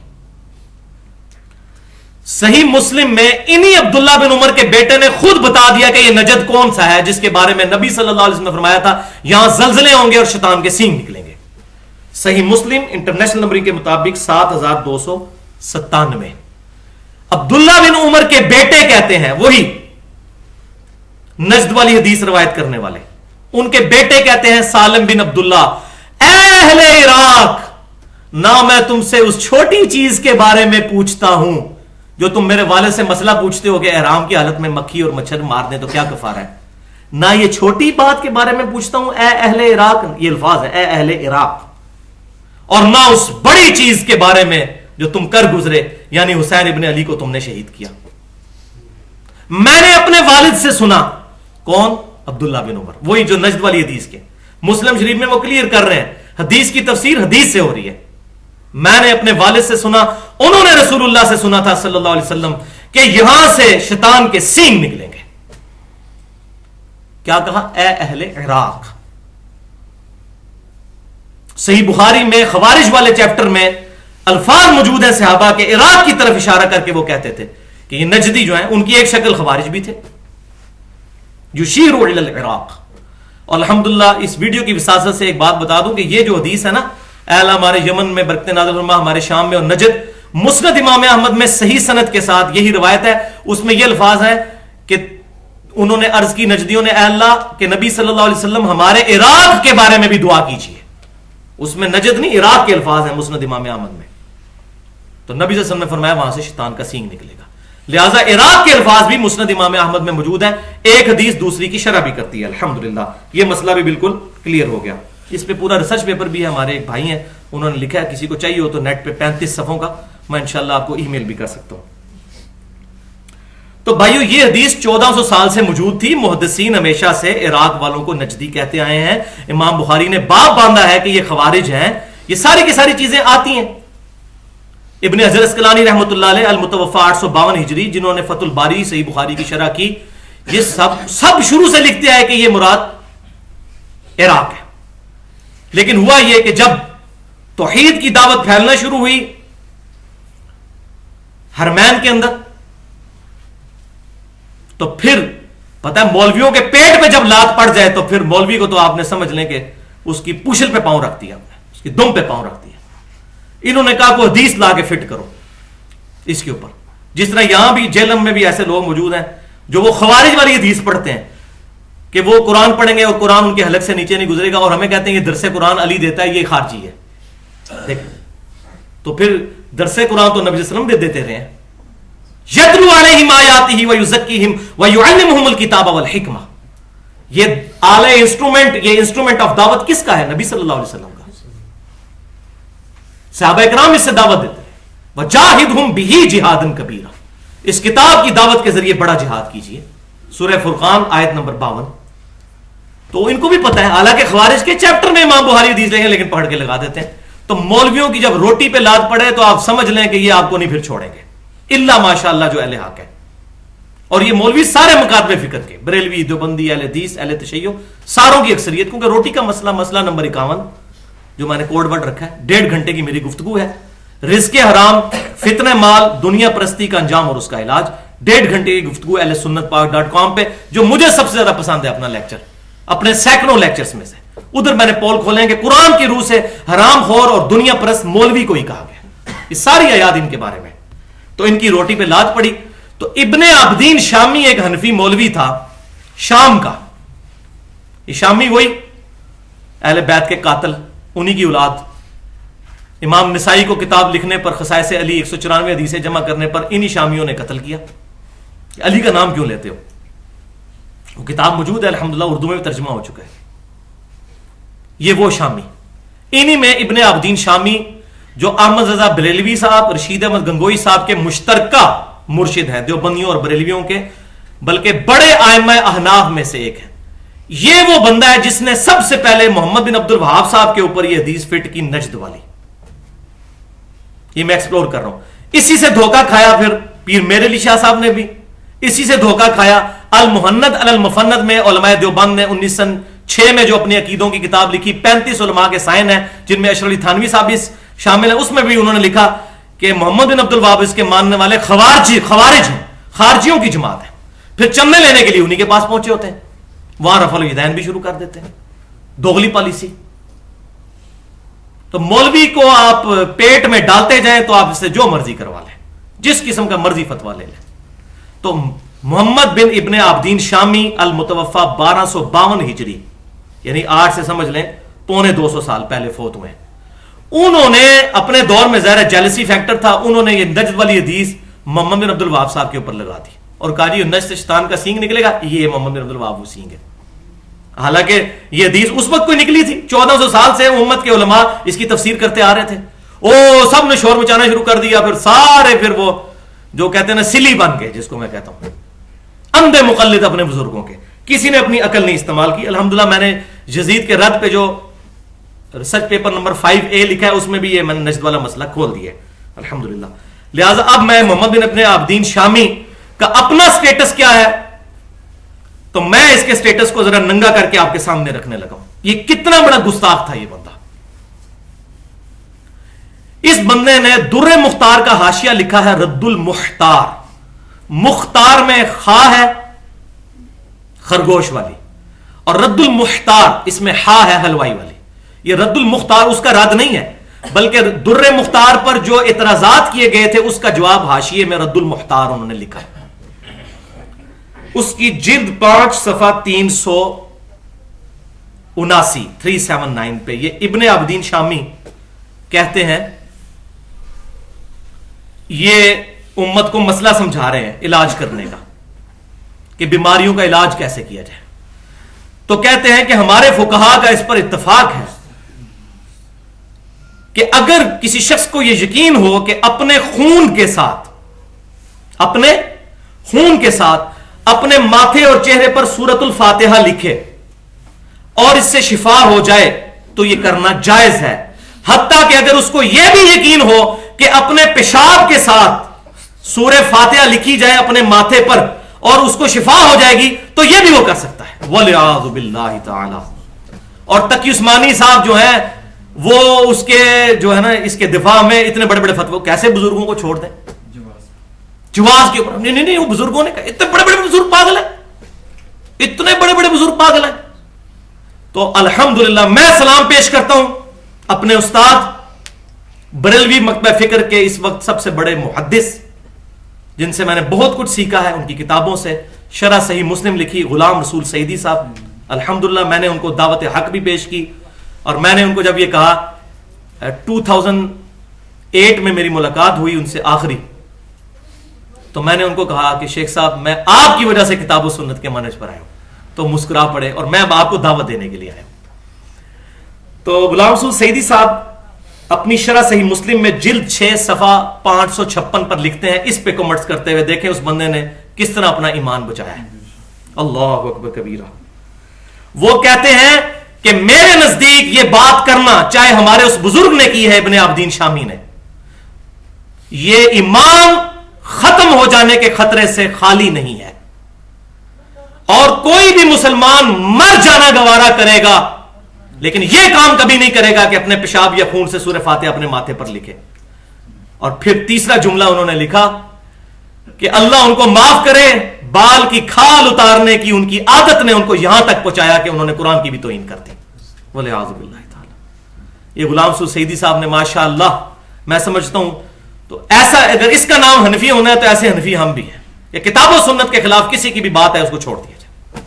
صحیح مسلم میں انہی عبداللہ بن عمر کے بیٹے نے خود بتا دیا کہ یہ نجد کون سا ہے جس کے بارے میں نبی صلی اللہ علیہ وسلم نے فرمایا تھا یہاں زلزلے ہوں گے اور شیطان کے سینگ نکلیں گے. صحیح مسلم انٹرنیشنل نمبرنگ کے مطابق 7297. عبداللہ بن عمر کے بیٹے کہتے ہیں, وہی نجد والی حدیث روایت کرنے والے, ان کے بیٹے کہتے ہیں سالم بن عبداللہ, اے اہل عراق, نہ میں تم سے اس چھوٹی چیز کے بارے میں پوچھتا ہوں جو تم میرے والد سے مسئلہ پوچھتے ہو کہ احرام کی حالت میں مکھی اور مچھر مار دیں تو کیا کفارہ ہے, نہ یہ چھوٹی بات کے بارے میں پوچھتا ہوں اے اہل عراق, یہ الفاظ ہے اے اہل عراق, اور نہ اس بڑی چیز کے بارے میں جو تم کر گزرے, یعنی حسین ابن علی کو تم نے شہید کیا. میں نے اپنے والد سے سنا. کون؟ عبداللہ بن عمر, وہی جو نجد والی حدیث کے. مسلم شریف میں وہ کلیئر کر رہے ہیں حدیث کی تفسیر حدیث سے ہو رہی ہے. میں نے اپنے والد سے سنا, انہوں نے رسول اللہ سے سنا تھا صلی اللہ علیہ وسلم کہ یہاں سے شیطان کے سینگ نکلیں گے. کیا کہا؟ اے اہل عراق. صحیح بخاری میں خوارج والے چیپٹر میں الفاظ موجود ہیں صحابہ کے عراق کی طرف اشارہ کر کے وہ کہتے تھے کہ یہ نجدی جو ہیں ان کی ایک شکل خوارج بھی تھے, یشیروا الی العراق. اور الحمدللہ اس ویڈیو کی وساطت سے ایک بات بتا دوں کہ یہ جو حدیث ہے نا, اے اللہ ہمارے یمن میں برکت نازل فرما, ہمارے شام میں اور نجد, مسند امام احمد میں صحیح سند کے ساتھ یہی روایت ہے. اس میں یہ الفاظ ہیں کہ انہوں نے عرض کی نجدیوں نے, اے اللہ کہ نبی صلی اللہ علیہ وسلم ہمارے عراق کے بارے میں بھی دعا کیجیے. اس میں نجد نہیں عراق کے الفاظ ہیں مسند امام احمد میں. تو نبی صلی اللہ علیہ وسلم نے فرمایا وہاں سے شیطان کا سینگ نکلے گا. لہٰذا عراق کے الفاظ بھی مسند امام احمد میں موجود ہیں. ایک حدیث دوسری کی شرح بھی کرتی ہے. الحمدللہ یہ مسئلہ بھی بالکل کلیئر ہو گیا. اس پہ پورا ریسرچ پیپر بھی ہے, ہمارے ایک بھائی ہیں انہوں نے لکھا ہے, کسی کو چاہیے ہو تو نیٹ پہ 35 صفحوں کا میں انشاءاللہ آپ کو ای میل بھی کر سکتا ہوں. تو بھائیو یہ حدیث 1400 سال سے موجود تھی. محدثین ہمیشہ سے عراق والوں کو نجدی کہتے آئے ہیں. امام بخاری نے باب باندھا ہے کہ یہ خوارج ہیں. یہ ساری کی ساری چیزیں آتی ہیں. ابن حجر اسقلانی رحمۃ اللہ علیہ المتوفی 852 ہجری, جنہوں نے فتح الباری صحیح بخاری کی شرح کی, یہ سب شروع سے لکھتے آئے کہ یہ مراد عراق ہے. لیکن ہوا یہ کہ جب توحید کی دعوت پھیلنا شروع ہوئی حرمین کے اندر, تو پھر پتہ ہے مولویوں کے پیٹ پہ جب لات پڑ جائے تو پھر مولوی کو تو آپ نے سمجھ لیں کہ اس کی پوچھل پہ پاؤں رکھ دیا, اس کی دم پہ پاؤں رکھ دیا. انہوں نے کہا کوئی حدیث لا کے فٹ کرو اس کے اوپر. جس طرح یہاں بھی جیلم میں بھی ایسے لوگ موجود ہیں جو وہ خوارج والی حدیث پڑھتے ہیں کہ وہ قرآن پڑھیں گے اور قرآن ان کے حلق سے نیچے نہیں گزرے گا, اور ہمیں کہتے ہیں یہ درس قرآن علی دیتا ہے, یہ خارجی ہے. دیکھ تو پھر درس قرآن تو نبی صلی اللہ علیہ وسلم دیتے رہے ہیں. یتلو علیہم آیاتہ ویزکیہم ویعلمہم الکتاب والحکمہ. یہ آلہ انسٹرومنٹ, یہ انسٹرومنٹ آف دعوت کس کا ہے؟ نبی صلی اللہ علیہ وسلم کا. صحابہ اکرام اس سے دعوت دیتے ہیں. وجاہدہم بہ جہادا کبیرا. اس کتاب کی دعوت کے ذریعے بڑا جہاد کیجیے. سورہ فرقان آیت نمبر 52. تو ان کو بھی پتا ہے, حالانکہ خوارج کے چیپٹر میں امام بخاری حدیث لیں گے لیکن پڑھ کے لگا دیتے ہیں. تو مولویوں کی جب روٹی پہ لات پڑے تو آپ سمجھ لیں کہ یہ آپ کو نہیں پھر چھوڑیں گے, الا ماشاءاللہ جو اہل حق ہے. اور یہ مولوی سارے مکاتب فکر کے, بریلوی, دیوبندی, اہل حدیث, اہل تشیع, ساروں کی اکثریت. کیونکہ روٹی کا مسئلہ نمبر 51 جو میں نے کوڈ ورڈ رکھا ہے, 1.5 گھنٹے کی میری گفتگو ہے. رزق حرام, فتنہ مال, دنیا پرستی کا انجام اور اس کا علاج. 1.5 گھنٹے کی گفتگو اہل سنت پاک.com پہ, جو مجھے سب سے زیادہ پسند ہے اپنا لیکچر, اپنے سینکڑوں لیکچرز میں سے. ادھر میں نے پول کھولے کہ قرآن کی روح سے حرام خور اور دنیا پرست مولوی کو ہی کہا گیا. یہ ساری آیات ان کے بارے میں. تو ان کی روٹی پہ لات پڑی. تو ابن عابدین شامی ایک حنفی مولوی تھا شام کا, یہ شامی وہی اہل بیت کے قاتل، انہی کی اولاد. امام نسائی کو کتاب لکھنے پر خصائص علی 194 حدیثیں جمع کرنے پر انہی شامیوں نے قتل کیا. علی کا نام کیوں لیتے ہو؟ وہ کتاب موجود ہے الحمدللہ، اردو میں بھی ترجمہ ہو چکا ہے. یہ وہ شامی، انہی میں ابن عابدین شامی جو احمد رضا بریلوی صاحب، رشید احمد گنگوئی صاحب کے مشترکہ مرشد ہیں، دیوبندیوں اور بریلویوں کے، بلکہ بڑے ائمہ احناف میں سے ایک ہے. یہ وہ بندہ ہے جس نے سب سے پہلے محمد بن عبد الوہاب صاحب کے اوپر یہ حدیث فٹ کی، نجد والی. یہ میں ایکسپلور کر رہا ہوں. اسی سے دھوکہ کھایا پھر پیر میر علی شاہ صاحب نے بھی، اسی سے دھوکہ کھایا. المحند علی المفند میں علماء دیوبند نے 1906 میں جو اپنی عقیدوں کی کتاب لکھی، 35 علماء کے سائن ہیں جن میں اشرف علی تھانوی صاحب بھی شامل ہیں. اس میں بھی انہوں نے لکھا کہ محمد بن عبد الوہاب اس کے ماننے والے خوارج ہیں، خارجیوں کی جماعت ہے. پھر چندے لینے کے لیے انہی کے پاس پہنچے ہوتے ہیں، وہاں رفع الیدین بھی شروع کر دیتے ہیں. دوغلی پالیسی. تو مولوی کو آپ پیٹ میں ڈالتے جائیں تو آپ اس سے جو مرضی کروا لیں، جس قسم کا مرضی فتوا لے لیں. تو محمد بن ابن عابدین شامی المتوفا 1252 ہجری، یعنی 8 سے سمجھ لیں 250 سال پہلے فوت ہوئے. انہوں نے اپنے دور میں ظاہر جیلسی فیکٹر تھا، انہوں نے یہ نجد والی حدیث محمد بن عبد الوہاب صاحب کے اوپر لگا دی اور کہا جی نجد سے شیطان کا سینگ نکلے گا، یہ محمد بن عبد الوہاب وہ سینگ ہے. حالانکہ یہ حدیث اس وقت کوئی نکلی تھی، 1400 سال سے امت کے علماء اس کی تفسیر کرتے آ رہے تھے. سب نے شور مچانا شروع کر دیا، پھر سارے پھر وہ جو کہتے ہیں نا سلی بن گئے، جس کو میں کہتا ہوں اندھے مقلد اپنے بزرگوں کے. کسی نے اپنی عقل نہیں استعمال کی. الحمدللہ میں نے یزید کے رد پہ جو ریسرچ پیپر نمبر 5A لکھا ہے اس میں بھی یہ میں نے نجد والا مسئلہ کھول دیا ہے الحمدللہ. لہٰذا اب میں محمد بن ابن عابدین شامی کا اپنا سٹیٹس کیا ہے تو میں اس کے سٹیٹس کو ذرا ننگا کر کے آپ کے سامنے رکھنے لگا ہوں. یہ کتنا بڑا گستاخ تھا یہ بندہ. اس بندے نے در مختار کا حاشیہ لکھا ہے رد المختار. مختار میں خا ہے خرگوش والی، اور رد المختار اس میں ہا ہے حلوائی والی. یہ رد المختار اس کا رد نہیں ہے، بلکہ در مختار پر جو اعتراضات کیے گئے تھے اس کا جواب حاشیے میں رد المختار انہوں نے لکھا ہے. اس کی جلد 5 صفحہ 379 پہ یہ ابن عابدین شامی کہتے ہیں، یہ امت کو مسئلہ سمجھا رہے ہیں علاج کرنے کا کہ بیماریوں کا علاج کیسے کیا جائے. تو کہتے ہیں کہ ہمارے فقہا کا اس پر اتفاق ہے کہ اگر کسی شخص کو یہ یقین ہو کہ اپنے خون کے ساتھ اپنے ماتھے اور چہرے پر سورۃ الفاتحہ لکھے اور اس سے شفا ہو جائے تو یہ کرنا جائز ہے. حتیٰ کہ اگر اس کو یہ بھی یقین ہو کہ اپنے پیشاب کے ساتھ سورہ فاتحہ لکھی جائے اپنے ماتھے پر اور اس کو شفا ہو جائے گی تو یہ بھی وہ کر سکتا ہے. وَلِعَاذُ بِاللَّهِ تَعَالَى. اور تقی عثمانی صاحب جو ہیں وہ اس کے جو ہے نا اس کے دفاع میں اتنے بڑے بڑے فتوے، کیسے بزرگوں کو چھوڑ دیں جواز کے اوپر. نہیں وہ بزرگوں نے کہا اتنے بڑے بڑے بزرگ پاگل ہیں، اتنے بڑے بڑے بزرگ پاگل ہیں. تو الحمدللہ میں سلام پیش کرتا ہوں اپنے استاد بریلوی مکتبہ فکر کے اس وقت سب سے بڑے محدث جن سے میں نے بہت کچھ سیکھا ہے ان کی کتابوں سے. شرح صحیح مسلم لکھی غلام رسول سعیدی صاحب، الحمدللہ میں نے ان کو دعوت حق بھی پیش کی. اور میں نے ان کو جب یہ کہا 2008 میں میری ملاقات ہوئی ان سے آخری، تو میں نے ان کو کہا کہ شیخ صاحب میں آپ کی وجہ سے کتاب و سنت کے منہج پر آیا ہوں. تو مسکرا پڑے اور میں اب آپ کو دعوت دینے کے لیے آیا ہوں. تو غلام رسول سعیدی صاحب اپنی شرح صحیح مسلم میں جلد 6 صفحہ 556 پر لکھتے ہیں، اس پہ کمنٹس کرتے ہوئے دیکھیں اس بندے نے کس طرح اپنا ایمان بچایا ہے. اللہ اکبر کبیرہ. وہ کہتے ہیں کہ میرے نزدیک یہ بات کرنا چاہے ہمارے اس بزرگ نے کی ہے ابن عابدین شامی نے، یہ ایمان ختم ہو جانے کے خطرے سے خالی نہیں ہے. اور کوئی بھی مسلمان مر جانا گوارا کرے گا لیکن یہ کام کبھی نہیں کرے گا کہ اپنے پیشاب یا خون سے سورہ فاتحہ اپنے ماتھے پر لکھے. اور پھر تیسرا جملہ انہوں نے لکھا کہ اللہ ان کو معاف کرے، بال کی کھال اتارنے کی ان کی عادت نے ان کو یہاں تک پہنچایا کہ انہوں نے قرآن کی بھی توہین کر دی. وَلِعَاذُ بِاللَّهِ تعالی. یہ غلام رسول سعیدی صاحب نے ماشاءاللہ میں سمجھتا ہوں تو ایسا اگر اس کا نام حنفی ہونا ہے تو ایسے حنفی ہم بھی ہیں. یہ کتاب و سنت کے خلاف کسی کی بھی بات ہے اس کو چھوڑ دیا جائے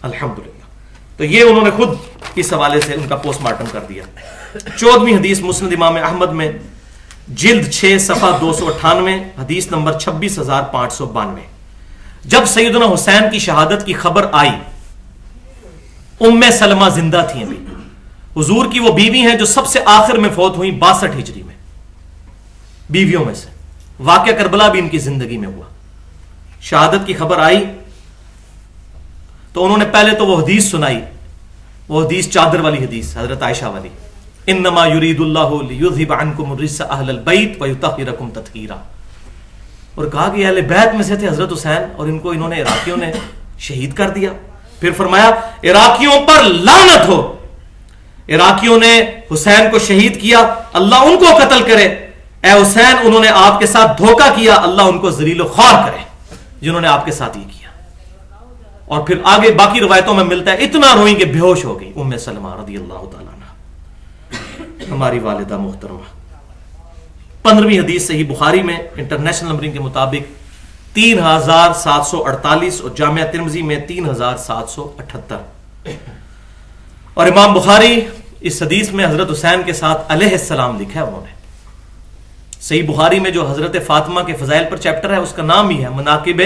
الحمدللہ. تو یہ انہوں نے خود اس حوالے سے ان کا پوسٹ مارٹم کر دیا. 14ویں حدیث مسند امام احمد میں جلد 6 صفحہ 298 حدیث نمبر 26,592. جب سیدنا حسین کی شہادت کی خبر آئی، ام سلمہ زندہ تھیں ابھی، حضور کی وہ بیوی ہیں جو سب سے آخر میں فوت ہوئی 62 ہجری میں، بیویوں میں سے. واقعہ کربلا بھی ان کی زندگی میں ہوا. شہادت کی خبر آئی تو انہوں نے پہلے تو وہ حدیث سنائی، وہ حدیث چادر والی حدیث حضرت عائشہ والی، انما یرید اللہ لیذھب عنکم الرجس اہل البیت ویطہرکم تطہیرا، اور کہا کہ اہل بیت میں سے تھے حضرت حسین اور ان کو انہوں نے عراقیوں نے شہید کر دیا. پھر فرمایا عراقیوں پر لعنت ہو، عراقیوں نے حسین کو شہید کیا، اللہ ان کو قتل کرے. اے حسین انہوں نے آپ کے ساتھ دھوکہ کیا، اللہ ان کو ذلیل و خوار کرے جنہوں نے آپ کے ساتھ یہ کیا. اور پھر آگے باقی روایتوں میں ملتا ہے اتنا روئی کہ بے ہوش ہو گئی ام سلمہ رضی اللہ تعالیٰ عنہ، ہماری والدہ محترمہ. 15ویں حدیث صحیح بخاری میں انٹرنیشنل نمبرنگ کے مطابق 3748 اور جامعہ ترمذی میں 3778. اور امام بخاری اس حدیث میں حضرت حسین کے ساتھ علیہ السلام لکھا ہے انہوں نے. صحیح بخاری میں جو حضرت فاطمہ کے فضائل پر چیپٹر ہے اس کا نام ہی ہے مناقب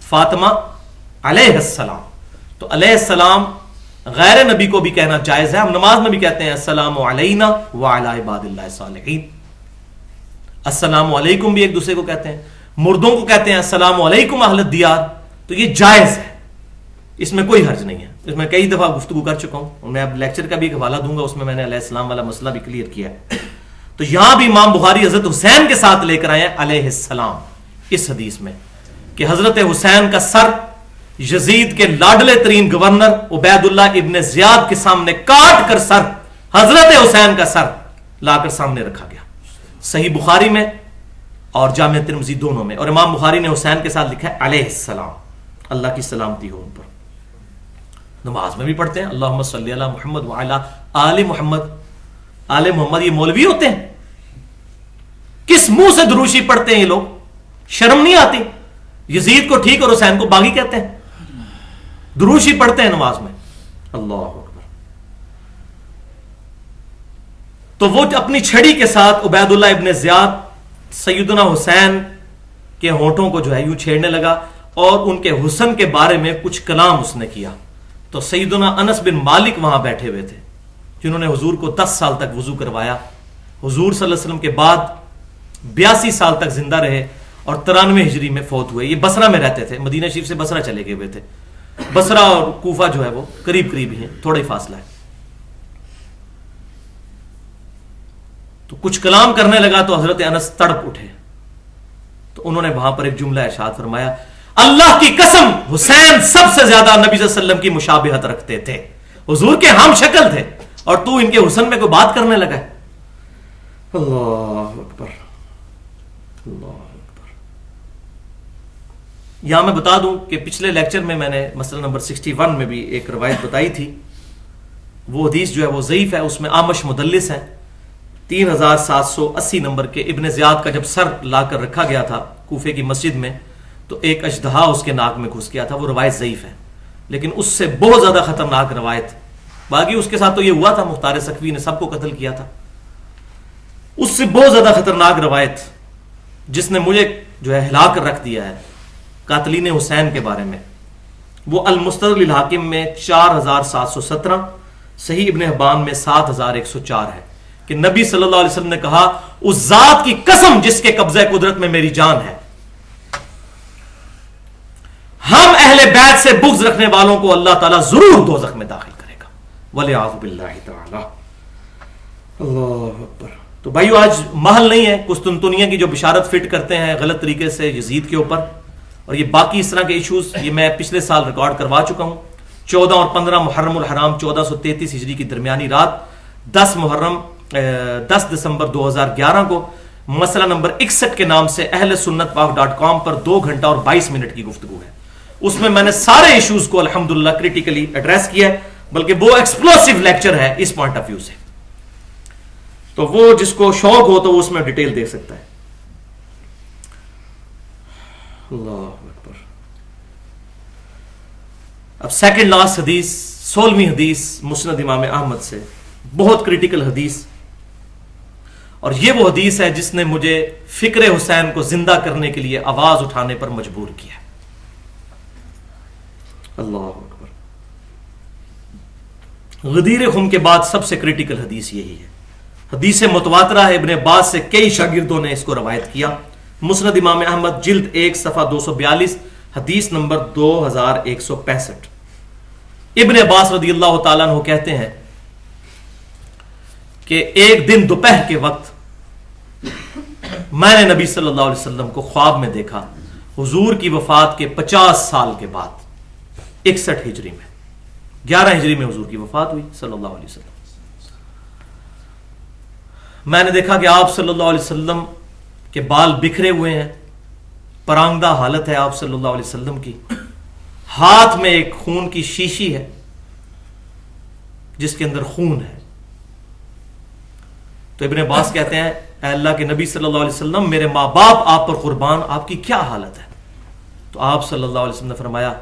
فاطمہ علیہ السلام. تو علیہ السلام غیر نبی کو بھی کہنا جائز ہے. ہم نماز میں بھی کہتے ہیں السلام علینا وعلی عباد اللہ الصالحین. السلام علیکم بھی ایک دوسرے کو کہتے ہیں. مردوں کو کہتے ہیں السلام علیکم اہل الدیار. تو یہ جائز ہے، اس میں کوئی حرج نہیں ہے. اس میں کئی دفعہ گفتگو کر چکا ہوں، میں اب لیکچر کا بھی ایک حوالہ دوں گا، اس میں نے علیہ السلام والا مسئلہ بھی کلیئر کیا ہے. تو یہاں بھی امام بخاری حضرت حسین کے ساتھ لے کر آئے ہیں علیہ السلام اس حدیث میں کہ حضرت حسین کا سر یزید کے لاڈلے ترین گورنر عبید اللہ ابن زیاد کے سامنے کاٹ کر سر حضرت حسین کا سر لا کر سامنے رکھا گیا. صحیح بخاری میں اور جامع ترمذی دونوں میں. اور امام بخاری نے حسین کے ساتھ لکھا ہے علیہ السلام، اللہ کی سلامتی ہو ان پر. نماز میں بھی پڑھتے ہیں اللہم صلی علی محمد وعلی آل محمد. آل محمد یہ مولوی ہوتے ہیں؟ کس منہ سے دروشی پڑھتے ہیں یہ لوگ؟ شرم نہیں آتی؟ یزید کو ٹھیک اور حسین کو باغی کہتے ہیں، دروشی پڑھتے ہیں نماز میں. اللہ اکبر. تو وہ اپنی چھڑی کے ساتھ عبید اللہ ابن زیاد سیدنا حسین کے ہونٹوں کو جو ہے یوں چھیڑنے لگا اور ان کے حسن کے بارے میں کچھ کلام اس نے کیا. تو سیدنا انس بن مالک وہاں بیٹھے ہوئے تھے جنہوں نے حضور کو 10 سال تک وضو کروایا. حضور صلی اللہ علیہ وسلم کے بعد 82 سال تک زندہ رہے اور 93 ہجری میں فوت ہوئے. یہ بصرہ میں رہتے تھے، مدینہ شریف سے بصرہ چلے گئے ہوئے تھے. بصرہ اور کوفہ جو ہے وہ قریب قریب ہی ہیں، تھوڑا ہی فاصلہ ہے. تو کچھ کلام کرنے لگا تو حضرت انس تڑپ اٹھے. تو انہوں نے وہاں پر ایک جملہ ارشاد فرمایا، اللہ کی قسم حسین سب سے زیادہ نبی صلی اللہ علیہ وسلم کی مشابہت رکھتے تھے، حضور کے ہم شکل تھے، اور تو ان کے حسن میں کوئی بات کرنے لگا ہے. اللہ اکبر اللہ اکبر. یہاں میں بتا دوں کہ پچھلے لیکچر میں نے مسئلہ نمبر 61 میں بھی ایک روایت بتائی تھی. وہ حدیث جو ہے وہ ضعیف ہے، اس میں آمش مدلس ہے. 3780 نمبر کے ابن زیاد کا جب سر لا کر رکھا گیا تھا کوفے کی مسجد میں تو ایک اژدہا اس کے ناک میں گھس گیا تھا. وہ روایت ضعیف ہے، لیکن اس سے بہت زیادہ خطرناک روایت باقی اس کے ساتھ تو یہ ہوا تھا، مختار سقفی نے سب کو قتل کیا تھا. اس سے بہت زیادہ خطرناک روایت جس نے مجھے جو ہے ہلا کر رکھ دیا ہے قاتلین حسین کے بارے میں، وہ المستدرک للحاکم میں 4717، صحیح ابن حبان میں 7104 ہے کہ نبی صلی اللہ علیہ وسلم نے کہا اس ذات کی قسم جس کے قبضہ قدرت میں میری جان ہے، ہم اہل بیت سے بغض رکھنے والوں کو اللہ تعالیٰ ضرور دوزخ میں داخل کرے گا. وَلِعَاذُ بِاللَّهِ تَعَالَى. اللہ اکبر. تو بھائیو آج محل نہیں ہے قسطنطنیہ کی جو بشارت فٹ کرتے ہیں غلط طریقے سے یزید کے اوپر، اور یہ باقی اس طرح کے ایشوز یہ میں پچھلے سال ریکارڈ کروا چکا ہوں. 14 اور 15 محرم الحرام 1433 ہجری کی درمیانی رات 10 دسمبر 2011 کو مسئلہ نمبر 61 کے نام سے اہل سنت پاک.com پر 2 گھنٹہ اور 22 منٹ کی گفتگو ہے. اس میں نے سارے ایشوز کو الحمدللہ کریٹیکلی ایڈریس کیا ہے، بلکہ وہ ایکسپلوسیو لیکچر ہے اس پوائنٹ آف ویو سے. تو وہ جس کو شوق ہو تو وہ اس میں ڈیٹیل دیکھ سکتا ہے. اللہ اکبر. اب سیکنڈ لاسٹ حدیث 16ویں حدیث مسند امام احمد سے، بہت کریٹیکل حدیث، اور یہ وہ حدیث ہے جس نے مجھے فکر حسین کو زندہ کرنے کے لیے آواز اٹھانے پر مجبور کیا۔ اللہ اکبر۔ غدیر خم کے بعد سب سے کریٹیکل حدیث یہی ہے، حدیث متواترہ ہے، ابن عباس سے کئی شاگردوں نے اس کو روایت کیا۔ مسند امام احمد جلد 1 صفحہ 242 حدیث نمبر 2165۔ ابن عباس رضی اللہ تعالیٰ عنہ کہتے ہیں کہ ایک دن دوپہر کے وقت میں نے نبی صلی اللہ علیہ وسلم کو خواب میں دیکھا، حضور کی وفات کے 50 سال کے بعد، 61 ہجری میں، 11 ہجری میں حضور کی وفات ہوئی صلی اللہ علیہ وسلم۔ میں نے دیکھا کہ آپ صلی اللہ علیہ وسلم کے بال بکھرے ہوئے ہیں، پرانگدہ حالت ہے آپ صلی اللہ علیہ وسلم کی، ہاتھ میں ایک خون کی شیشی ہے جس کے اندر خون ہے۔ تو ابن عباس کہتے ہیں اے اللہ کے نبی صلی اللہ علیہ وسلم، میرے ماں باپ آپ پر قربان، آپ کی کیا حالت ہے؟ تو آپ صلی اللہ علیہ وسلم نے فرمایا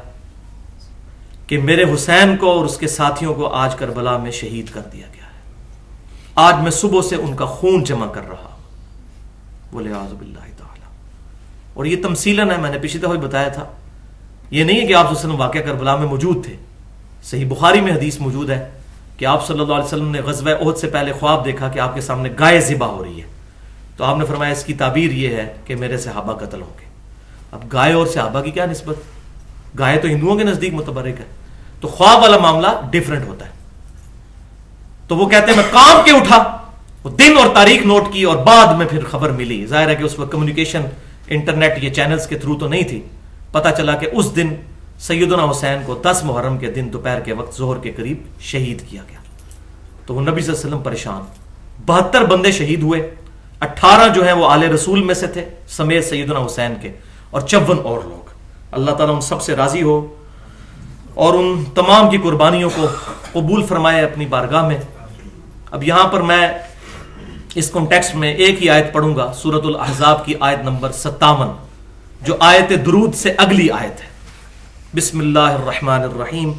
کہ میرے حسین کو اور اس کے ساتھیوں کو آج کربلا میں شہید کر دیا گیا ہے، آج میں صبح سے ان کا خون جمع کر رہا ہوں، وَلِعَاذُ بِاللَّهِ تعالی۔ اور یہ تمثیلاً ہے، میں نے پچھلی دفعہ بتایا تھا، یہ نہیں ہے کہ آپ صلی اللہ علیہ وسلم واقعہ کربلا میں موجود تھے۔ صحیح بخاری میں حدیث موجود ہے کہ آپ صلی اللہ علیہ وسلم نے غزوہ احد سے پہلے خواب دیکھا کہ آپ کے سامنے گائے ذبح ہو رہی ہے، تو آپ نے فرمایا اس کی تعبیر یہ ہے کہ میرے صحابہ قتل ہوں گے۔ اب گائے اور صحابہ کی کیا نسبت؟ گائے تو ہندوؤں کے نزدیک متبرک ہے، تو خواب والا معاملہ ڈیفرنٹ ہوتا ہے۔ تو وہ کہتے ہیں میں کانپ کے اٹھا، وہ دن اور تاریخ نوٹ کی، اور بعد میں پھر خبر ملی، ظاہر ہے کہ اس وقت کمیونیکیشن انٹرنیٹ یہ چینلز کے تھرو تو نہیں تھی، پتہ چلا کہ اس دن سیدنا حسین کو 10 محرم کے دن دوپہر کے وقت ظہر کے قریب شہید کیا گیا۔ تو وہ نبی صلی اللہ علیہ وسلم پریشان، 72 بندے شہید ہوئے، 18 جو ہیں وہ آل رسول میں سے تھے سمیت سیدنا حسین کے، اور 54 اور لوگ۔ اللہ تعالیٰ ان سب سے راضی ہو اور ان تمام کی قربانیوں کو قبول فرمائے اپنی بارگاہ میں۔ اب یہاں پر میں اس کانٹیکسٹ میں ایک ہی آیت پڑھوں گا، سورۃ الاحزاب کی آیت نمبر 57، جو آیت درود سے اگلی آیت ہے۔ بسم اللہ الرحمن الرحیم،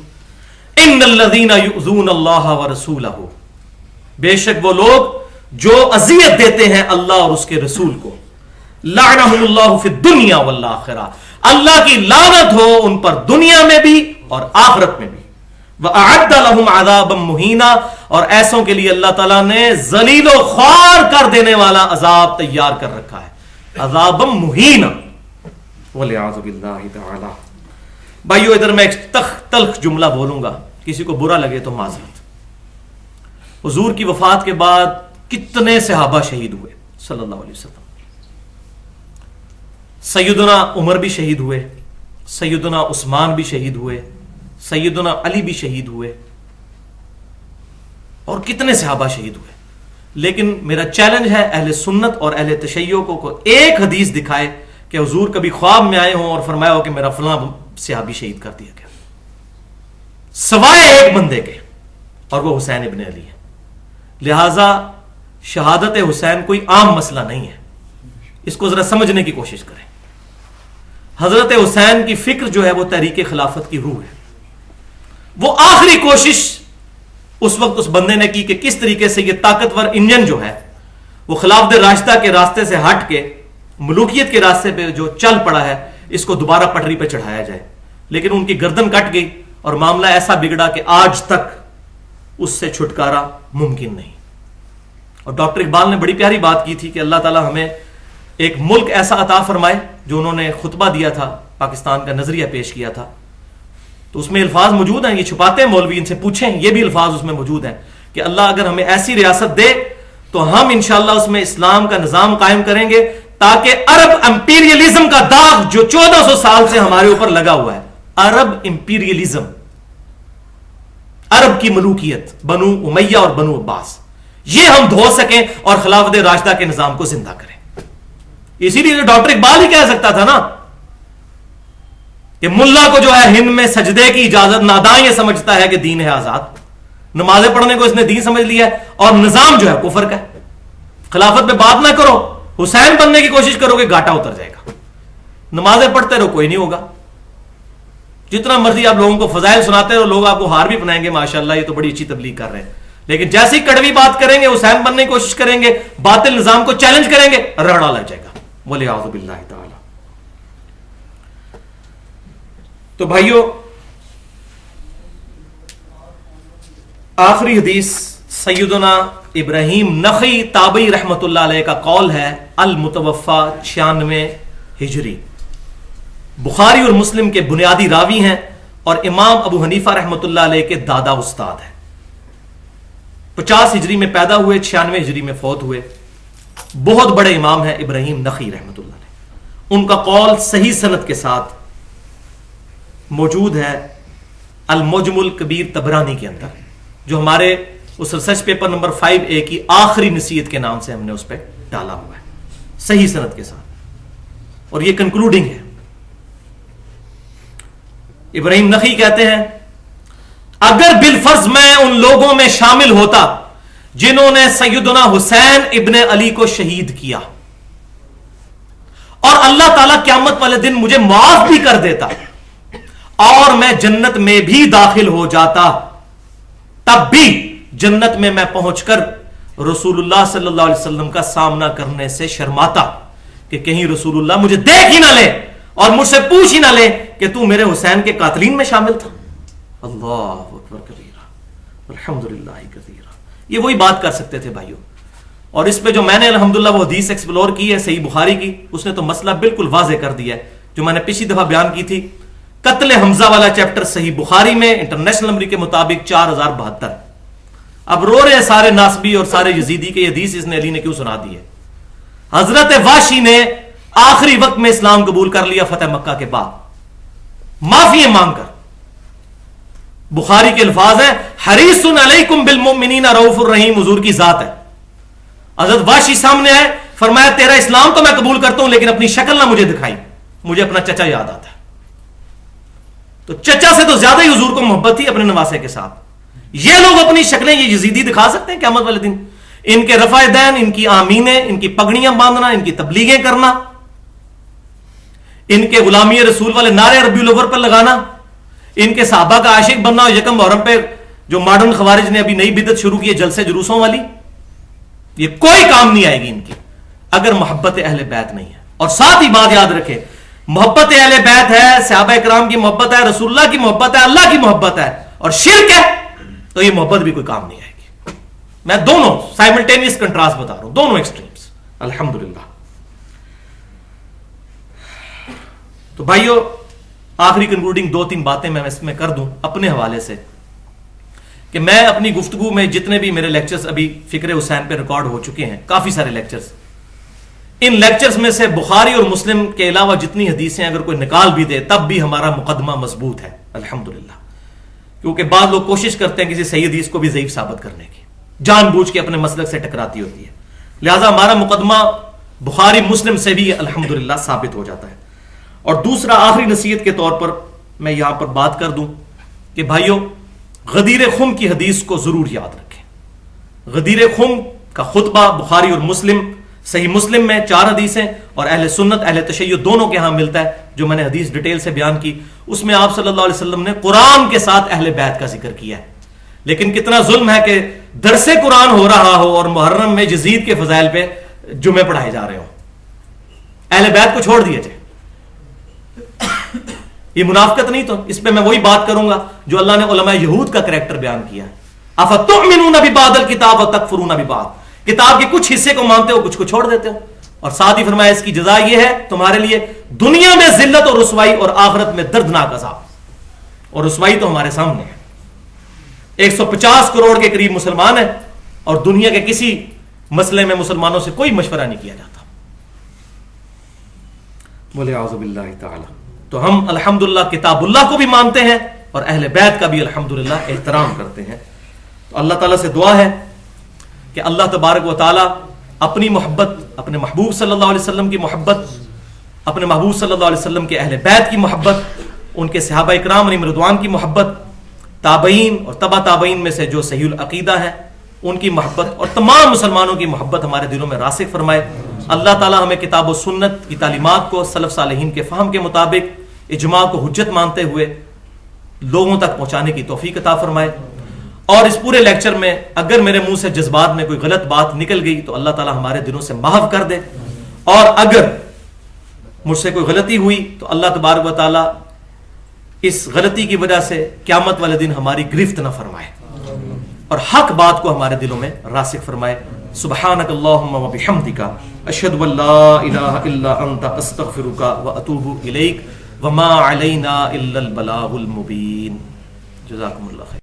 ان الذین یؤذون اللہ ورسولہ، بے شک وہ لوگ جو اذیت دیتے ہیں اللہ اور اس کے رسول کو، لعنہم اللہ فی الدنیا والآخرہ، اللہ کی لعنت ہو ان پر دنیا میں بھی اور آخرت میں بھی، وَأَعَدَّ لَهُمْ عَذَابًا مُهِينًا، اور ایسوں کے لیے اللہ تعالیٰ نے ذلیل و خوار کر دینے والا عذاب تیار کر رکھا ہے، عذابًا مُهِينًا، وَلِعَاذُ بِاللَّهِ تَعَالَى۔ بھائیو ادھر میں ایک تلخ جملہ بولوں گا، کسی کو برا لگے تو معذرت۔ حضور کی وفات کے بعد کتنے صحابہ شہید ہوئے صلی اللہ علیہ وسلم؟ سیدنا عمر بھی شہید ہوئے، سیدنا عثمان بھی شہید ہوئے، سیدنا علی بھی شہید ہوئے، اور کتنے صحابہ شہید ہوئے۔ لیکن میرا چیلنج ہے اہل سنت اور اہل تشیع کو ایک حدیث دکھائے کہ حضور کبھی خواب میں آئے ہوں اور فرمایا ہو کہ میرا فلاں صحابی شہید کر دیا گیا، سوائے ایک بندے کے، اور وہ حسین ابن علی ہے۔ لہذا شہادت حسین کوئی عام مسئلہ نہیں ہے، اس کو ذرا سمجھنے کی کوشش کریں۔ حضرت حسین کی فکر جو ہے وہ تحریک خلافت کی روح ہے۔ وہ آخری کوشش اس وقت اس بندے نے کی کہ کس طریقے سے یہ طاقتور انجن جو ہے وہ خلافت راشدہ کے راستے سے ہٹ کے ملوکیت کے راستے پہ جو چل پڑا ہے اس کو دوبارہ پٹری پہ چڑھایا جائے، لیکن ان کی گردن کٹ گئی اور معاملہ ایسا بگڑا کہ آج تک اس سے چھٹکارا ممکن نہیں۔ اور ڈاکٹر اقبال نے بڑی پیاری بات کی تھی کہ اللہ تعالیٰ ہمیں ایک ملک ایسا عطا فرمائے، جو انہوں نے خطبہ دیا تھا، پاکستان کا نظریہ پیش کیا تھا، تو اس میں الفاظ موجود ہیں، یہ چھپاتے ہیں مولوی، ان سے پوچھیں، یہ بھی الفاظ اس میں موجود ہیں کہ اللہ اگر ہمیں ایسی ریاست دے تو ہم انشاءاللہ اس میں اسلام کا نظام قائم کریں گے، تاکہ عرب امپیریلزم کا داغ جو 1400 سال سے ہمارے اوپر لگا ہوا ہے، عرب امپیریلزم، عرب کی ملوکیت، بنو امیہ اور بنو عباس، یہ ہم دھو سکیں اور خلافت راشدہ کے نظام کو زندہ کریں۔ اسی لیے ڈاکٹر اقبال ہی کہہ سکتا تھا نا کہ ملا کو جو ہے ہند میں سجدے کی اجازت، ناداں یہ سمجھتا ہے کہ دین ہے آزاد، نمازیں پڑھنے کو اس نے دین سمجھ لیا ہے، اور نظام جو ہے کفر کا ہے۔ خلافت پہ بات نہ کرو، حسین بننے کی کوشش کرو گے گھاٹا اتر جائے گا، نمازیں پڑھتے رہو کوئی نہیں ہوگا۔ جتنا مرضی آپ لوگوں کو فضائل سناتے ہیں اور لوگ آپ کو ہار بھی بنائیں گے ماشاءاللہ یہ تو بڑی اچھی تبلیغ کر رہے ہیں، لیکن جیسے ہی کڑوی بات کریں گے، حسین بننے کی کوشش کریں گے، باطل نظام کو چیلنج کریں گے، رڑا لگ جائے گا، وَلِعَوْذُ بِاللَّهِ تعالی۔ تو بھائیو، آخری حدیث سیدنا ابراہیم نخعی تابعی رحمت اللہ علیہ کا قول ہے، المتوفا 96 ہجری، بخاری اور مسلم کے بنیادی راوی ہیں اور امام ابو حنیفہ رحمت اللہ علیہ کے دادا استاد ہیں۔ 50 ہجری میں پیدا ہوئے، 96 ہجری میں فوت ہوئے، بہت بڑے امام ہیں ابراہیم نخعی رحمت اللہ علیہ۔ ان کا قول صحیح سند کے ساتھ موجود ہے المعجم الکبیر طبرانی کے اندر، جو ہمارے اس ریسرچ پیپر نمبر 5A کی آخری نصیحت کے نام سے ہم نے اس پہ ڈالا ہوا ہے، صحیح سند کے ساتھ، اور یہ کنکلوڈنگ ہے۔ ابراہیم نخعی کہتے ہیں، اگر بالفرض میں ان لوگوں میں شامل ہوتا جنہوں نے سیدنا حسین ابن علی کو شہید کیا، اور اللہ تعالیٰ قیامت والے دن مجھے معاف بھی کر دیتا اور میں جنت میں بھی داخل ہو جاتا، تب بھی جنت میں پہنچ کر رسول اللہ صلی اللہ علیہ وسلم کا سامنا کرنے سے شرماتا کہ کہیں رسول اللہ مجھے دیکھ ہی نہ لے اور مجھ سے پوچھ ہی نہ لے کہ تو میرے حسین کے قاتلین میں شامل تھا۔ اللہ اکبر کبیرہ الحمدللہ کثیرہ، یہ وہی بات کر سکتے تھے بھائیوں۔ اور اس پہ جو میں نے الحمدللہ وہ حدیث ایکسپلور کی ہے صحیح بخاری کی، اس نے تو مسئلہ بالکل واضح کر دیا ہے جو میں نے پچھلی دفعہ بیان کی تھی۔ قتل حمزہ والا چیپٹر صحیح بخاری میں انٹرنیشنل نمبر کے مطابق 4072۔ اب رو رہے ہیں سارے ناسبی اور سارے یزیدی کے حدیث اس نے علی نے کیوں سنا دی ہے۔ حضرت واشی نے آخری وقت میں اسلام قبول کر لیا فتح مکہ کے بعد، معافی مانگ کر۔ بخاری کے الفاظ ہیں، حریص علیکم بالمؤمنین رؤوف الرحیم، حضور کی ذات ہے۔ حضرت واشی سامنے آئے، فرمایا تیرا اسلام تو میں قبول کرتا ہوں لیکن اپنی شکل نہ مجھے دکھائی، مجھے اپنا چچا یاد آتا ہے۔ تو چچا سے تو زیادہ ہی حضور کو محبت تھی اپنے نواسے کے ساتھ۔ یہ لوگ اپنی شکلیں یہ یزیدی دکھا سکتے ہیں قیامت والے دن؟ ان کے رفع دین، ان کی آمینیں، ان کی پگڑیاں باندھنا، ان کی تبلیغیں کرنا، ان کے غلامی رسول والے نعرے ربیع الاول پر لگانا، ان کے صحابہ کا عاشق بننا، اور یکم محرم پہ جو ماڈرن خوارج نے ابھی نئی بدعت شروع کی ہے جلسے جلوسوں والی، یہ کوئی کام نہیں آئے گی ان کی اگر محبت اہل بیت نہیں ہے۔ اور ساتھ ہی بات یاد رکھے، محبت اہل بیت ہے، صحابہ کرام کی محبت ہے، رسول اللہ کی محبت ہے، اللہ کی محبت ہے، اور شرک ہے تو یہ محبت بھی کوئی کام نہیں آئے گی۔ میں دونوں سائملٹینیس کنٹراسٹ بتا رہا ہوں، دونوں ایکسٹریمز۔ الحمدللہ۔ تو بھائیو، آخری کنکلوڈنگ 2-3 باتیں میں اس میں کر دوں اپنے حوالے سے، کہ میں اپنی گفتگو میں جتنے بھی میرے لیکچرز ابھی فکر حسین پہ ریکارڈ ہو چکے ہیں، کافی سارے لیکچرز، ان لیکچرز میں سے بخاری اور مسلم کے علاوہ جتنی حدیثیں اگر کوئی نکال بھی دے تب بھی ہمارا مقدمہ مضبوط ہے الحمدللہ، کیونکہ بعض لوگ کوشش کرتے ہیں کسی صحیح حدیث کو بھی ضعیف ثابت کرنے کی، جان بوجھ کے اپنے مسلک سے ٹکراتی ہوتی ہے، لہذا ہمارا مقدمہ بخاری مسلم سے بھی الحمدللہ ثابت ہو جاتا ہے۔ اور دوسرا آخری نصیحت کے طور پر میں یہاں پر بات کر دوں کہ بھائیو، غدیر خم کی حدیث کو ضرور یاد رکھیں۔ غدیر خم کا خطبہ بخاری اور مسلم، صحیح مسلم میں 4 حدیثیں اور اہل سنت اہل تشیع دونوں کے ہاں ملتا ہے، جو میں نے حدیث ڈیٹیل سے بیان کی۔ اس میں آپ صلی اللہ علیہ وسلم نے قرآن کے ساتھ اہل بیت کا ذکر کیا ہے، لیکن کتنا ظلم ہے کہ درس قرآن ہو رہا ہو اور محرم میں یزید کے فضائل پہ جمعے پڑھائے جا رہے ہوں، اہل بیت کو چھوڑ دیا جائے۔ یہ منافقت نہیں؟ تو اس پہ میں وہی بات کروں گا جو اللہ نے علماء یہود کا کریکٹر بیان کیا ہے، افتؤمنون ببعض الکتاب وتکفرون ببعض، کتاب کے کچھ حصے کو مانتے ہو، کچھ کو چھوڑ دیتے ہو۔ اور ساتھ ہی فرمایا اس کی جزا یہ ہے تمہارے لیے دنیا میں ذلت اور رسوائی اور آخرت میں دردناک عذاب۔ اور رسوائی تو ہمارے سامنے ہے، 150 کروڑ کے قریب مسلمان ہیں اور دنیا کے کسی مسئلے میں مسلمانوں سے کوئی مشورہ نہیں کیا جاتا۔ بولے اعوذ باللہ تعالی۔ تو ہم الحمدللہ کتاب اللہ کو بھی مانتے ہیں اور اہل بیت کا بھی الحمدللہ احترام کرتے ہیں۔ تو اللہ تعالیٰ سے دعا ہے کہ اللہ تبارک و تعالیٰ اپنی محبت، اپنے محبوب صلی اللہ علیہ وسلم کی محبت، اپنے محبوب صلی اللہ علیہ وسلم کے اہل بیت کی محبت، ان کے صحابہ اکرام علیہم رضوان کی محبت، تابعین اور تبع تابعین میں سے جو صحیح العقیدہ ہیں ان کی محبت، اور تمام مسلمانوں کی محبت ہمارے دلوں میں راسخ فرمائے۔ اللہ تعالیٰ ہمیں کتاب و سنت کی تعلیمات کو سلف صالحین کے فہم کے مطابق اجماع کو حجت مانتے ہوئے لوگوں تک پہنچانے کی توفیق عطا فرمائے. اور اس پورے لیکچر میں اگر میرے منہ سے جذبات میں کوئی غلط بات نکل گئی تو اللہ تعالی ہمارے دلوں سے محو کر دے, اور اگر مجھ سے کوئی غلطی ہوئی تو اللہ تبارک و تعالی اس غلطی کی وجہ سے قیامت والے دن ہماری گرفت نہ فرمائے اور حق بات کو ہمارے دلوں میں راسخ فرمائے. سبحانک اللہم و بحمدک اشہد ان لا الہ الا انت استغفرک و اتوب الیک وما علینا الا البلاغ المبین. جزاکم اللہ خیر.